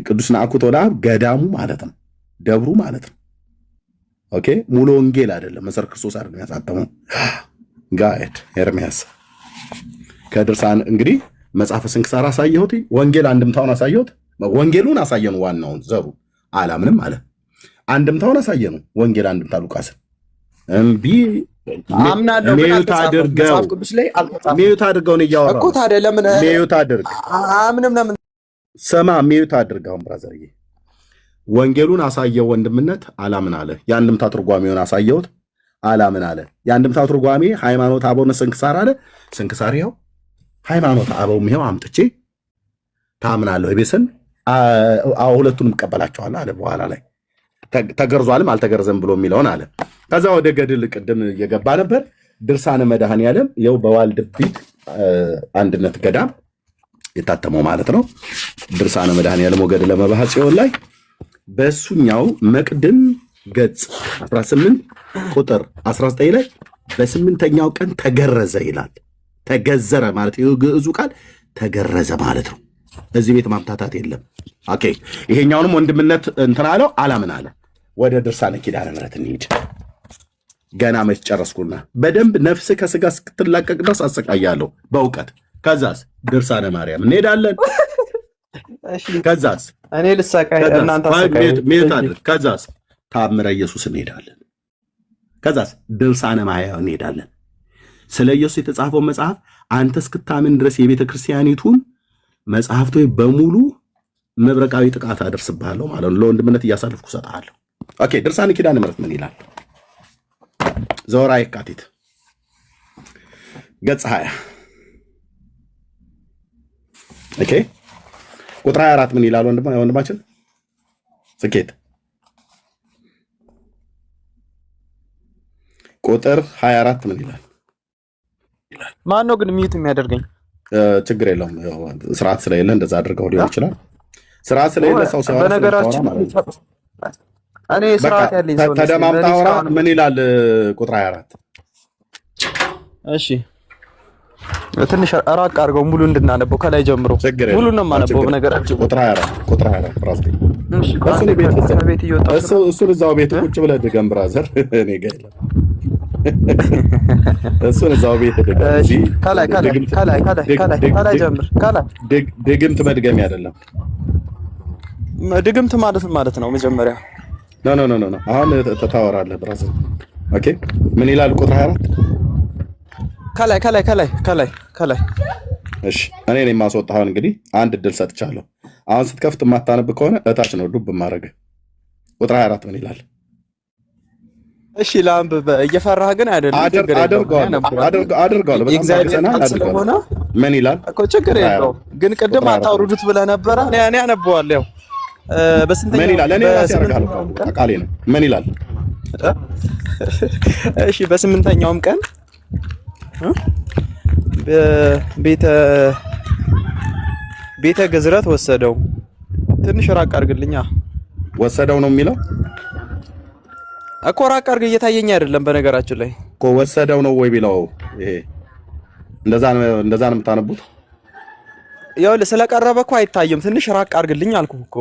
ቅዱስ ነአኩቶ ለአብ ገዳሙ ማለት ነው፣ ደብሩ ማለት ነው። ኦኬ ሙሉ ወንጌል አይደለም፣ መሰረት ክርስቶስ አይደለም ያሳተመው። ጋይድ ኤርሚያስ ከድርሳን እንግዲህ መጽሐፈ ስንክሳር አሳየሁት፣ ወንጌል አንድምታውን አሳየሁት። ወንጌሉን አሳየኑ፣ ዋናውን ዘሩ አላምንም አለ። አንድምታውን አሳየኑ፣ ወንጌል አንድምታ ሉቃስን እምቢ አምናለሁ። ሚዩት አድርገው፣ ሚዩት አድርገው ነው እያወራሁ እኮ። ታዲያ ለምን ሚዩት አድርግ? አምንም ለምን ሰማ ሚዩት አድርገው። ብራዘርዬ ወንጌሉን አሳየው፣ ወንድምነት አላምን አለ። የአንድምታ ትርጓሜውን አሳየሁት፣ አላምን አለ። የአንድምታ ትርጓሜ ሃይማኖተ አበው ስንክሳር አለ። ስንክሳር ይኸው፣ ሃይማኖተ አበው ይኸው አምጥቼ ታምናለህ ቤስን ሁለቱንም እቀበላቸዋለሁ አለ። በኋላ ላይ ተገርዟልም አልተገረዘም ብሎ የሚለውን አለ። ከዛ ወደ ገድል ቅድም እየገባ ነበር። ድርሳነ መድኃኔዓለም ይኸው በዋልድቢት አንድነት ገዳም የታተመው ማለት ነው። ድርሳነ መድኃኔዓለም ወገድለ መባሕ ጽዮን ላይ በእሱኛው መቅድም ገጽ 18 ቁጥር 19 ላይ በስምንተኛው ቀን ተገረዘ ይላል። ተገዘረ ማለት ግዕዙ ቃል ተገረዘ ማለት ነው። እዚህ ቤት ማምታታት የለም። ኦኬ ይሄኛውንም ወንድምነት እንትን አለው፣ አላምን አለ። ወደ ድርሳነ ኪዳነ ምሕረት እንሂድ። ገና መች ጨረስኩና በደንብ ነፍስ ከስጋ እስክትላቀቅ ድረስ አሰቃያለሁ በእውቀት። ከዛስ ድርሳነ ማርያም እንሄዳለን። ከዛስ እኔ ልሰቃይ እናንተ አሰቃይ። ከዛስ ታምረ ኢየሱስ እንሄዳለን። ከዛስ ድርሳነ ማርያም እንሄዳለን። ስለ ኢየሱስ የተጻፈውን መጽሐፍ አንተ እስክታምን ድረስ የቤተ ክርስቲያኒቱን መጽሐፍቶች በሙሉ መብረቃዊ ጥቃት አደርስብሃለሁ ማለት ነው። ለወንድምነት እያሳልፍኩ እሰጥሃለሁ። ኦኬ ድርሳነ ኪዳነ ምሕረት ምን ይላል? ዘወራ የካቲት ገጽ 20 ኦኬ ቁጥር 24 ምን ይላል? ወንድማችን ስኬት ቁጥር 24 ምን ይላል? ማን ነው ግን ሚዩት የሚያደርገኝ? ችግር የለውም። ስርዓት ስለሌለ እንደዛ አድርገው ሊሆን ይችላል። ስርዓት ስለሌለ ሰው ሲያወራ በነገራችን እኔ ስርዓት ያለኝ ሰው ተደማምጣ አውራ። ምን ይላል ቁጥር 24? እሺ ትንሽ ራቅ አድርገው ሙሉ እንድናነበው ከላይ ጀምሮ ሙሉ ነው የማነበው። በነገራችን ቁጥር 24 ብራዘር፣ እሺ ቤት እየወጣሁ እሱን እዛው ቤት ቁጭ ብለህ ድገም ብራዘር። እኔ ጋር የለም እሱን እዛው ቤት ድገም። ከላይ ጀምር። ከላይ ድግምት መድገም አይደለም። ድግምት ማለት ነው መጀመሪያ። ኖ አሁን ተታወራለህ ብራዘር። ኦኬ ምን ይላል ቁጥር 24? ከላይ እሺ እኔ ነኝ የማስወጣው። እንግዲህ አንድ እድል ሰጥቻለሁ። አሁን ስትከፍት የማታነብ ከሆነ እታች ነው ዱብ ማድረግ። ቁጥር 24 ምን ይላል? እሺ ለአንብብ። እየፈራህ ግን አይደለም። አደርገዋለሁ። ስለሆነ ምን ይላል እኮ ችግር የለውም። ግን ቅድም አታውርዱት ብለህ ነበረ። እኔ አነበዋለሁ። በስንተኛው ምን ይላል? እኔ ራሴ ያደርጋለሁ ቃሌ ነው። ምን ይላል? እሺ በስምንተኛውም ቀን ቤተ ግዝረት ወሰደው። ትንሽ ራቅ አድርግልኛ። ወሰደው ነው የሚለው እኮ ራቅ አድርግ። እየታየኝ አይደለም በነገራችን ላይ እኮ ወሰደው ነው ወይ ቢለው ይሄ እንደዛ ነው የምታነቡት። ይኸውልህ ስለቀረበ እኮ አይታየም። ትንሽ ራቅ አድርግልኝ አልኩህ እኮ።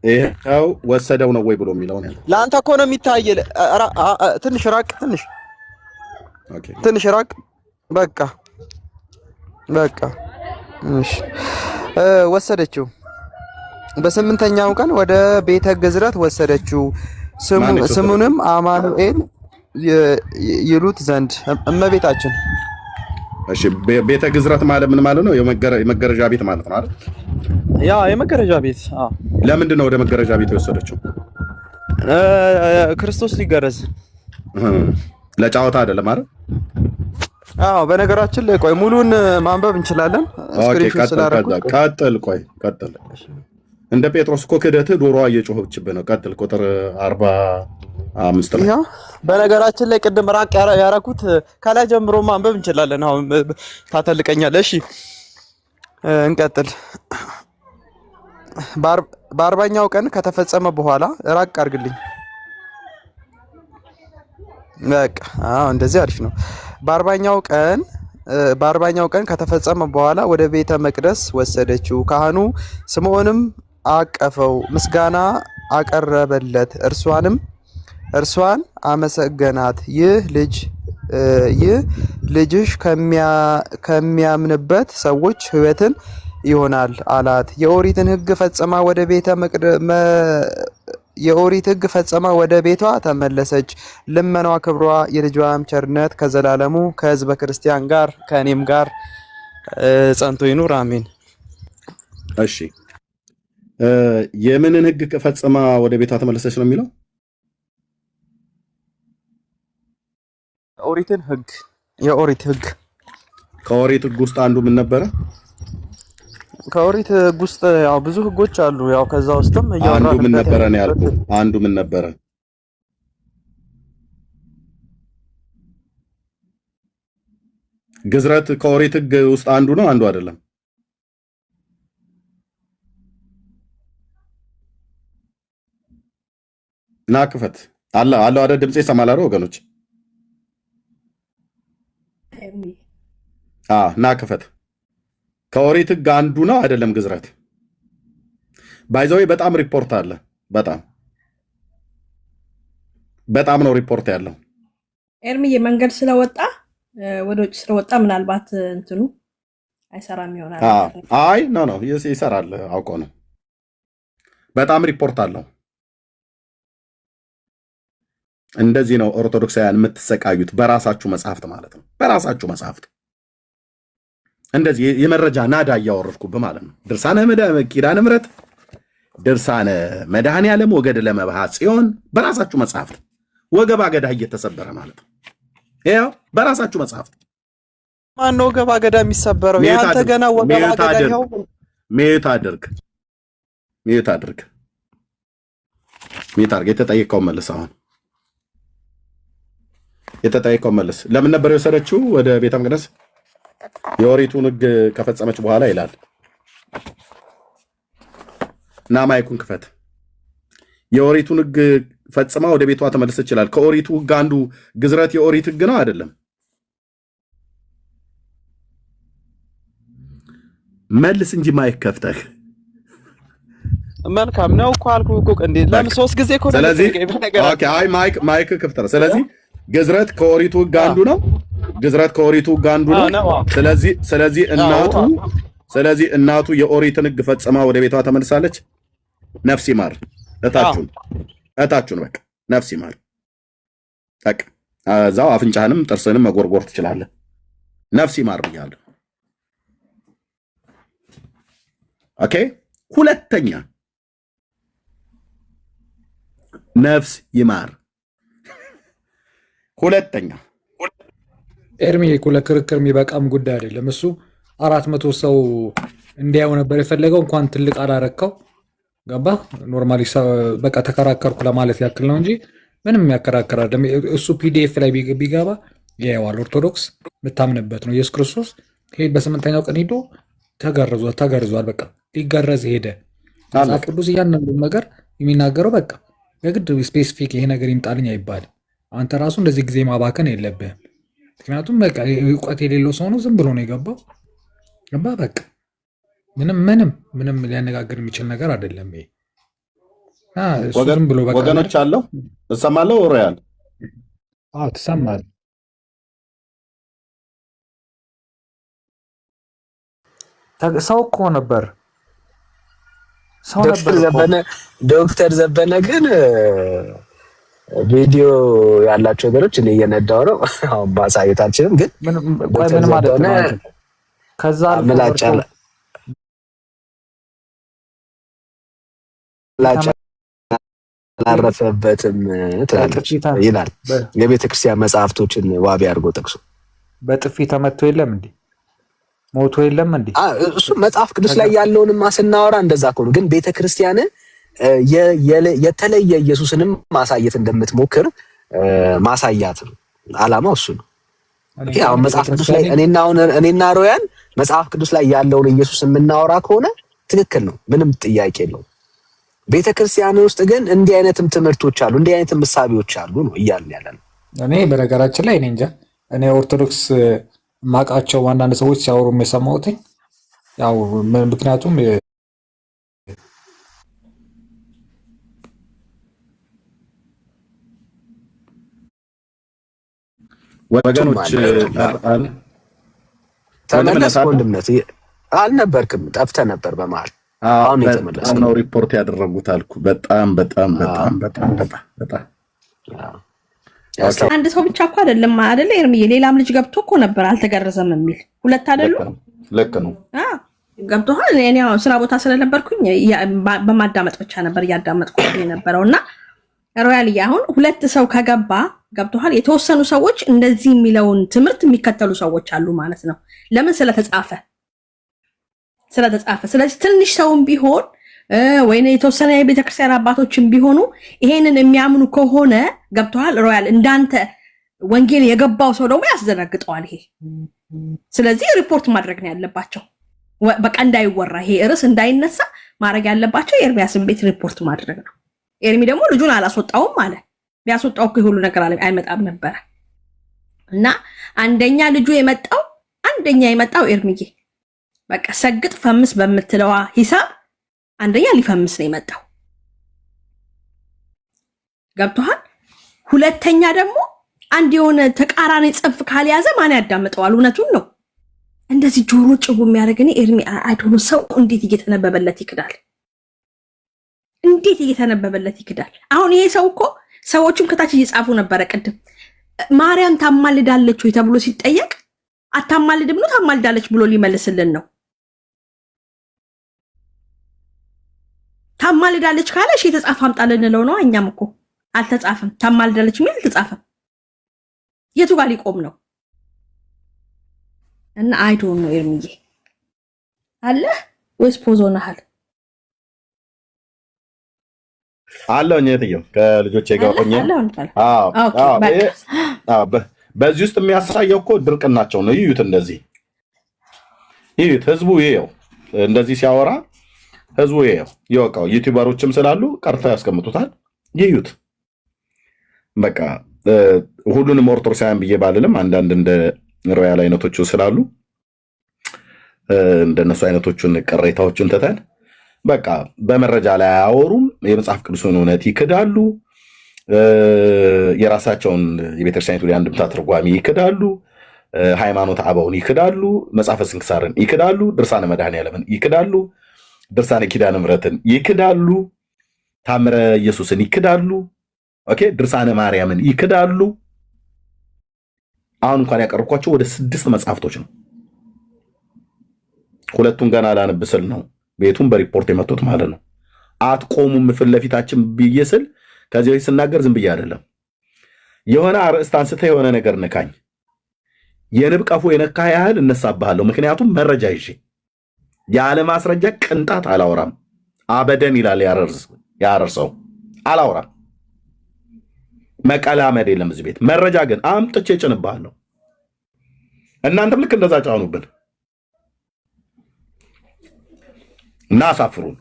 ይሄው ወሰደው ነው ወይ ብሎ የሚለው ነው። ለአንተ እኮ ነው የሚታየ። ትንሽ ራቅ፣ ትንሽ ራቅ። በቃ እሺ። ወሰደችው። በስምንተኛው ቀን ወደ ቤተ ግዝረት ወሰደችው። ስሙንም አማኑኤል ይሉት ዘንድ እመቤታችን። እሺ ቤተ ግዝረት ማለት ምን ማለት ነው? የመገረዣ ቤት ማለት ነው አይደል? ያ የመገረዣ ቤት። ለምንድን ነው ወደ መገረዣ ቤት የወሰደችው? ክርስቶስ ሊገረዝ ለጫወታ አይደለም አይደል? አዎ። በነገራችን ላይ ቆይ ሙሉን ማንበብ እንችላለን። ስክሪንሾት ስላደረኩት ቀጥል። እንደ ጴጥሮስ እኮ ክደትህ ዶሮዋ እየጮኸችብህ ነው። ቀጥል። ቁጥር 45 ላይ በነገራችን ላይ ቅድም ራቅ ያረኩት ከላይ ጀምሮ ማንበብ እንችላለን። አሁን ታተልቀኛለህ። እሺ እንቀጥል። በአርባኛው ቀን ከተፈጸመ በኋላ ራቅ አድርግልኝ። በቃ እንደዚህ አሪፍ ነው። በአርባኛው ቀን ከተፈጸመ በኋላ ወደ ቤተ መቅደስ ወሰደችው። ካህኑ ስምዖንም አቀፈው፣ ምስጋና አቀረበለት፣ እርሷን አመሰገናት። ይህ ልጅሽ ከሚያምንበት ሰዎች ሕይወትን ይሆናል አላት። የኦሪት ሕግ ፈጽማ ወደ ቤቷ ተመለሰች። ልመናዋ፣ ክብሯ፣ የልጇም ቸርነት ከዘላለሙ ከሕዝበ ክርስቲያን ጋር ከእኔም ጋር ጸንቶ ይኑር አሜን። እሺ የምንን ሕግ ፈጽማ ወደ ቤቷ ተመለሰች ነው የሚለው? ኦሪትን ሕግ የኦሪት ሕግ ከኦሪት ሕግ ውስጥ አንዱ ምን ነበረ? ከኦሪት ሕግ ውስጥ ያው ብዙ ሕጎች አሉ። ያው ከዛ ውስጥም አንዱ ምን ነበረ ነው ያልኩህ? አንዱ ምን ነበረ? ግዝረት ከኦሪት ሕግ ውስጥ አንዱ ነው? አንዱ አይደለም? ና ክፈት አለው አይደል? ድምጼ ይሰማል አይደል ወገኖች? ና ክፈት። ከኦሪት ሕግ አንዱ ነው አይደለም? ግዝረት ባይዘዌ በጣም ሪፖርት አለ። በጣም ነው ሪፖርት ያለው። ኤርሚዬ መንገድ ስለወጣ ወደ ውጭ ስለወጣ ምናልባት እንትኑ አይሰራም ይሆናል። አይ ነው ይሰራል፣ አውቆ ነው። በጣም ሪፖርት አለው። እንደዚህ ነው ኦርቶዶክሳውያን የምትሰቃዩት፣ በራሳችሁ መጽሐፍት ማለት ነው። በራሳችሁ መጽሐፍት እንደዚህ የመረጃ ናዳ እያወረድኩብህ ማለት ነው። ድርሳነ ኪዳነ ምሕረት፣ ድርሳነ መድኃኔዓለም፣ ወገድ ለመባህ ጽዮን፣ በራሳችሁ መጽሐፍት ወገባ ገዳ እየተሰበረ ማለት ነው። ያው በራሳችሁ መጽሐፍት ማን ነው ወገባ ገዳ የሚሰበረው? ያንተ ገና ወገባ ገዳ ይኸው። ሚዩት አድርግ። የተጠየቀው መልስ። አሁን የተጠየቀው መልስ ለምን ነበር የወሰደችው ወደ ቤተ መቅደስ? የኦሪቱን ሕግ ከፈጸመች በኋላ ይላል። እና ማይኩን ክፈት። የኦሪቱን ሕግ ፈጽማ ወደ ቤቷ ተመለሰች ይላል። ከኦሪቱ ሕግ አንዱ ግዝረት የኦሪት ሕግ ነው አይደለም? መልስ እንጂ ማይክ ከፍተህ። መልካም ነው እኮ አልኩህ እኮ እንዴ። ለምን 3 ጊዜ እኮ ነው? ኦኬ አይ ማይክ ክፍት ነው። ስለዚህ ግዝረት ከኦሪቱ ሕግ አንዱ ነው። ግዝረት ከኦሪቱ ሕግ አንዱ ነው። ስለዚህ እናቱ የኦሪትን ሕግ ፈጽማ ወደ ቤቷ ተመልሳለች። ነፍስ ይማር። እታችሁን በቃ ነፍስ ይማር። በቃ እዛው አፍንጫህንም ጥርስንም መጎርጎር ትችላለህ። ነፍስ ይማር ብያለሁ። ኦኬ። ሁለተኛ ነፍስ ይማር። ሁለተኛ ኤርሚ እኮ ለክርክር የሚበቃም ጉዳይ አይደለም። እሱ 400 ሰው እንዲያው ነበር የፈለገው። እንኳን ትልቅ አላረከው። ገባ ኖርማሊ በቃ ተከራከርኩ ለማለት ያክል ነው እንጂ ምንም የሚያከራክር አይደለም። እሱ ፒዲኤፍ ላይ ቢገባ ያየዋል። ኦርቶዶክስ የምታምንበት ነው። ኢየሱስ ክርስቶስ ሄድ በ8ኛው ቀን ሄዶ ተገርዟል። በቃ ሊገረዝ ሄደ። መጽሐፍ ቅዱስ እያንዳንዱ ነገር የሚናገረው በቃ የግድ ስፔሲፊክ ይሄ ነገር ይምጣልኝ አይባልም። አንተ ራሱ እንደዚህ ጊዜ ማባከን የለብህም። ምክንያቱም በቃ እውቀት የሌለው ሰው ነው። ዝም ብሎ ነው የገባው። ገባ በቃ ምንም ሊያነጋግር የሚችል ነገር አይደለም። ይሄ ዝም ብሎ በቃ ወገኖች አለው እሰማለሁ። ሪያል ትሰማለህ? ሰው እኮ ነበር። ዶክተር ዘበነ ግን ቪዲዮ ያላቸው ነገሮች እኔ እየነዳው ነው አሁን ማሳየት አልችልም፣ ግን ምን ማለት ነው? ከዛ ምላጭ አላረፈበትም ትላለች ይላል የቤተክርስቲያን መጽሐፍቶችን ዋቢ አድርጎ ጠቅሶ። በጥፊ ተመቶ የለም እንዴ? ሞቶ የለም እንዴ? እሱ መጽሐፍ ቅዱስ ላይ ያለውንማ ስናወራ እንደዛ ከሆነ ግን ቤተክርስቲያን የተለየ ኢየሱስንም ማሳየት እንደምትሞክር ማሳያት ነው አላማው፣ እሱ ነው። አሁን መጽሐፍ ቅዱስ ላይ እኔና ሮያን መጽሐፍ ቅዱስ ላይ ያለውን ኢየሱስ የምናወራ ከሆነ ትክክል ነው፣ ምንም ጥያቄ የለውም። ቤተክርስቲያን ውስጥ ግን እንዲህ አይነትም ትምህርቶች አሉ፣ እንዲህ አይነትም ምሳቤዎች አሉ ነው እያልን ያለ ነው። እኔ በነገራችን ላይ እኔ እንጃ እኔ ኦርቶዶክስ ማቃቸው አንዳንድ ሰዎች ሲያወሩ የሰማሁት ያው ምክንያቱም ወገኖች ተመለስ ወንድምነት አልነበርክም፣ ጠፍተህ ነበር በመሀል። አሁን የተመለስከው ነው ሪፖርት ያደረጉት አልኩ። በጣም በጣም በጣም በጣም በጣም አንድ ሰው ብቻ እኮ አይደለም አይደለ ኤርምዬ፣ ሌላም ልጅ ገብቶ እኮ ነበር አልተገረዘም የሚል ሁለት አይደሉ? ልክ ነው። ገብቶሃል። እኔ አሁን ስራ ቦታ ስለነበርኩኝ በማዳመጥ ብቻ ነበር እያዳመጥኩ የነበረው እና ሮያልዬ አሁን ሁለት ሰው ከገባ ገብቶሃል። የተወሰኑ ሰዎች እንደዚህ የሚለውን ትምህርት የሚከተሉ ሰዎች አሉ ማለት ነው። ለምን? ስለተጻፈ። ስለዚህ ትንሽ ሰውም ቢሆን ወይ የተወሰነ የቤተክርስቲያን አባቶችን ቢሆኑ ይሄንን የሚያምኑ ከሆነ ገብቶሃል ሮያል፣ እንዳንተ ወንጌል የገባው ሰው ደግሞ ያስደነግጠዋል ይሄ። ስለዚህ ሪፖርት ማድረግ ነው ያለባቸው። በቃ እንዳይወራ ይሄ ርዕስ እንዳይነሳ ማድረግ ያለባቸው የኤርሚያስን ቤት ሪፖርት ማድረግ ነው። ኤርሚ ደግሞ ልጁን አላስወጣውም አለ። ቢያስወጣው እኮ ሁሉ ነገር አይመጣም ነበረ። እና አንደኛ የመጣው ኤርሚዬ በቃ ሰግጥ ፈምስ በምትለዋ ሂሳብ አንደኛ ሊፈምስ ነው የመጣው። ገብቶሃል? ሁለተኛ ደግሞ አንድ የሆነ ተቃራኒ ጽንፍ ካልያዘ ማን ያዳምጠዋል? እውነቱን ነው። እንደዚህ ጆሮ ጭው የሚያደርግ እኔ ኤርሚ አይዶኖ ሰው እንዴት እየተነበበለት ይክዳል? እንዴት እየተነበበለት ይክዳል? አሁን ይሄ ሰው እኮ ሰዎችም ከታች እየጻፉ ነበረ ቅድም ማርያም ታማልዳለች ወይ ተብሎ ሲጠየቅ አታማልድም ነው ታማልዳለች ብሎ ሊመልስልን ነው። ታማልዳለች ካለ እሺ የተጻፈ አምጣልን ነው ነው። እኛም እኮ አልተጻፈም፣ ታማልዳለች የሚል አልተጻፈም። የቱ ጋር ሊቆም ነው? እና አይዶን ነው ኤርሚዬ አለ ወይስ ፖዞናል አለው እኛትየው ከልጆቼ ጋር ሆኜ በዚህ ውስጥ የሚያሳየው እኮ ድርቅናቸው ነው። ይዩት፣ እንደዚህ ይዩት። ህዝቡ ይሄው እንደዚህ ሲያወራ ህዝቡ ይሄው ይወቃው። ዩቲዩበሮችም ስላሉ ቀርተው ያስቀምጡታል። ይዩት። በቃ ሁሉንም ኦርቶዶክሳውያን ብዬ ባልልም አንዳንድ እንደ ሮያል አይነቶቹ ስላሉ እንደነሱ አይነቶቹን ቅሬታዎችን ትተን በቃ በመረጃ ላይ አያወሩም። የመጽሐፍ ቅዱስን እውነት ይክዳሉ። የራሳቸውን የቤተክርስቲያኒቱ የአንድምታ ትርጓሜ ይክዳሉ። ሃይማኖት አበውን ይክዳሉ። መጽሐፈ ስንክሳርን ይክዳሉ። ድርሳነ መድኃኔዓለምን ይክዳሉ። ድርሳነ ኪዳነ ምሕረትን ይክዳሉ። ታምረ ኢየሱስን ይክዳሉ። ኦኬ፣ ድርሳነ ማርያምን ይክዳሉ። አሁን እንኳን ያቀርብኳቸው ወደ 6 መጽሐፍቶች ነው። ሁለቱን ገና ላነብስል ነው ቤቱን በሪፖርት የመጡት ማለት ነው። አትቆሙም ፊት ለፊታችን ብዬ ስል ከዚህ በፊት ስናገር ዝም ብዬ አይደለም። የሆነ አርዕስት አንስተህ የሆነ ነገር ነካኝ፣ የንብ ቀፎ የነካ ያህል እነሳብሃለሁ። ምክንያቱም መረጃ ይዤ ያለ ማስረጃ ቅንጣት አላወራም። አበደን ይላል ያረር ሰው አላወራም። መቀላመድ የለም እዚህ ቤት። መረጃ ግን አምጥቼ ጭንብሃለሁ። እናንተም ልክ እንደዛ ጫኑብን እና አሳፍሩን።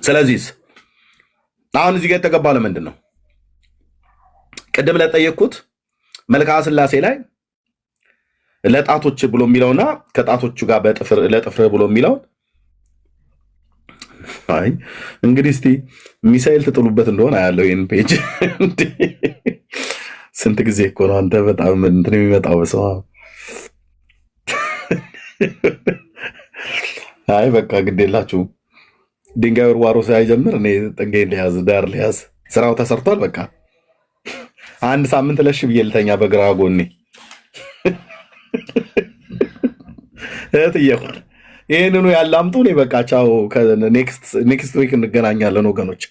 ስለዚህ አሁን እዚህ ጋር የተገባ ለምንድን ነው? ቅድም ለጠየቅኩት መልክዓ ሥላሴ ላይ ለጣቶች ብሎ የሚለውና ከጣቶቹ ጋር ለጥፍር ብሎ የሚለው አይ እንግዲህ እስቲ ሚሳኤል ትጥሉበት እንደሆነ ያለው ይሄን ፔጅ ስንት ጊዜ እኮ ነው አንተ በጣም እንትን የሚመጣው በሰው። አይ በቃ ግድ የላችሁም። ድንጋይ ውርዋሮ ሳይጀምር እኔ ጥንጌ ሊያዝ ዳር ሊያዝ ስራው ተሰርቷል። በቃ አንድ ሳምንት ለሽ ብዬ ልተኛ በግራ ጎኔ እህትዬ ይህንኑ ያላምጡ። እኔ በቃ ቻው፣ ኔክስት ዊክ እንገናኛለን ወገኖች።